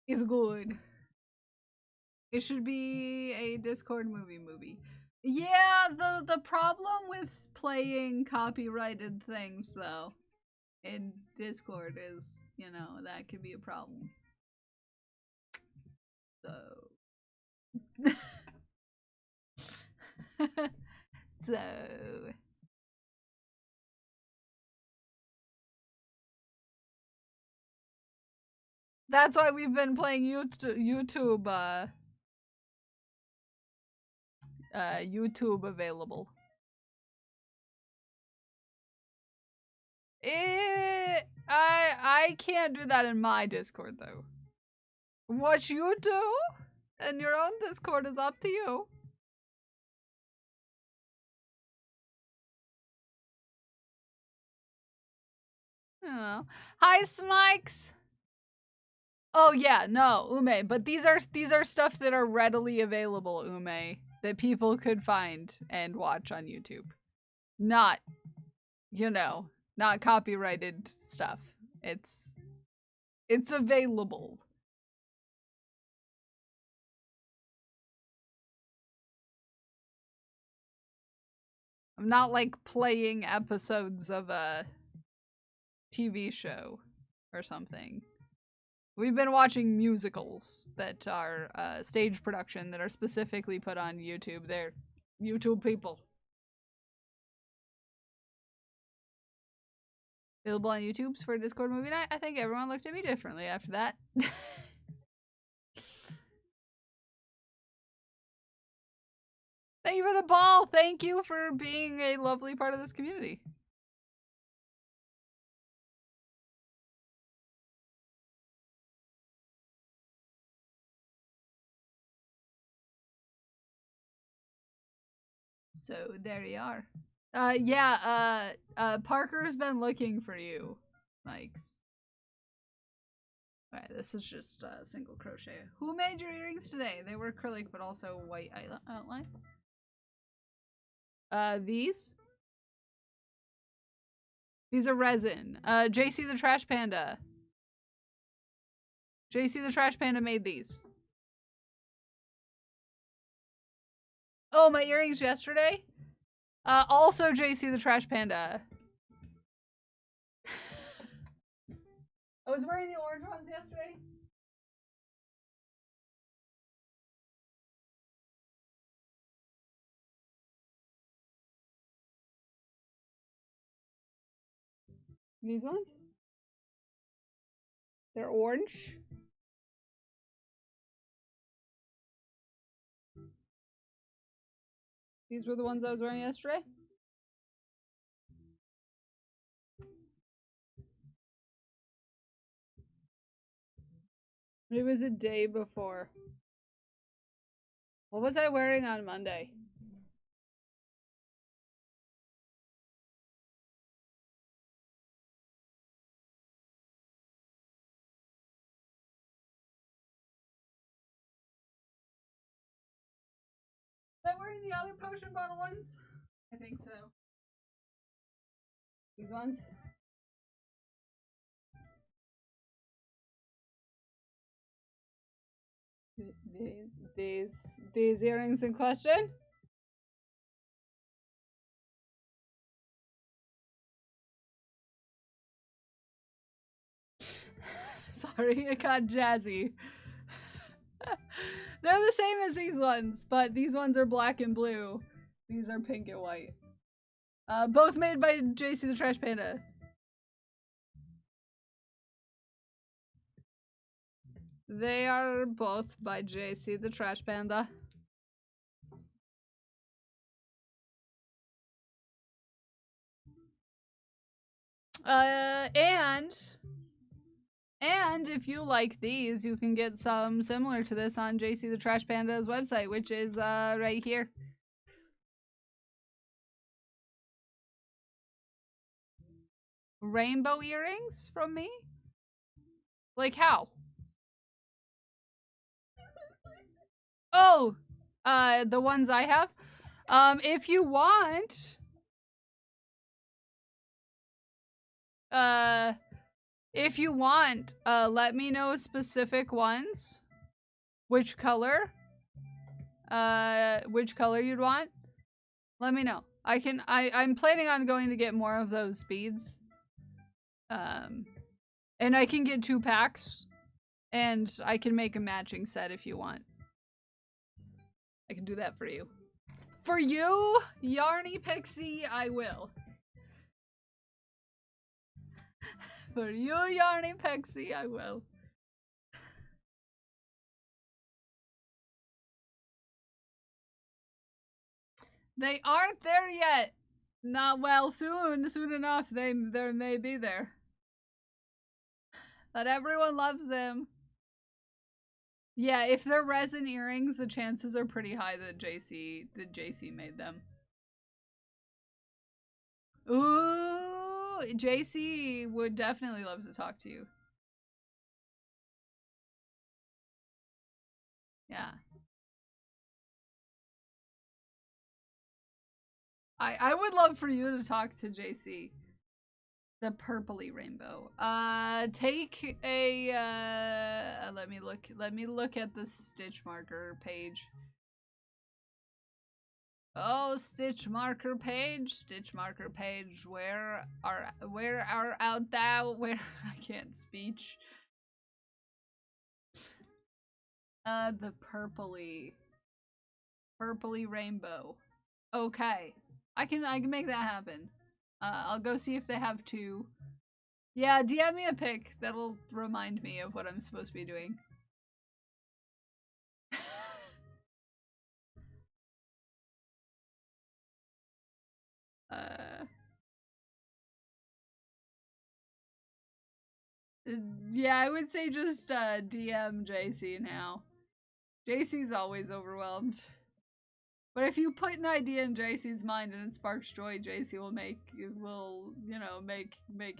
It's good. It should be a Discord movie. Yeah, the problem with playing copyrighted things though in Discord is, you know, that could be a problem. So so that's why we've been playing YouTube YouTube available. I can't do that in my Discord though. What you do in your own Discord is up to you. Oh. Hi, Smikes. Oh yeah, no, Ume, but these are stuff that are readily available, Ume, that people could find and watch on YouTube. Not, you know, not copyrighted stuff. It's available. I'm not like playing episodes of a TV show or something. We've been watching musicals that are stage production that are specifically put on YouTube. They're YouTube people. Available on YouTube's for Discord movie night. I think everyone looked at me differently after that. Thank you for the ball. Thank you for being a lovely part of this community. So there you are. Parker's been looking for you, Mike's. Alright, this is just single crochet. Who made your earrings today? They were acrylic, but also white outline. These? These are resin. JC the Trash Panda. JC the Trash Panda made these. Oh, my earrings yesterday? Also JC the Trash Panda. I was wearing the orange ones yesterday. These ones? They're orange. These were the ones I was wearing yesterday. It was a day before. What was I wearing on Monday? Was I wearing the other potion bottle ones? I think so. These ones? These earrings in question? Sorry, it got jazzy. They're the same as these ones, but these ones are black and blue. These are pink and white. Both made by JC the Trash Panda. They are both by JC the Trash Panda. And if you like these, you can get some similar to this on JC the Trash Panda's website, which is right here. Rainbow earrings from me? Like how? Oh, the ones I have? If you want, let me know specific ones. Which color you'd want. Let me know. I'm planning on going to get more of those beads. And I can get 2 packs. And I can make a matching set if you want. I can do that for you. For you, Yarny Pixie, I will. For you, Yarny Pixie, I will. They aren't there yet. Not well, soon enough, they may be there. But everyone loves them. Yeah, if they're resin earrings, the chances are pretty high that JC made them. Ooh, JC would definitely love to talk to you. Yeah. I would love for you to talk to JC. The purpley rainbow. Take a let me look at the stitch marker page. Oh, stitch marker page, where are out thou? Where I can't speech. The purpley rainbow. Okay. I can make that happen. I'll go see if they have 2. Yeah, DM me a pic. That'll remind me of what I'm supposed to be doing. Yeah, I would say just DM JC now. JC's always overwhelmed. But if you put an idea in JC's mind and it sparks joy, JC will make it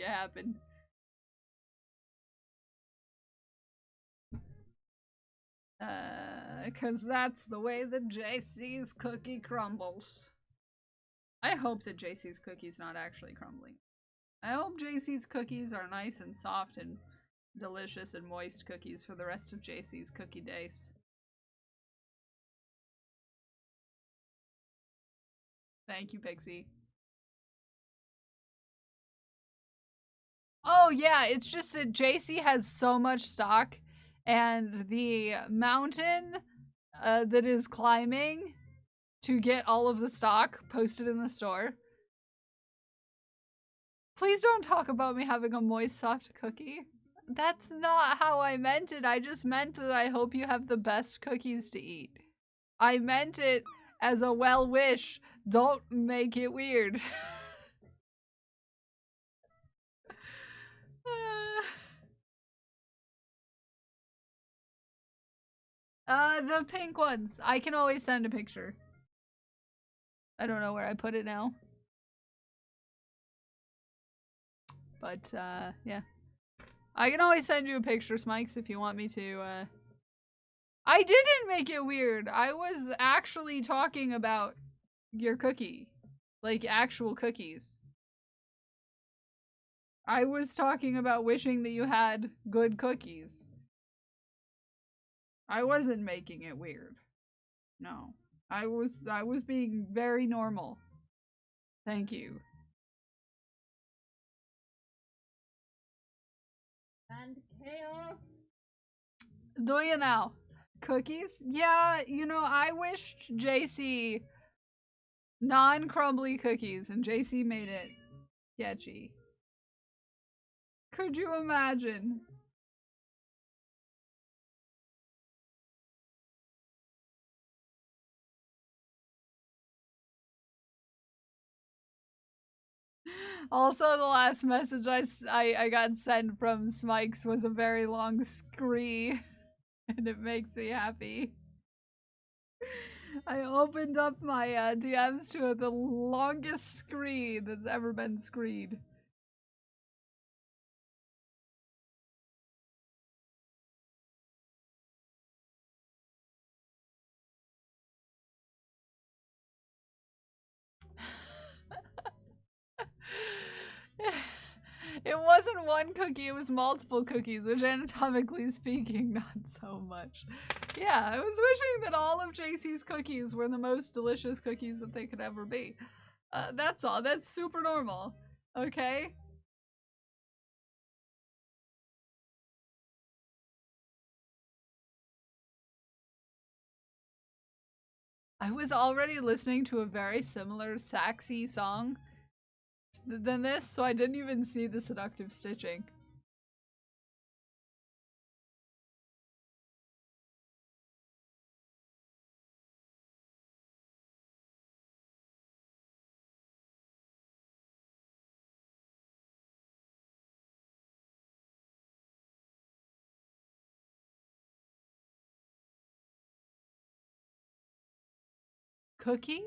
happen. Cause that's the way that JC's cookie crumbles. I hope that JC's cookie's not actually crumbling. I hope JC's cookies are nice and soft and delicious and moist cookies for the rest of JC's cookie days. Thank you, Pixie. Oh yeah, it's just that JC has so much stock, and the mountain that is climbing to get all of the stock posted in the store. Please don't talk about me having a moist, soft cookie. That's not how I meant it. I just meant that I hope you have the best cookies to eat. I meant it as a well wish. Don't make it weird. The pink ones. I can always send a picture. I don't know where I put it now. But, yeah. I can always send you a picture, Smikes, if you want me to, I didn't make it weird. I was actually talking about your cookie. Like, actual cookies. I was talking about wishing that you had good cookies. I wasn't making it weird. No. I was being very normal. Thank you. And chaos. Do you now? Cookies? Yeah, you know, I wished JC non-crumbly cookies, and JC made it sketchy. Could you imagine? Also, the last message I got sent from Smikes was a very long scree, and it makes me happy. I opened up my DMs to the longest scree that's ever been screed. It wasn't one cookie, it was multiple cookies, which anatomically speaking, not so much. Yeah, I was wishing that all of JC's cookies were the most delicious cookies that they could ever be. That's all. That's super normal. Okay? I was already listening to a very similar Saxy song than this, so I didn't even see the seductive stitching. Cookie?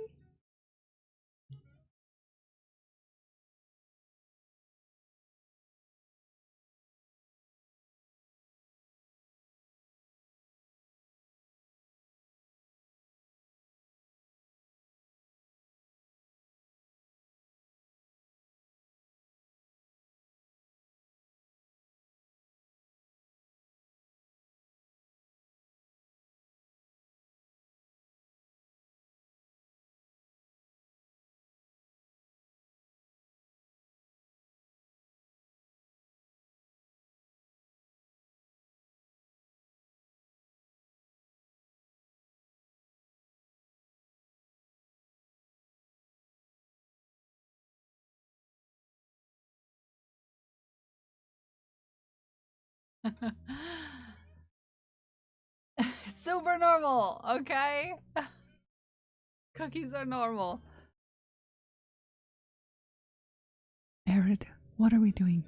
Super normal, okay? Cookies are normal. Arid, what are we doing?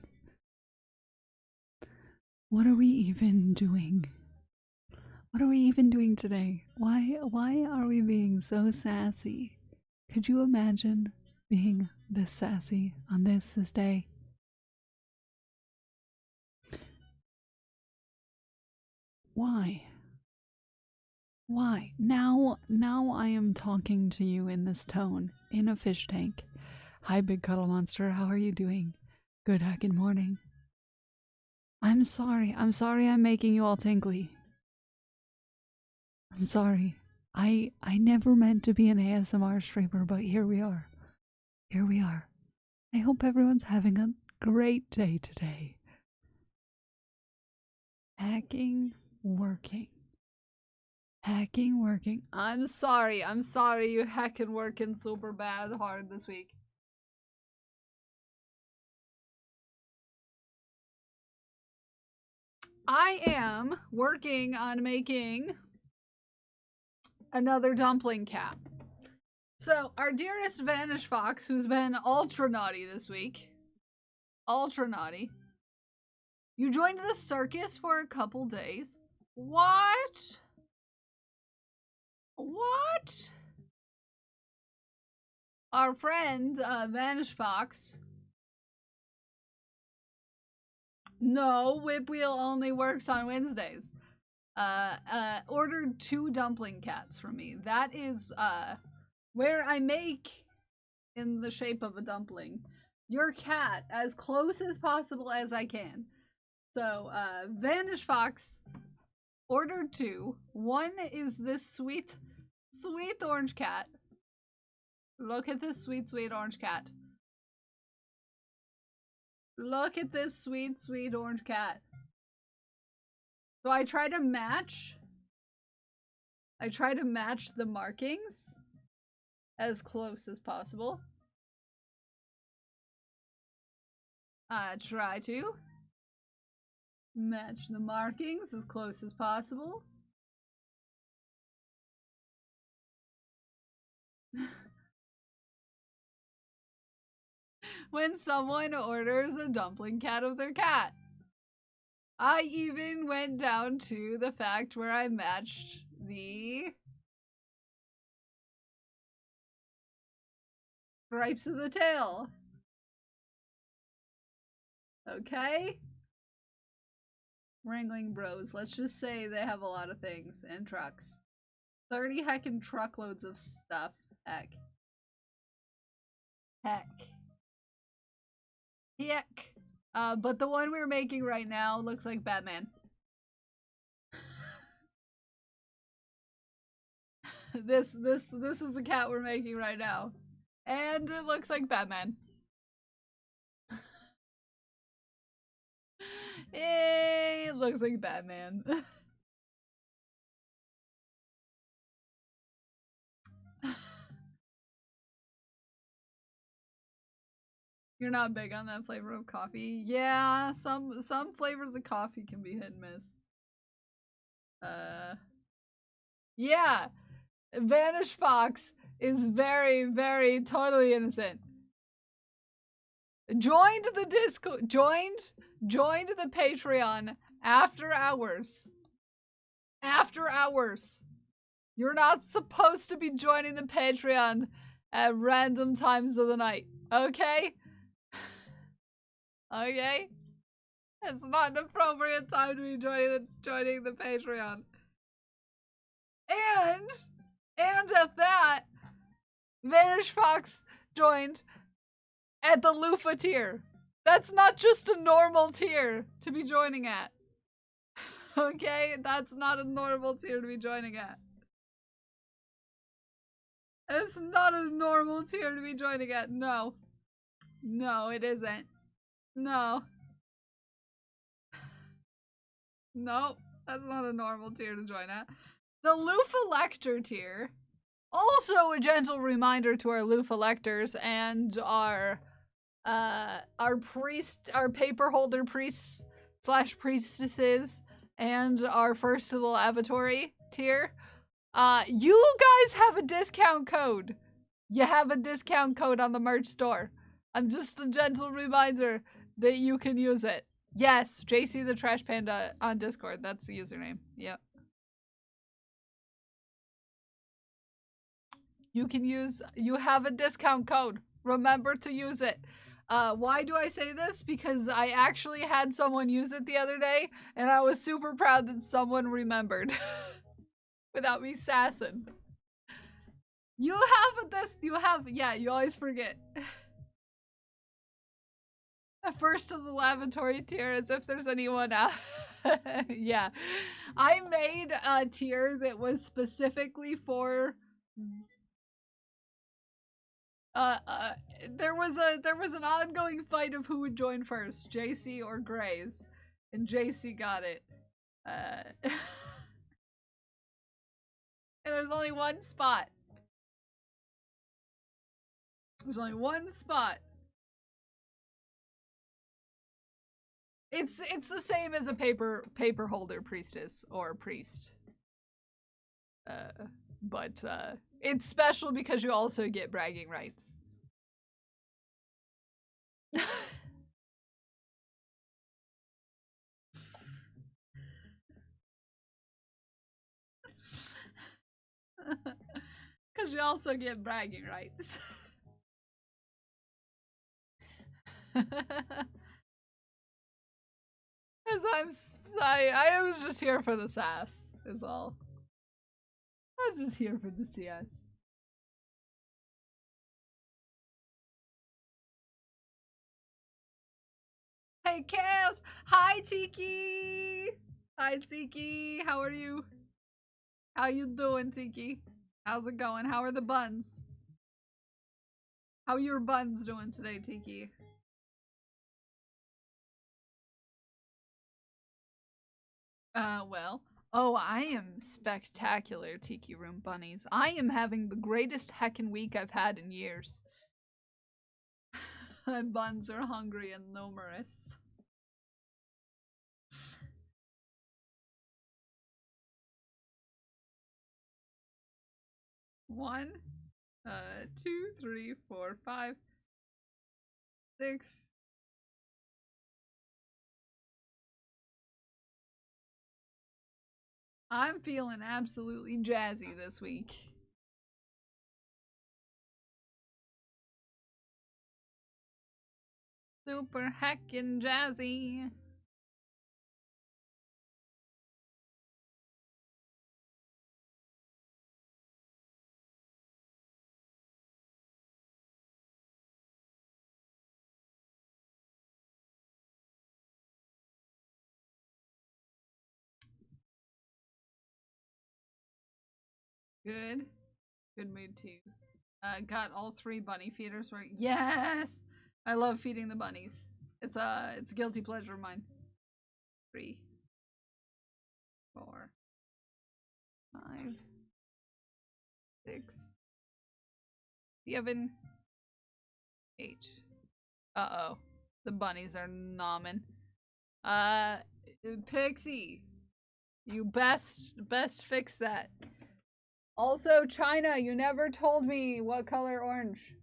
What are we even doing? What are we even doing today? Why are we being so sassy? Could you imagine being this sassy on this day? Why? Why? Now I am talking to you in this tone, in a fish tank. Hi, Big Cuddle Monster. How are you doing? Good heckin' morning. I'm sorry I'm making you all tingly. I'm sorry. I never meant to be an ASMR streamer, but here we are. Here we are. I hope everyone's having a great day today. Hacking, working. Hacking, working. I'm sorry you hacking, working super bad hard this week. I am working on making another dumpling cat. So, our dearest Vanish Fox, who's been ultra naughty this week. Ultra naughty. You joined the circus for a couple days. What? What? Our friend, Vanish Fox. No, Whip Wheel only works on Wednesdays. Ordered 2 dumpling cats from me. That is, where I make, in the shape of a dumpling, your cat as close as possible as I can. So, Vanish Fox ordered 2. One is this sweet, sweet orange cat. Look at this sweet, sweet orange cat. Look at this sweet, sweet orange cat. So I try to match the markings as close as possible. I try to match the markings as close as possible. When someone orders a dumpling cat of their cat. I even went down to the fact where I matched the stripes of the tail. Okay? Wrangling Bros. Let's just say they have a lot of things and trucks. 30 heckin' truckloads of stuff. Heck. But the one we're making right now looks like Batman. This is the cat we're making right now. And it looks like Batman. It looks like Batman. You're not big on that flavor of coffee? Yeah, some flavors of coffee can be hit and miss. Yeah. Vanish Fox is very, very totally innocent. Joined the Discord, joined the Patreon after hours. After hours. You're not supposed to be joining the Patreon at random times of the night, okay? Okay? It's not an appropriate time to be joining the Patreon. And at that, Vanish Fox joined at the Loofah tier. That's not just a normal tier to be joining at. Okay? That's not a normal tier to be joining at. It's not a normal tier to be joining at. No. No, it isn't. No. Nope. That's not a normal tier to join at. The Loofah Lector tier. Also a gentle reminder to our Loofah Lectors and our paper holder priests / priestesses and our first to the lavatory tier. You guys have a discount code. You have a discount code on the merch store. I'm just a gentle reminder that you can use it. Yes, JC the Trash Panda on Discord. That's the username. Yep. you have a discount code. Remember to use it. Why do I say this? Because I actually had someone use it the other day, and I was super proud that someone remembered without me sassing. You always forget. First to the lavatory tier, as if there's anyone out. Yeah. I made a tier that was specifically for there was an ongoing fight of who would join first, JC or Grays, and JC got it. And there's only one spot. There's only one spot. It's the same as a paper holder priestess or priest. But it's special because you also get bragging rights. Because you also get bragging rights. As I was just here for the sass, is all. I was just here for the CS. Hey, Chaos! Hi, Tiki! Hi, Tiki! How are you? How you doing, Tiki? How's it going? How are the buns? How are your buns doing today, Tiki? Well. Oh, I am spectacular, Tiki Room Bunnies. I am having the greatest heckin' week I've had in years. My buns are hungry and numerous. One, 2, 3, 4, 5, 6. I'm feeling absolutely jazzy this week. Super heckin' jazzy. Good. Good mood too. Got all 3 bunny feeders right. Yes! I love feeding the bunnies. It's a guilty pleasure of mine. 3, 4, 5, 6, 7, 8. Uh-oh. The bunnies are nomming. Pixie. You best fix that. Also, China, you never told me what color orange.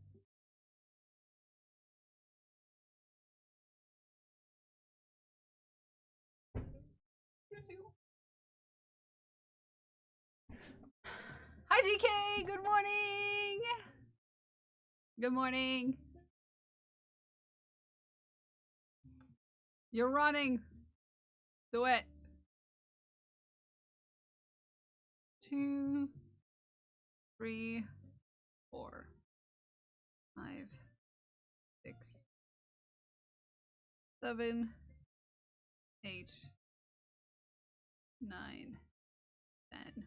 Hi, DK! Good morning! Good morning. You're running. Do it. 2, 3, 4, 5, 6, 7, 8, 9, 10.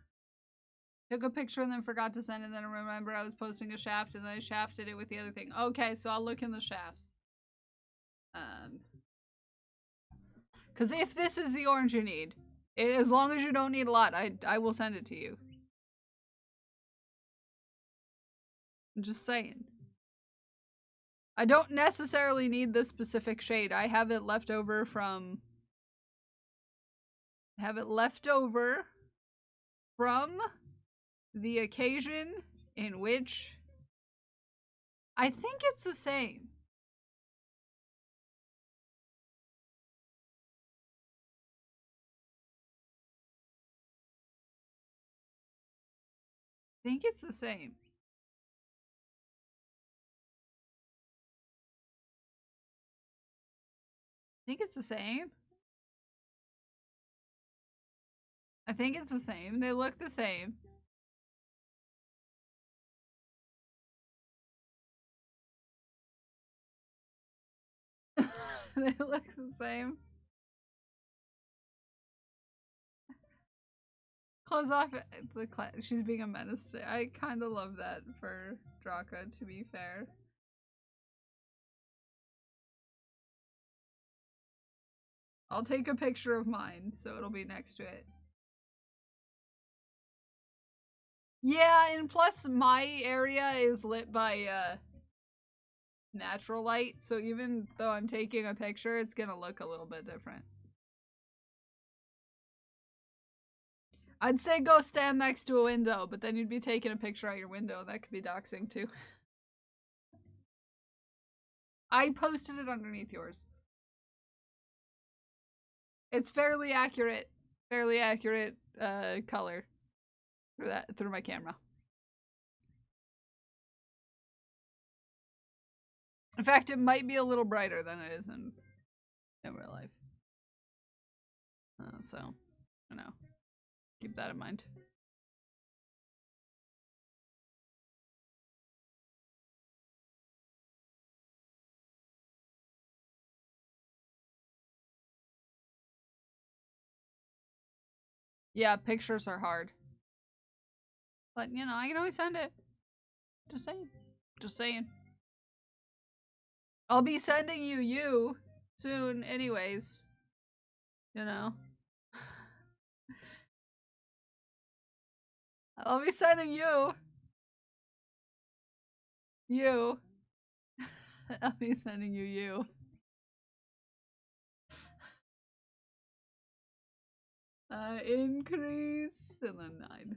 Took a picture and then forgot to send it, and then I remember I was posting a shaft and then I shafted it with the other thing. Okay, so I'll look in the shafts. Because if this is the orange you need, as long as you don't need a lot, I will send it to you. I'm just saying. I don't necessarily need this specific shade. I have it left over from... the occasion in which... I think it's the same. I think it's the same. think it's the same. I think it's the same. They look the same. They look the same. Close off. She's being a menace today. I kind of love that for Draka, to be fair. I'll take a picture of mine, so it'll be next to it. Yeah, and plus my area is lit by natural light, so even though I'm taking a picture, it's gonna look a little bit different. I'd say go stand next to a window, but then you'd be taking a picture out your window. That could be doxing too. I posted it underneath yours. It's fairly accurate color through my camera. In fact, it might be a little brighter than it is in real life. So, I don't know. Keep that in mind. Yeah, pictures are hard. But, you know, I can always send it. Just saying. Just saying. I'll be sending you soon anyways. You know. I'll be sending you. I'll be sending you. Increase and then 9.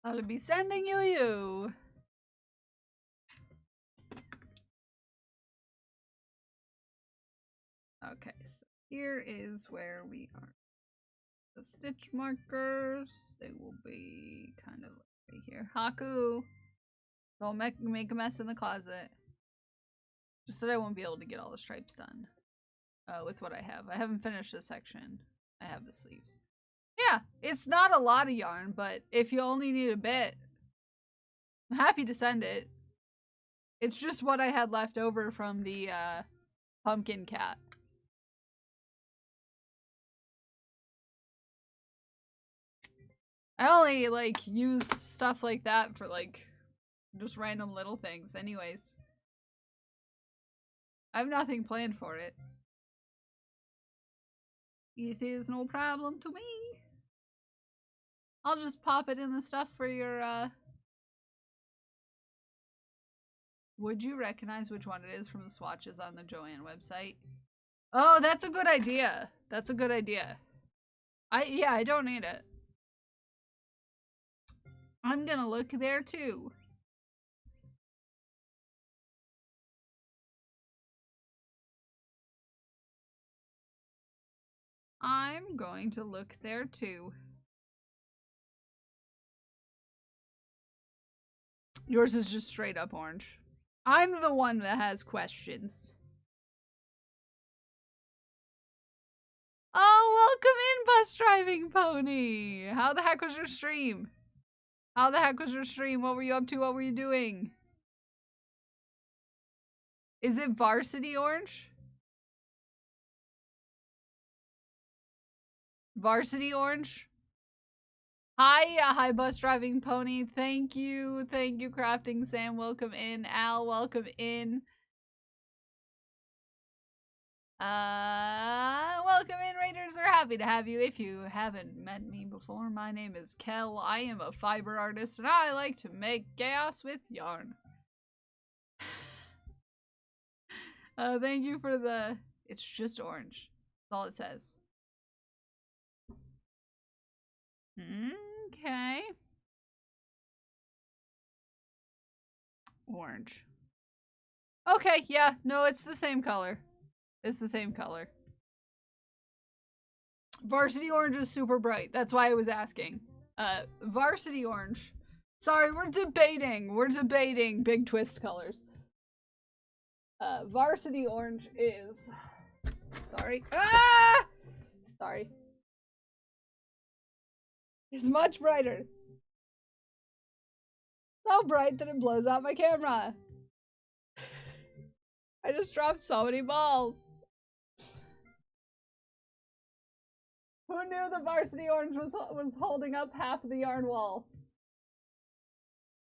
I'll be sending you. Okay, so here is where we are. The stitch markers, they will be kind of right here. Haku, don't make a mess in the closet. Just that I won't be able to get all the stripes done with what I have. I haven't finished this section. I have the sleeves. Yeah, it's not a lot of yarn, but if you only need a bit, I'm happy to send it. It's just what I had left over from the pumpkin cat. I only, like, use stuff like that for, like, just random little things anyways. I have nothing planned for it. This is no problem to me. I'll just pop it in the stuff for your, Would you recognize which one it is from the swatches on the Joanne website? Oh, that's a good idea. That's a good idea. Yeah, I don't need it. I'm gonna look there too. I'm going to look there too. Yours is just straight up orange. I'm the one that has questions. Oh, welcome in, Bus Driving Pony. How the heck was your stream? How the heck was your stream? What were you up to? What were you doing? Is it varsity orange? Varsity orange? Hi, Bus Driving Pony. Thank you, Crafting Sam. Welcome in, Al. Welcome in. Welcome in, Raiders. We're happy to have you. If you haven't met me before, my name is Kel. I am a fiber artist, and I like to make chaos with yarn. Thank you for the... It's just orange. That's all it says. Okay. Orange. Okay, yeah. No, it's the same color. It's the same color. Varsity orange is super bright. That's why I was asking. Varsity orange. Sorry, we're debating. We're debating big twist colors. Varsity orange is... Sorry. Ah! Sorry. It's much brighter. So bright that it blows out my camera. I just dropped so many balls. Who knew the varsity orange was holding up half of the yarn wall?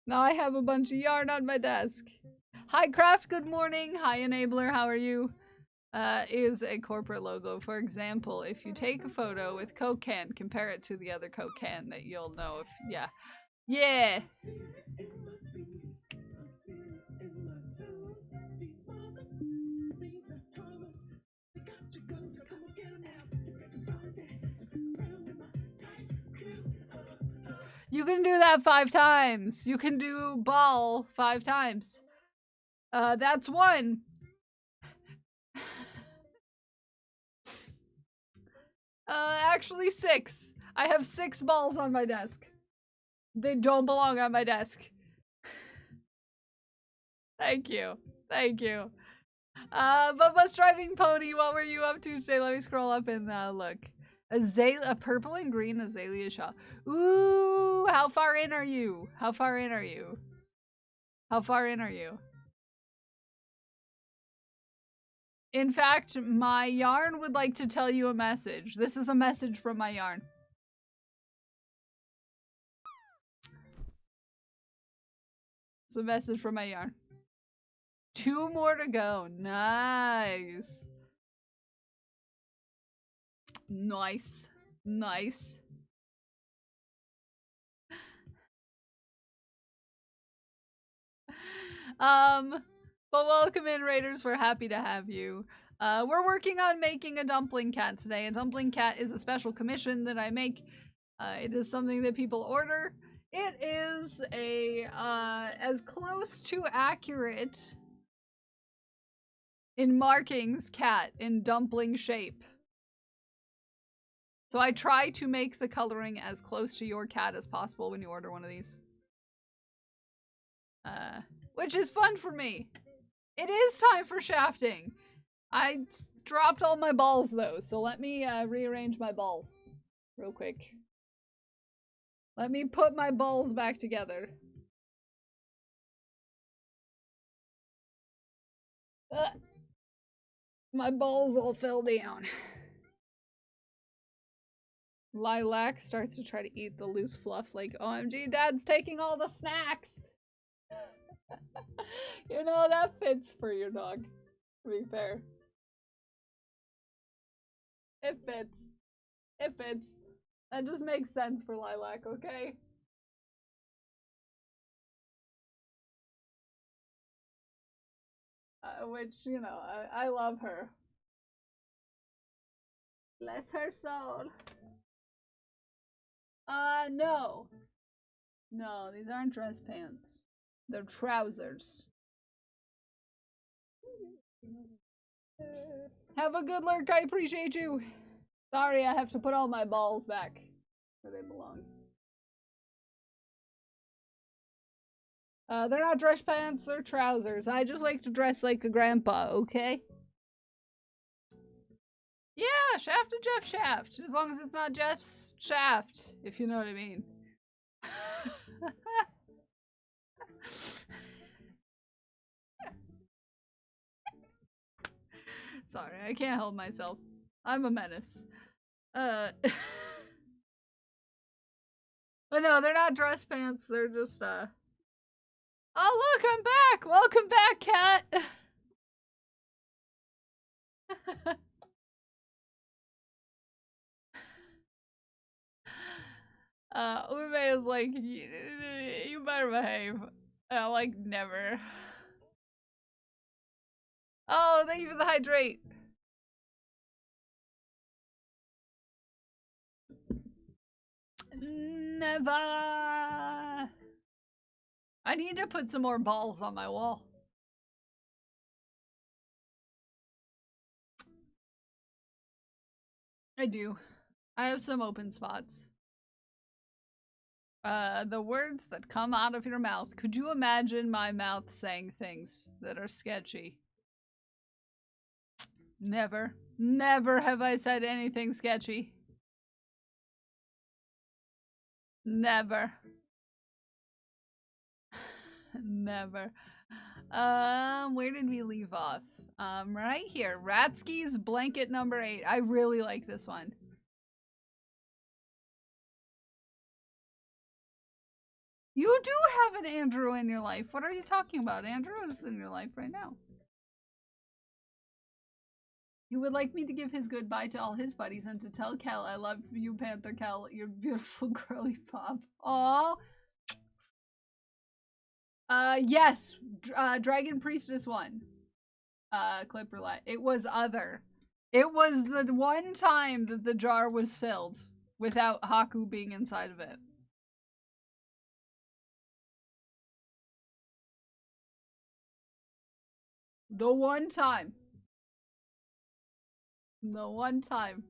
Now I have a bunch of yarn on my desk. Hi Craft, good morning. Hi Enabler, how are you? Is a corporate logo. For example, if you take a photo with Coke can, compare it to the other Coke can, that you'll know if, yeah. Yeah! You can do that 5 times. You can do ball 5 times. That's 1. Actually 6. I have 6 balls on my desk. They don't belong on my desk. Thank you. Thank you. Bubba Striving Pony, what were you up to today? Let me scroll up and look. A purple and green azalea shawl. Ooh, how far in are you? How far in are you? How far in are you? In fact, my yarn would like to tell you a message. This is a message from my yarn. It's a message from my yarn. 2 more to go. Nice. Nice. Nice. But welcome in, Raiders. We're happy to have you. We're working on making a dumpling cat today. A dumpling cat is a special commission that I make. It is something that people order. It is a, as close to accurate in markings cat in dumpling shape. So I try to make the coloring as close to your cat as possible when you order one of these. Which is fun for me. It is time for shafting. I dropped all my balls though, so let me rearrange my balls real quick. Let me put my balls back together. Ugh. My balls all fell down. Lilac starts to try to eat the loose fluff like, OMG, Dad's taking all the snacks! You know, that fits for your dog, to be fair. It fits. It fits. That just makes sense for Lilac, okay? Which, you know, I love her. Bless her soul. No. No, these aren't dress pants. They're trousers. Have a good lurk, I appreciate you. Sorry, I have to put all my balls back where they belong. They're not dress pants, they're trousers. I just like to dress like a grandpa, okay? Yeah, Shaft and Jeff Shaft. As long as it's not Jeff's Shaft, if you know what I mean. Sorry, I can't help myself. I'm a menace. But no, they're not dress pants, they're just, Oh, look, I'm back! Welcome back, cat! Ume is like, you better behave. Like, never. Oh, thank you for the hydrate. Never. I need to put some more balls on my wall. I do. I have some open spots. The words that come out of your mouth. Could you imagine my mouth saying things that are sketchy? Never. Never have I said anything sketchy. Never. Never. Where did we leave off? Right here. Ratsky's blanket number 8. I really like this one. You do have an Andrew in your life. What are you talking about? Andrew is in your life right now. You would like me to give his goodbye to all his buddies and to tell Kel I love you, Panther Kel. You're beautiful, girly pop. Aww. Yes. Dragon Priestess 1. Clip roulette. It was other. It was the one time that the jar was filled without Haku being inside of it. The one time. The one time.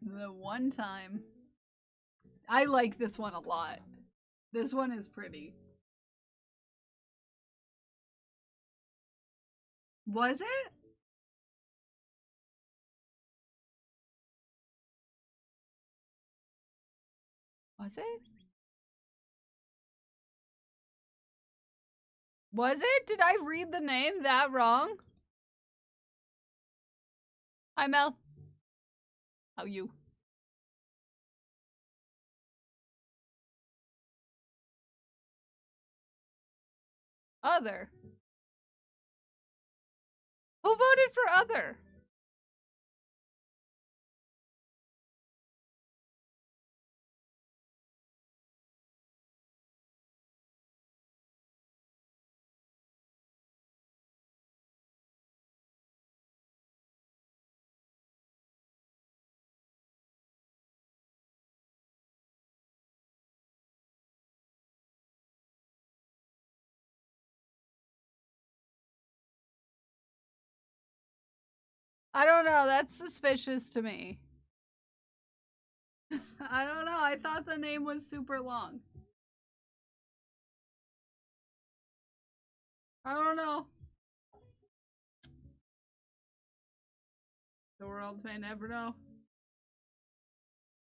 The one time. I like this one a lot. This one is pretty. Was it? Was it? Was it? Did I read the name that wrong? Hi, Mel. How you? Other. Who voted for other? I don't know. That's suspicious to me. I don't know. I thought the name was super long. I don't know. The world may never know.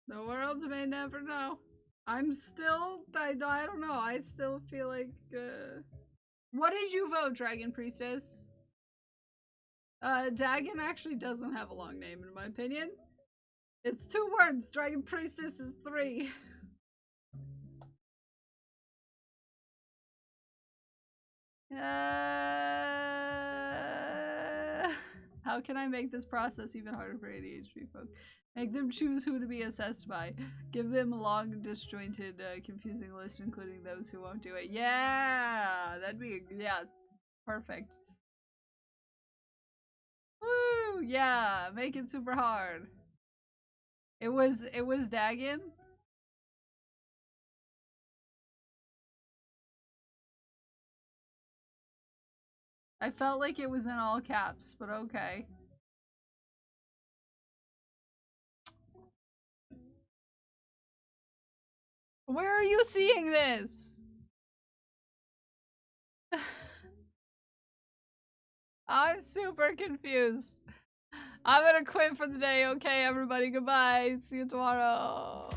The world may never know. I'm still, I don't know. I still feel like, what did you vote, Dragon Priestess? Dagon actually doesn't have a long name in my opinion. It's 2 words. Dragon Priestess is 3. How can I make this process even harder for ADHD folks? Make them choose who to be assessed by. Give them a long, disjointed, confusing list, including those who won't do it. Yeah! That'd be, yeah, perfect. Woo! Yeah, make it super hard. It was Dagon. I felt like it was in all caps, but okay. Where are you seeing this? I'm super confused. I'm gonna quit for the day, okay, everybody? Goodbye. See you tomorrow.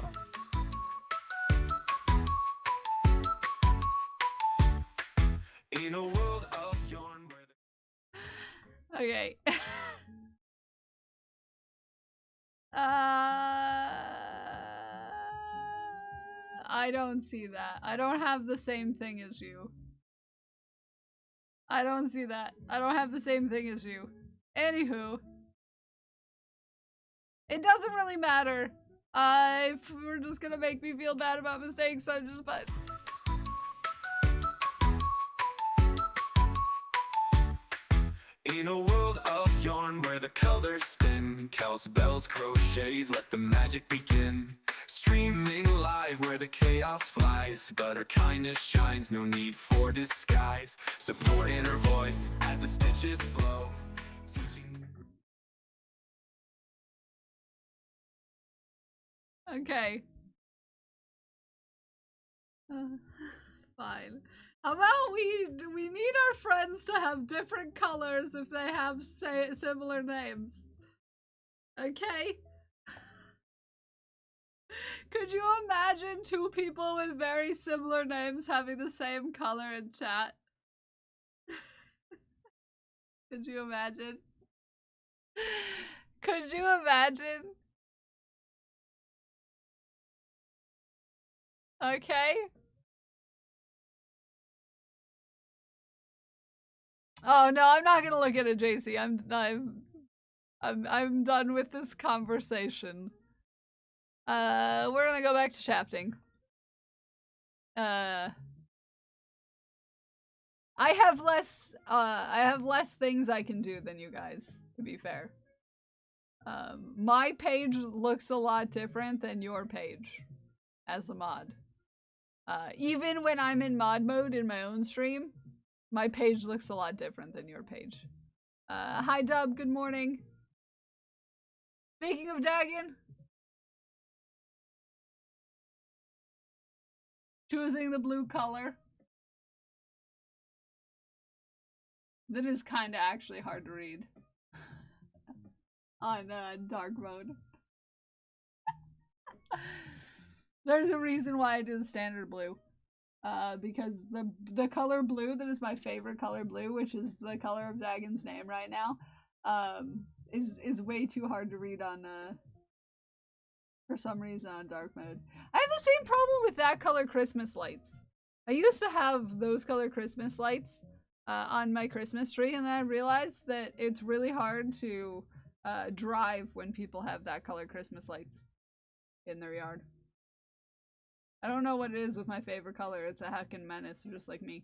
In a world of yarn where Okay. I don't see that. I don't have the same thing as you. I don't see that. I don't have the same thing as you. Anywho. It doesn't really matter. If we're just gonna make me feel bad about mistakes, I'm just fine. In a world of yarn where the colors spin, Celts, bells, crochets, let the magic begin. Streaming live where the chaos flies, but our kindness shines, no need for disguise. Support inner voice as the stitches flow. Okay. Fine. How about we need our friends to have different colors if they have similar names. Okay? Could you imagine two people with very similar names having the same color in chat? Could you imagine? Could you imagine? Okay. Oh no, I'm not gonna look at it, JC. I'm done with this conversation. We're gonna go back to shafting. I have less things I can do than you guys, to be fair. My page looks a lot different than your page as a mod. Even when I'm in mod mode in my own stream, my page looks a lot different than your page. Hi Dub, good morning. Speaking of Dagon, choosing the blue color. That is kind of actually hard to read on dark mode. There's a reason why I do the standard blue. Because the color blue that is my favorite color blue, which is the color of Dagon's name right now, is way too hard to read on for some reason on dark mode. I have the same problem with that color Christmas lights. I used to have those color Christmas lights on my Christmas tree, and then I realized that it's really hard to drive when people have that color Christmas lights in their yard. I don't know what it is with my favorite color. It's a heckin' menace, just like me.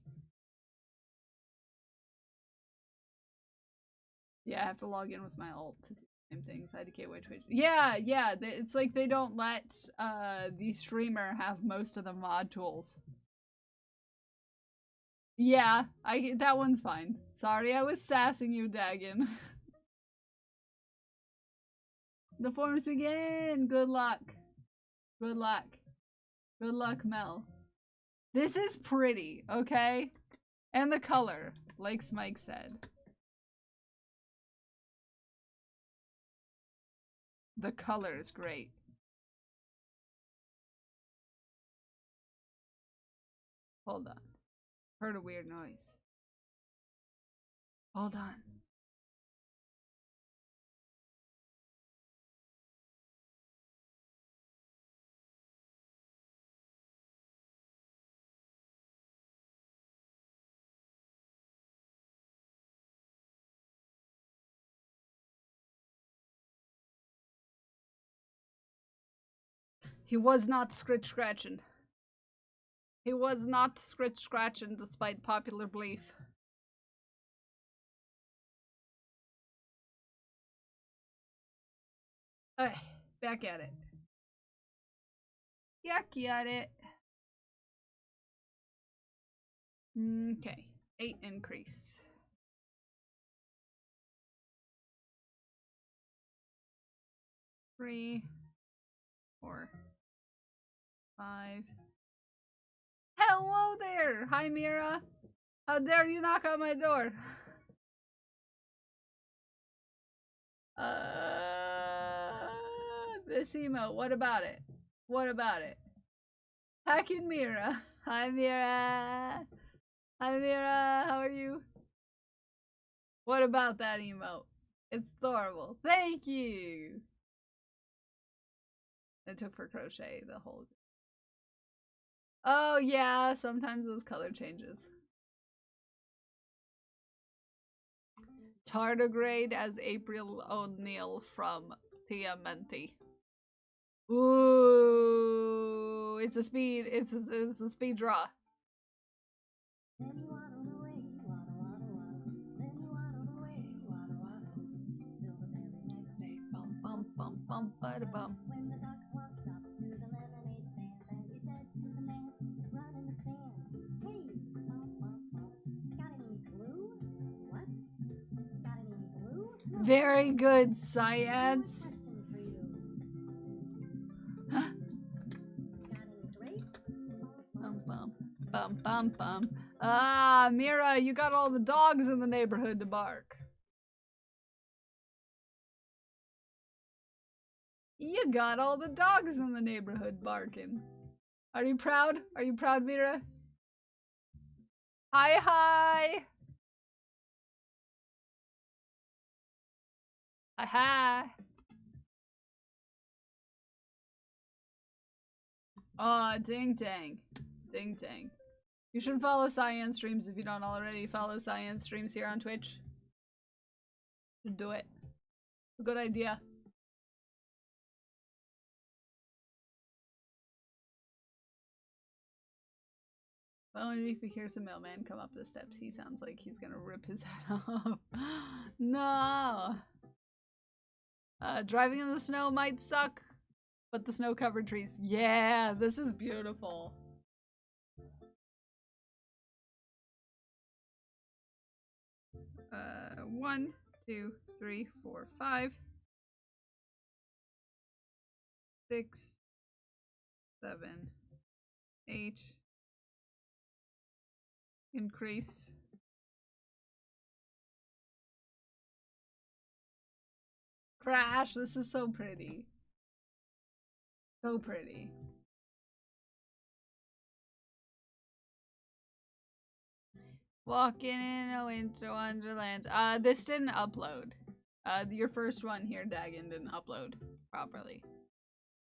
Yeah, I have to log in with my alt to do the same things. IDK which. Yeah, it's like they don't let the streamer have most of the mod tools. Yeah, that one's fine. Sorry, I was sassing you, Dagon. The forums begin! Good luck. Good luck. Good luck, Mel. This is pretty, okay? And the color, like Smike said. The color is great. Hold on. Heard a weird noise. Hold on. He was not scratching. He was not scratching despite popular belief. Alright, back at it. Yuck at it. Okay, 8 increase. 3, 4, 5. Hello there! Hi, Mira! How dare you knock on my door? This emote, what about it? What about it? Hacking Mira. Hi, Mira! Hi, Mira! How are you? What about that emote? It's adorable. Thank you! It took for crochet the whole... Oh yeah, sometimes those color changes. Tardigrade as April O'Neil from Tiamenti. Ooh, it's a speed draw. Bum bum bum bum bada bum. Very good, Science. bum bum. Ah, Mira, you got all the dogs in the neighborhood to bark. You got all the dogs in the neighborhood barking. Are you proud? Are you proud, Mira? Hi, hi! Hi, hi! Aw, ding dang. Ding dang. You should follow Cyan Streams if you don't already follow Cyan Streams here on Twitch. Should do it. A good idea. Well, if he hears a mailman come up the steps, he sounds like he's gonna rip his head off. No! Driving in the snow might suck, but the snow-covered trees. Yeah, this is beautiful. One, two, three, four, 5, 6, 7, 8. Increase. Crash, this is so pretty. So pretty. Walking in a winter wonderland. This didn't upload. Your first one here, Dagon, didn't upload properly.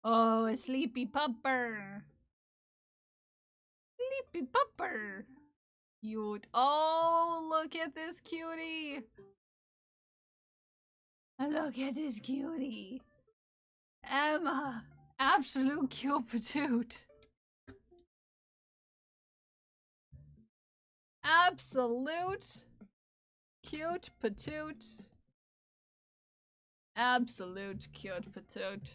Oh, a sleepy pupper. Sleepy pupper. Cute. Oh, look at this cutie. Look at this cutie. Emma. Absolute cute patoot. Absolute cute patoot. Absolute cute patoot.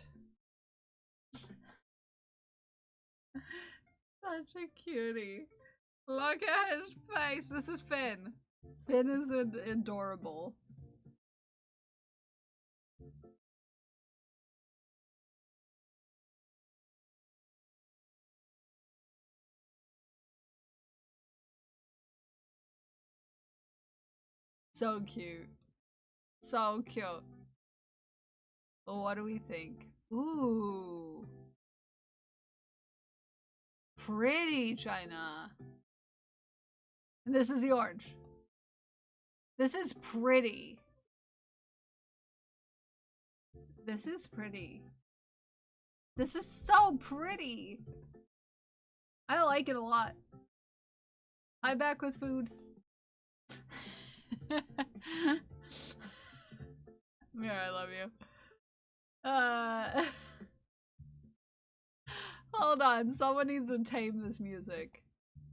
Such a cutie. Look at his face. This is Finn. Finn is adorable. So cute. So cute. Well, what do we think? Ooh. Pretty, China. And this is the orange. This is pretty. This is pretty. This is so pretty. I like it a lot. Hi, back with food. Mira, I love you. Hold on, someone needs to tame this music.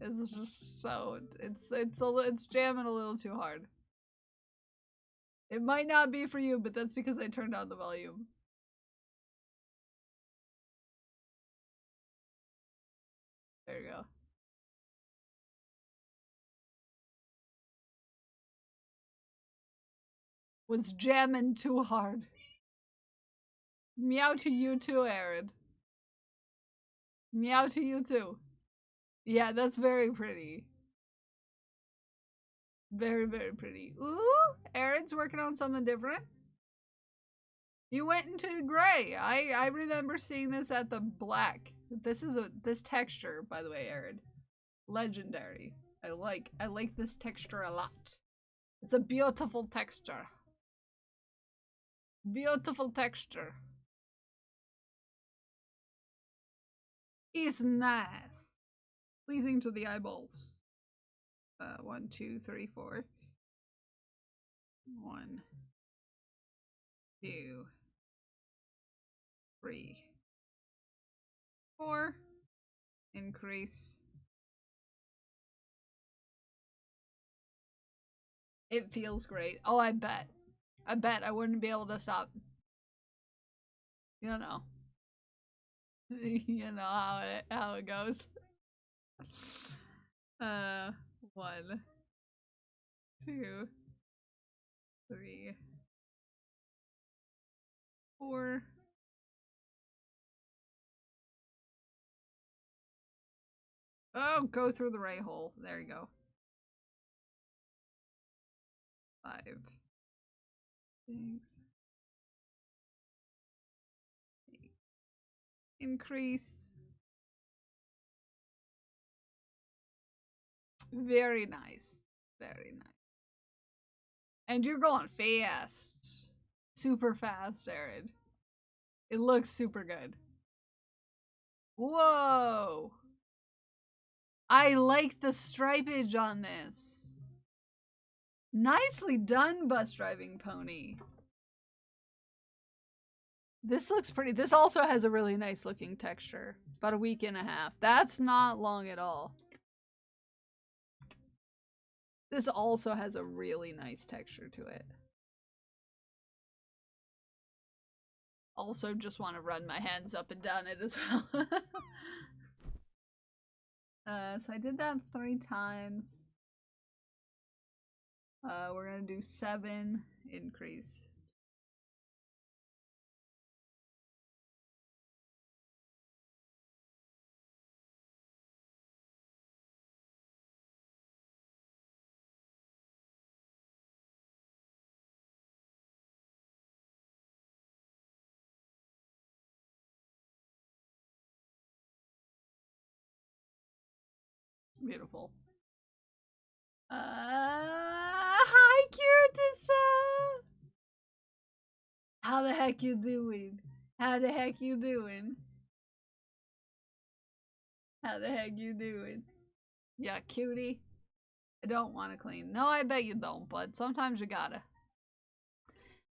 This is just so it's jamming a little too hard. It might not be for you, but that's because I turned down the volume. There you go. Was jamming too hard. Meow to you too, Aaron. Meow to you too. Yeah, that's very pretty. Very, very pretty. Ooh, Aaron's working on something different. You went into gray. I remember seeing this at the black. This texture, by the way, Aaron. Legendary. I like this texture a lot. It's a beautiful texture. Beautiful texture. It's nice. Pleasing to the eyeballs. 1, 2, 3, 4. 1, 2, 3, 4. Increase. It feels great. Oh, I bet. I bet I wouldn't be able to stop. You know. You know how it goes. 1, 2, 3, 4. Oh, go through the ray hole. There you go. 5. 6. 8. Increase. Very nice. Very nice. And you're going fast. Super fast, Arid. It looks super good. Whoa! I like the stripage on this. Nicely done, bus driving pony. This looks pretty. This also has a really nice looking texture. About a week and a half. That's not long at all. This also has a really nice texture to it. Also just want to run my hands up and down it as well. So I did that 3 times. We're gonna do 7 increase. Beautiful. Hi, Kirtisa! How the heck you doing? How the heck you doing? How the heck you doing? Yeah, cutie. I don't want to clean. No, I bet you don't, but sometimes you gotta.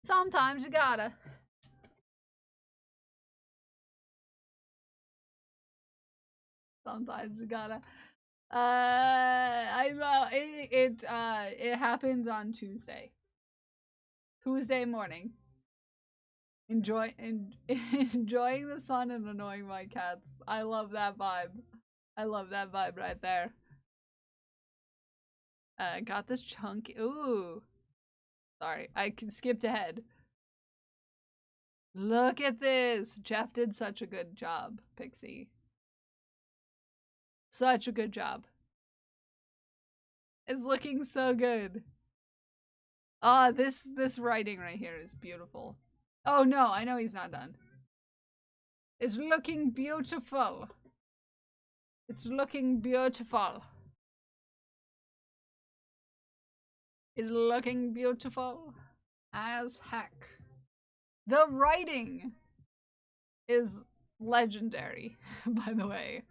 Sometimes you gotta. Sometimes you gotta. I know it happens on Tuesday. Tuesday morning. Enjoying the sun and annoying my cats. I love that vibe. I love that vibe right there. Got this chunky. Ooh. Sorry, I skipped ahead. Look at this. Jeff did such a good job, Pixie. Such a good job. It's looking so good. Ah, this writing right here is beautiful. Oh no, I know he's not done. It's looking beautiful. It's looking beautiful. It's looking beautiful as heck. The writing is legendary, by the way.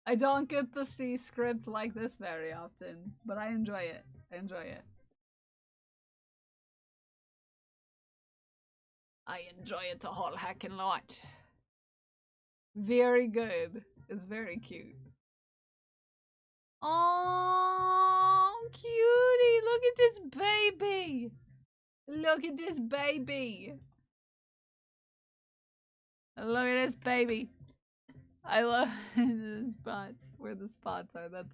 I don't get to see script like this very often, but I enjoy it. I enjoy it. I enjoy it a whole heckin' lot. Very good. It's very cute. Oh, cutie! Look at this baby! Look at this baby! Look at this baby! I love the spots. Where the spots are. That's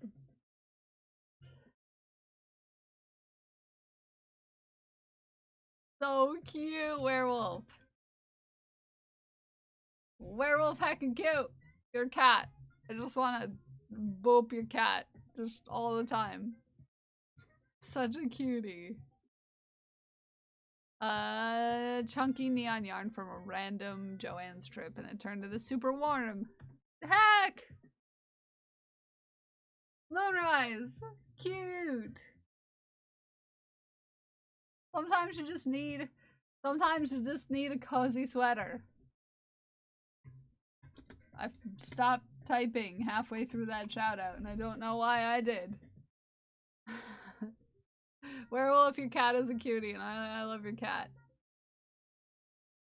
so cute, werewolf. Werewolf heckin' cute. Your cat. I just want to boop your cat just all the time. Such a cutie. Chunky neon yarn from a random Joanne's trip, and it turned to the super warm. Heck! Moonrise! Cute! Sometimes you just need a cozy sweater. I stopped typing halfway through that shout out, and I don't know why I did. Werewolf, your cat is a cutie, and I love your cat.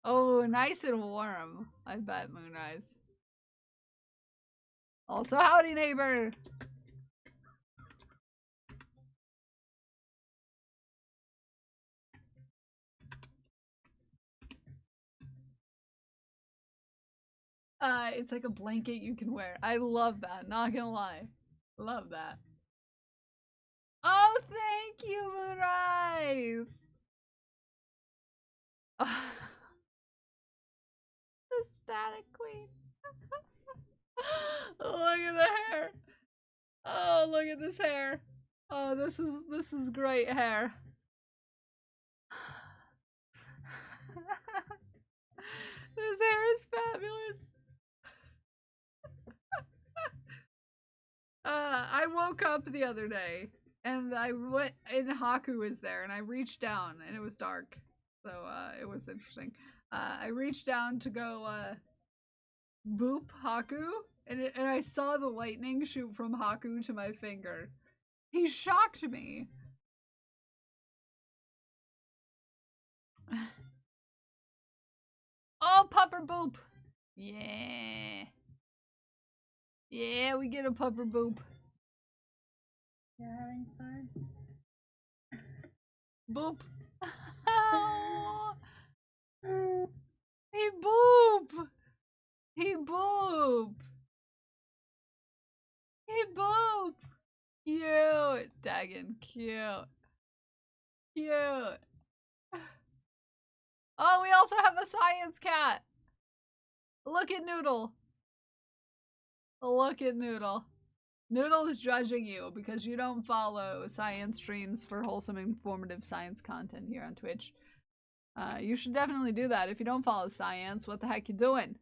Oh, nice and warm, I bet, Moonrise. Also, howdy, neighbor! It's like a blanket you can wear. I love that, not gonna lie. Love that. Oh, thank you, Moonrise! Oh. The static queen. Look at the hair. Oh, look at this hair. Oh, this is great hair. This hair is fabulous. I woke up the other day and I went and Haku was there and I reached down and it was dark. So it was interesting. I reached down to go boop Haku and I saw the lightning shoot from Haku to my finger. He shocked me. Oh, pupper boop. Yeah. Yeah, we get a pupper boop. You're having fun? Boop. He boop. He boop. He boop. Cute. Daggin, cute. Cute. Oh, we also have a science cat. Look at Noodle. Look at Noodle. Noodle is judging you because you don't follow science streams for wholesome, informative science content here on Twitch. You should definitely do that. If you don't follow science, what the heck you doing?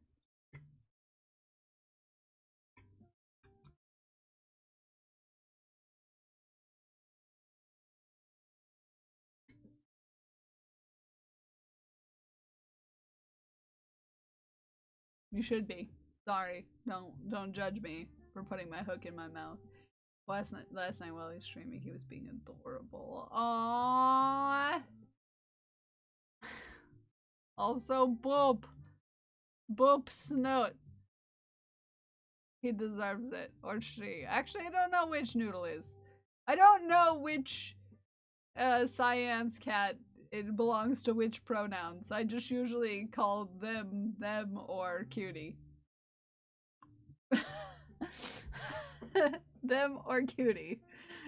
You should be. Sorry. Don't judge me for putting my hook in my mouth. Last night while he was streaming, he was being adorable. Aww. Also, Boop. Boop snoot. He deserves it. Or she. Actually, I don't know which Noodle is. I don't know which science cat it belongs to which pronouns. I just usually call them, or cutie. Them or cutie.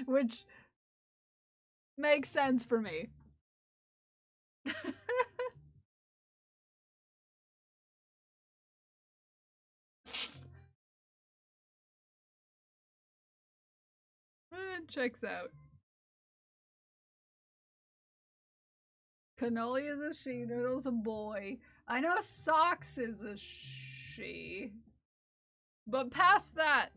Which makes sense for me. It checks out. Cannoli is a she, Noodle's a boy. I know Socks is a she. But past that,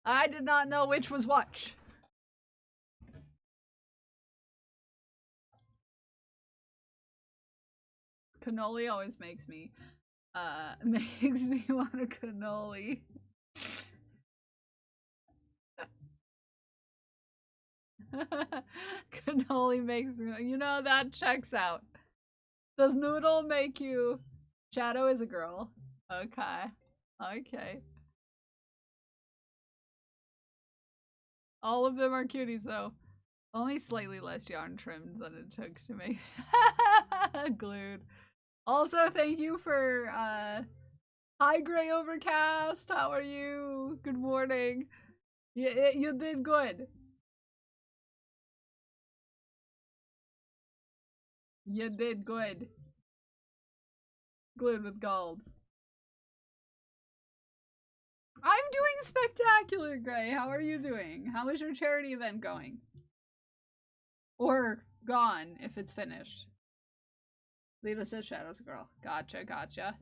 I did not know which was which. Cannoli always makes me want a cannoli. Cannoli makes me, you know, that checks out. Does Noodle make you? Shadow is a girl. Okay. Okay. All of them are cuties though. Only slightly less yarn trimmed than it took to make glued. Also, thank you for hi Gray Overcast. How are you? Good morning. You did good. You did good. Glued with gold. I'm doing spectacular, Gray. How are you doing? How is your charity event going? Or gone, if it's finished. Lita says Shadow's a girl. Gotcha, gotcha.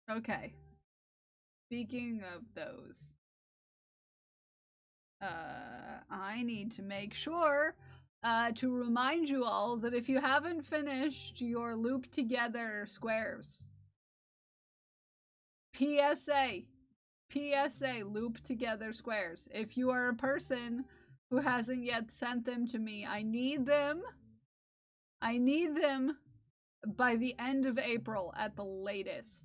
Okay. Speaking of those, I need to make sure to remind you all that if you haven't finished your loop together squares, PSA, loop together squares. If you are a person who hasn't yet sent them to me, I need them by the end of April at the latest.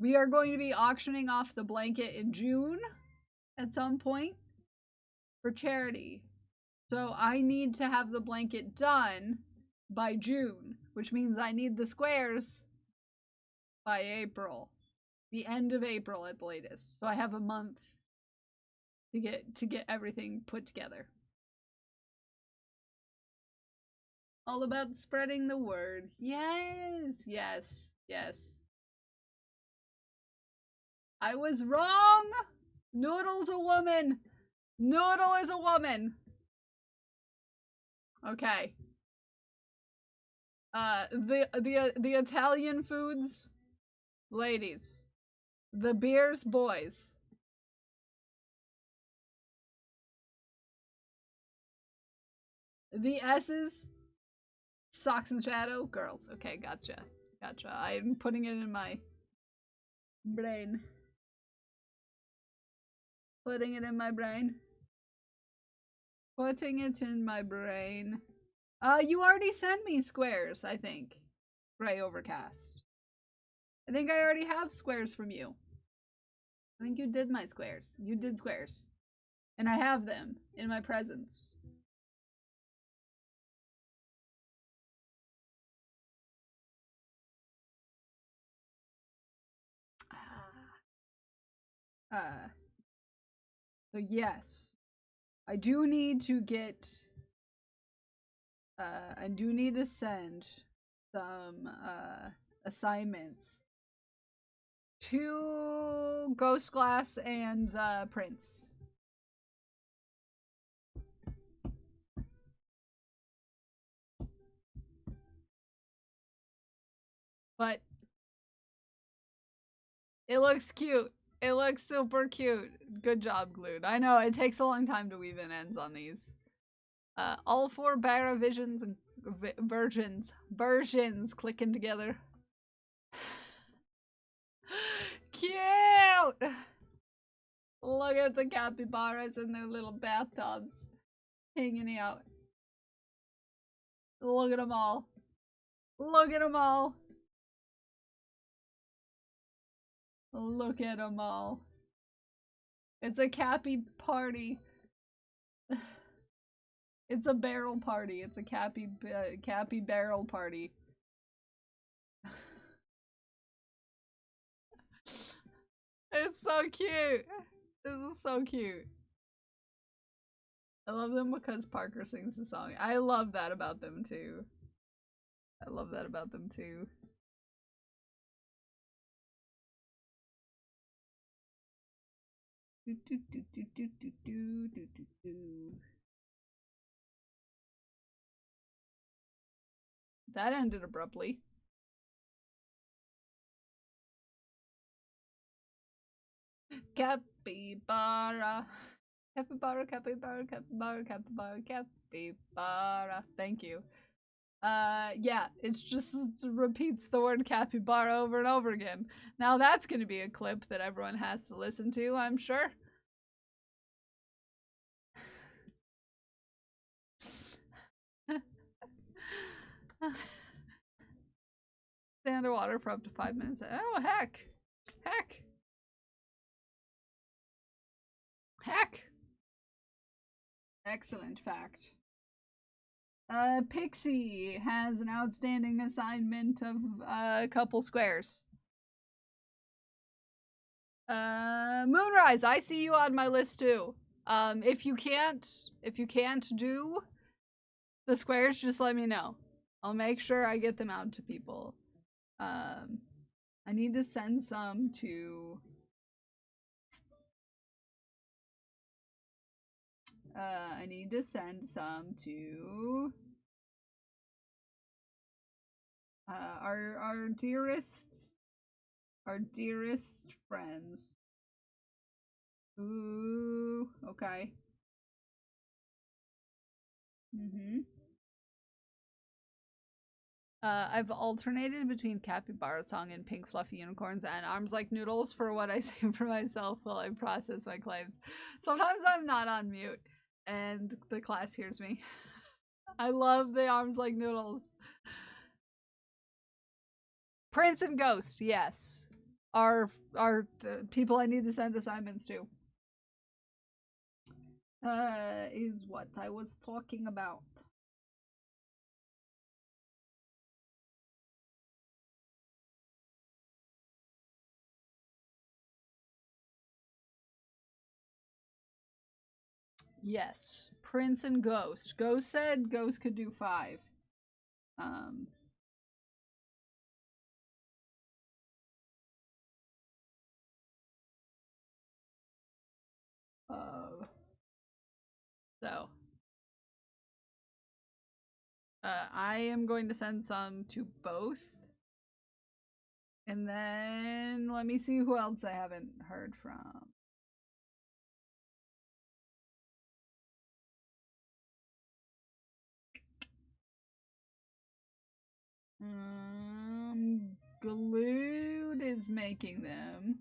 We are going to be auctioning off the blanket in June at some point for charity. So I need to have the blanket done by June, which means I need the squares by April. the end of April at the latest. So I have a month to get everything put together. All about spreading the word. Yes, yes, yes. I was wrong. Noodle's a woman. Noodle is a woman. Okay. The Italian foods, ladies. The beers, boys. The S's, socks and shadow, girls. Okay, gotcha. Gotcha. I'm putting it in my brain. Putting it in my brain. Putting it in my brain. You already sent me squares, I think. Gray overcast. I think I already have squares from you. I think you did my squares. You did squares. And I have them in my presents. So yes. I do need to get I do need to send some assignments to Ghost Glass and Prince. But it looks cute. It looks super cute. Good job, Glued. I know, it takes a long time to weave in ends on these. All 4 Barra visions and versions clicking together. Cute! Look at the capybaras in their little bathtubs. Hanging out. Look at them all. Look at them all. Look at them all. It's a cappy party. It's a barrel party. It's a cappy barrel party. It's so cute. This is so cute. I love them because Parker sings the song. I love that about them too. I love that about them too. That ended abruptly. Capybara. Capybara, capybara, capybara, capybara, capybara. Thank you. Yeah, it repeats the word capybara over and over again. Now that's gonna be a clip that everyone has to listen to, I'm sure. Stay underwater for up to 5 minutes. Oh, heck. Heck. Heck. Excellent fact. Pixie has an outstanding assignment of a couple squares. Moonrise, I see you on my list too. If you can't do the squares, just let me know. I'll make sure I get them out to people. I need to send some to I need to send some to our dearest friends. Ooh, okay. I've alternated between Capybara Song and Pink Fluffy Unicorns and Arms Like Noodles for what I say for myself while I process my claims. Sometimes I'm not on mute and the class hears me. I love the Arms Like Noodles. Prince and Ghost, yes, are people I need to send assignments to. Is what I was talking about. Yes. Prince and Ghost. Ghost said Ghost could do 5. Um. So. I am going to send some to both. And then let me see who else I haven't heard from. Glued is making them.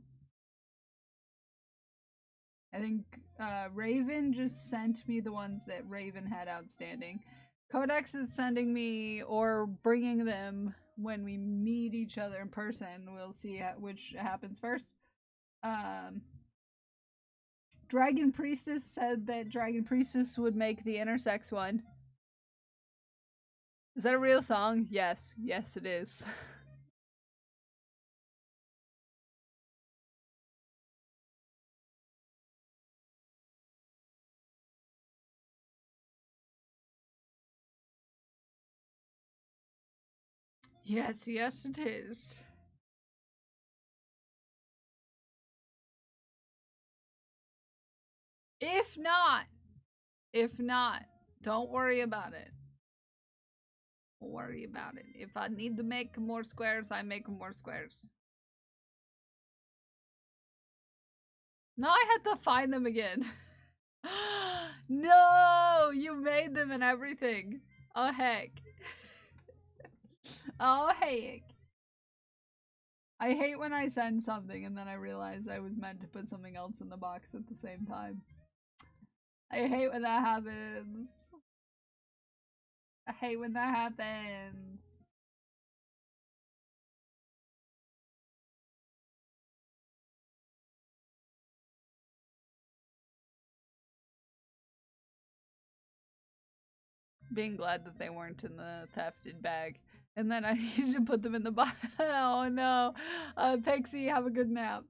I think Raven just sent me the ones that Raven had outstanding. Codex is sending me or bringing them when we meet each other in person. We'll see which happens first. Dragon Priestess said that Dragon Priestess would make the intersex one. Is that a real song? Yes. Yes, it is. Yes, yes, it is. If not, don't worry about it. Don't worry about it. If I need to make more squares, I make more squares. No, I had to find them again. No, you made them and everything. Oh heck. Oh heck. I hate when I send something and then I realize I was meant to put something else in the box at the same time. I hate when that happens. I hate when that happens. Being glad that they weren't in the thefted bag. And then I needed to put them in the box. Oh no. Pixie, have a good nap.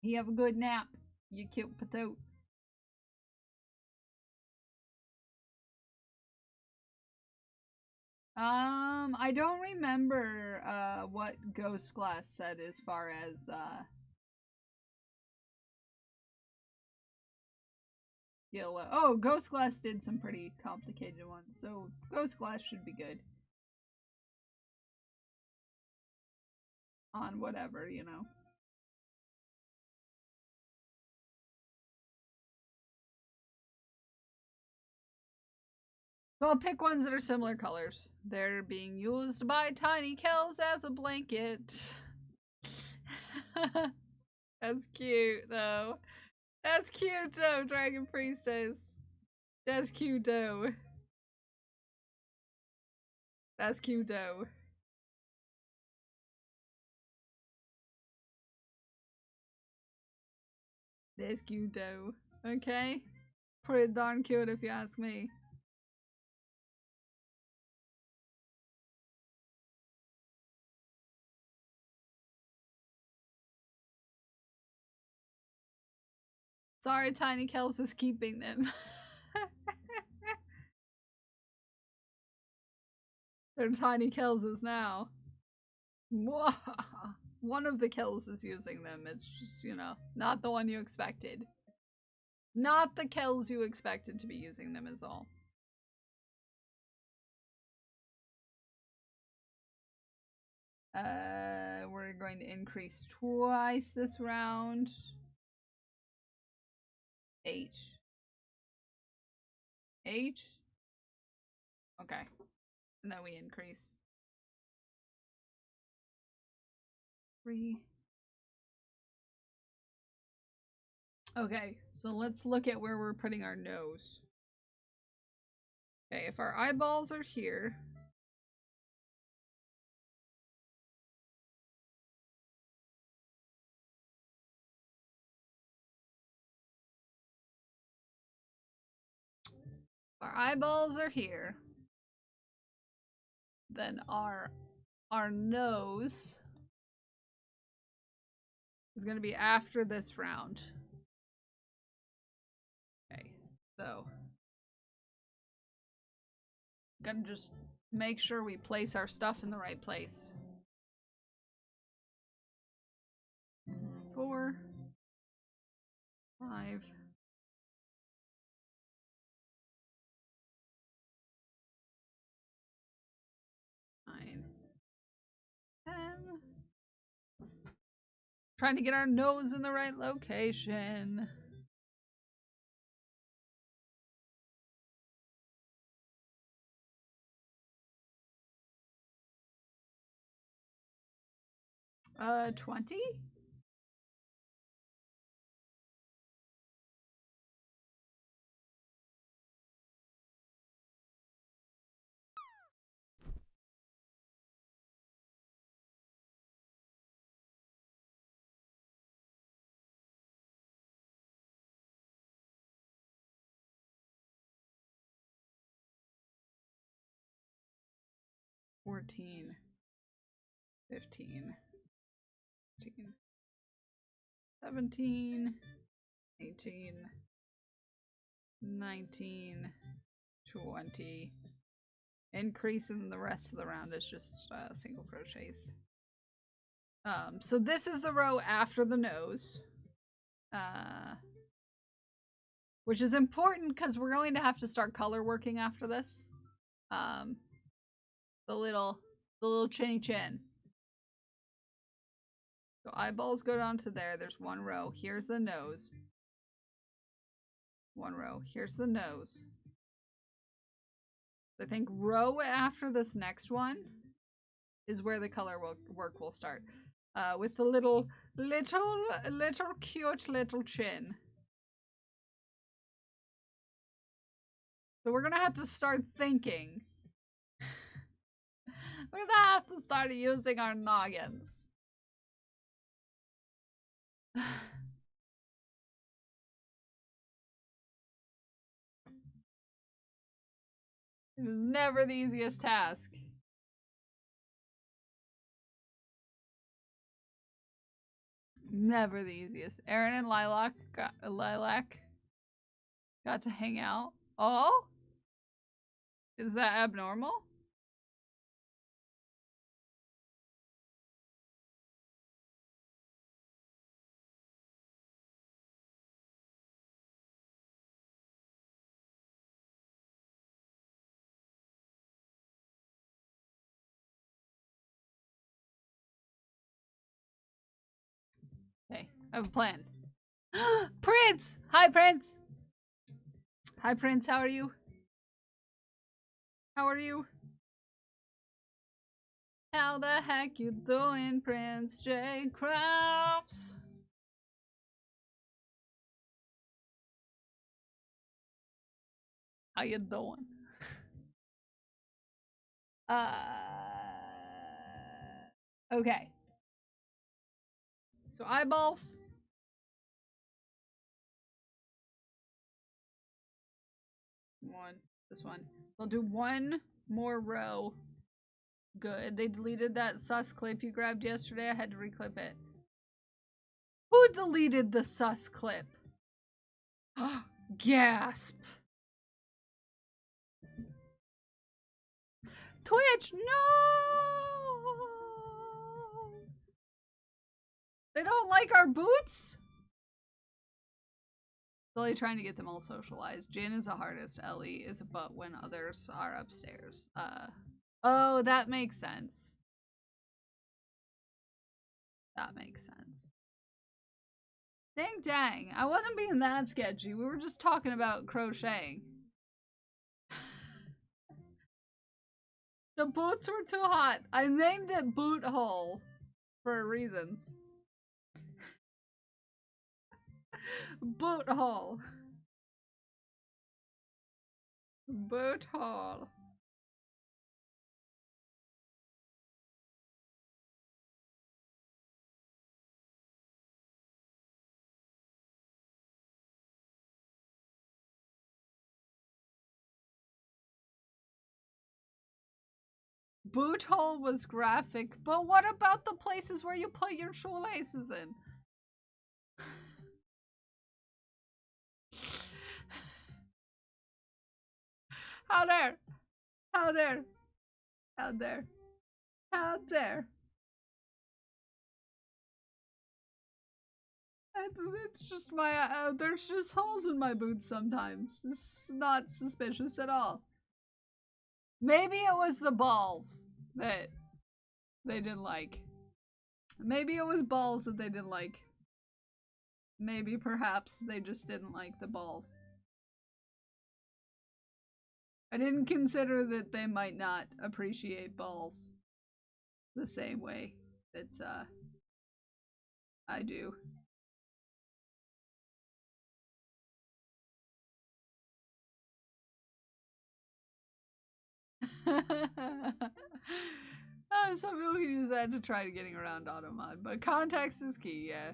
You have a good nap, you cute potato. I don't remember what Ghost Glass said as far as yellow. Oh, Ghost Glass did some pretty complicated ones, so Ghost Glass should be good. On whatever, you know. So I'll pick ones that are similar colors. They're being used by Tiny Kells as a blanket. That's cute, though. That's cute, though, Dragon Priestess. That's cute, though. That's cute, though. That's cute, though. Okay? Pretty darn cute if you ask me. Sorry, Tiny Kells is keeping them. They're Tiny Kells now. One of the Kells is using them. It's just, you know, not the one you expected. Not the Kells you expected to be using them is all. We're going to increase twice this round. 8. 8? Okay. And then we increase. 3. Okay, so let's look at where we're putting our nose. Okay, if our eyeballs are here. Our eyeballs are here. Then our nose is going to be after this round. So, gotta just make sure we place our stuff in the right place. 4, 5. 9, 10. Trying to get our nose in the right location. Uh, 20? $14, 15, 16, 17, 18, 19, 20. Increase in the rest of the round is just single crochets. So this is the row after the nose. Which is important because we're going to have to start color working after this. The little chinny chin. So eyeballs go down to there. There's one row. Here's the nose. One row. Here's the nose. I think row after this next one is where the color work will start. With the little cute little chin. So we're gonna have to start thinking. We're gonna have to start using our noggins. It was never the easiest task. Never the easiest. Aaron and Lilac got to hang out. Oh? Is that abnormal? Okay, I have a plan. Prince! Hi, Prince! Hi, Prince, how are you? How are you? How the heck you doing, Prince J. Krabs? How you doing? Okay. So eyeballs. This one. We'll do one more row. Good. They deleted that sus clip you grabbed yesterday. I had to reclip it. Who deleted the sus clip? Gasp. Twitch, no! They don't like our boots? Really trying to get them all socialized. Jin is the hardest. Ellie is a butt when others are upstairs. Oh, that makes sense. That makes sense. Dang. I wasn't being that sketchy. We were just talking about crocheting. The boots were too hot. I named it Boot Hole for reasons. Boot Hole. Boot Hole. Boot hole was graphic, but what about the places where you put your shoelaces in? How dare? How dare? How dare? How dare? It's just my, there's just holes in my boots sometimes. It's not suspicious at all. Maybe it was the balls that they didn't like. Maybe it was balls that they didn't like. Maybe perhaps they just didn't like the balls. I didn't consider that they might not appreciate balls the same way that I do. Some people can use that to try to getting around automod, but context is key, yeah.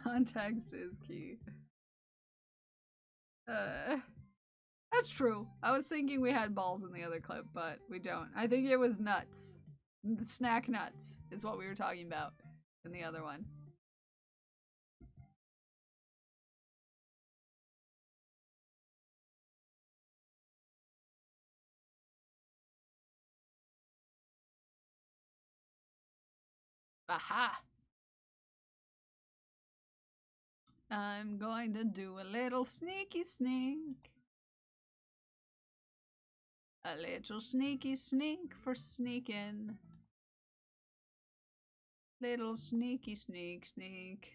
Context is key. That's true. I was thinking we had balls in the other clip, but we don't. I think it was nuts. The snack nuts is what we were talking about in the other one. Aha! I'm going to do a little sneaky sneak. A little sneaky sneak for sneaking. Little sneaky sneak sneak.